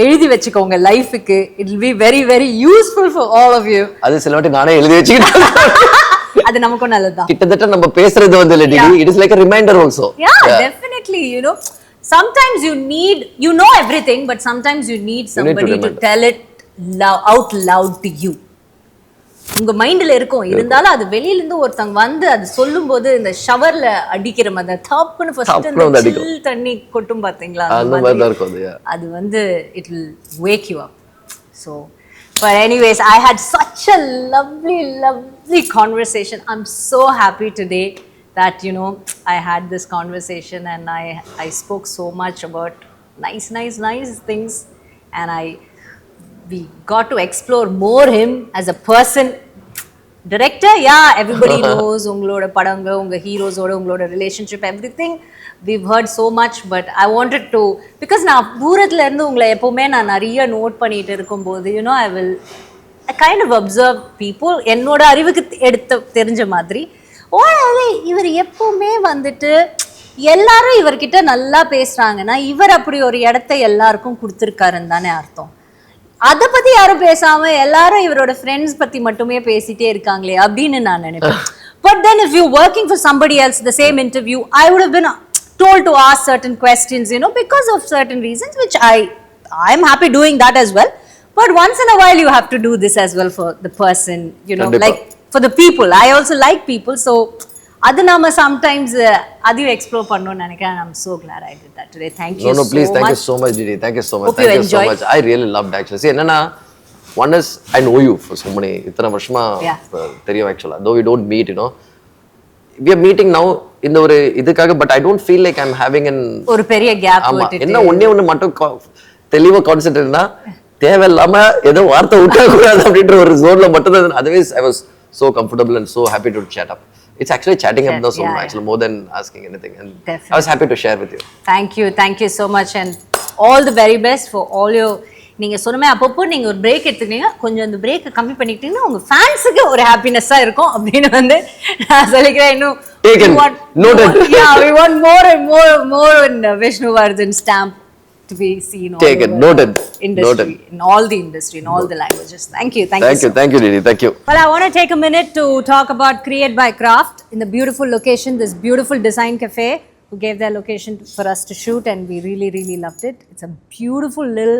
எழுதி வச்சுக்கோங்க லைஃபுக்கு. It will be very very useful for all of you. அது சில வாட்டி நானே எழுதி வச்சுக்கிட்டேன். அது நமக்கும் நல்லதுதான். கிட்டத்தட்ட நம்ம பேசுறது வந்து it is like a reminder also. Yeah, definitely. Sometimes you know everything, but sometimes you need somebody to tell it out loud to you. உங்க மைண்ட்ல இருக்கும், இருந்தாலும் அது வெளியில இருந்து ஒருத்தங்க வந்து அது சொல்லும்போது இந்த ஷவர்ல அடிக்கிற மாதிரி தப்புன்னு ஃபர்ஸ்ட் அந்த சில் தண்ணி கொட்டும் பாத்தீங்களா, அது வந்து it will wake you up. So but anyways, I had such a lovely conversation. I'm so happy today that I had this conversation and I spoke so much about nice things, and we got to explore more him as a person. Director, yeah, everybody knows ungaloda padanga, unga heroes oda ungaloda relationship, everything we've heard so much, but I wanted to, because na doorathla irundhu ungala eppome na nariya note pannite irukumbodhu I kind of observe people ennoda arivukku edutha therinja madri இவர் எப்பவுமே வந்துட்டு எல்லாரும் இவர்கிட்ட நல்லா பேசுறாங்கன்னா இவர் அப்படி ஒரு இடத்தை எல்லாருக்கும் கொடுத்துருக்காருன்னு தானே அர்த்தம். அதை பத்தி யாரும் பேசாம எல்லாரும் இவரோட ஃப்ரெண்ட்ஸ் பத்தி மட்டுமே பேசிட்டே இருக்காங்களே அப்படின்னு நான் நினைப்பேன். But then if you're working for somebody else, the same interview, I would have been told to ask certain questions, because of certain reasons, which I'm happy doing that as well. But once in a while you have to do this as well for the person, like for the people. I also like people, so adu nama sometimes adu explore pannonu nenikken. I'm so glad I did that today. Thank you. No, please, thank you so much, Didi. Thank you so much. Thank you so much. I really loved actually. See, enna one is I know you for so many ithana varshama theriyum actually, though we don't meet, we are meeting now இந்த ஒரு இதுக்காக, but I don't feel like I'm having ஒரு பெரிய gap விட்டுட்டு என்ன ஒண்ணே மட்டும் தெளிவா கான்சென்ட்ரேட்னா தேவையில்லாம ஏதோ வார்த்தை விட்டா கூடாது அப்படின்ற ஒரு ஜோன்ல மட்டும் தான். Otherwise I was so comfortable and so happy to chat up. It's actually chatting up now, so actually more than asking anything, and definitely. I was happy to share with you. Thank you so much, and all the very best for all your. நீங்க சொன்னமே அப்பப்போ நீங்க ஒரு break எடுத்துக்கிட்டீங்க, கொஞ்சம் அந்த பிரேக்கை கம்மி பண்ணிக்கிட்டீங்கன்னா உங்க ஃபேன்ஸுக்கு ஒரு ஹாப்பினஸ்ஸா இருக்கும் அப்படின்னு வந்து நான் சொல்லிக்கிறேன். இன்னும் we want more and more in Vishnuvardhan stamp to be seen all Take it. Noted. Industry, in all the industry, in all the languages. Thank you, Didi. Thank you. Well, I want to take a minute to talk about Create by Craft in the beautiful location, this beautiful design cafe, who gave their location for us to shoot, and we really loved it. It's a beautiful little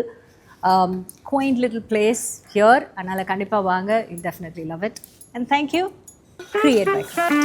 quaint little place here, anala kandipa vaanga, you definitely love it. And thank you, Create by Craft.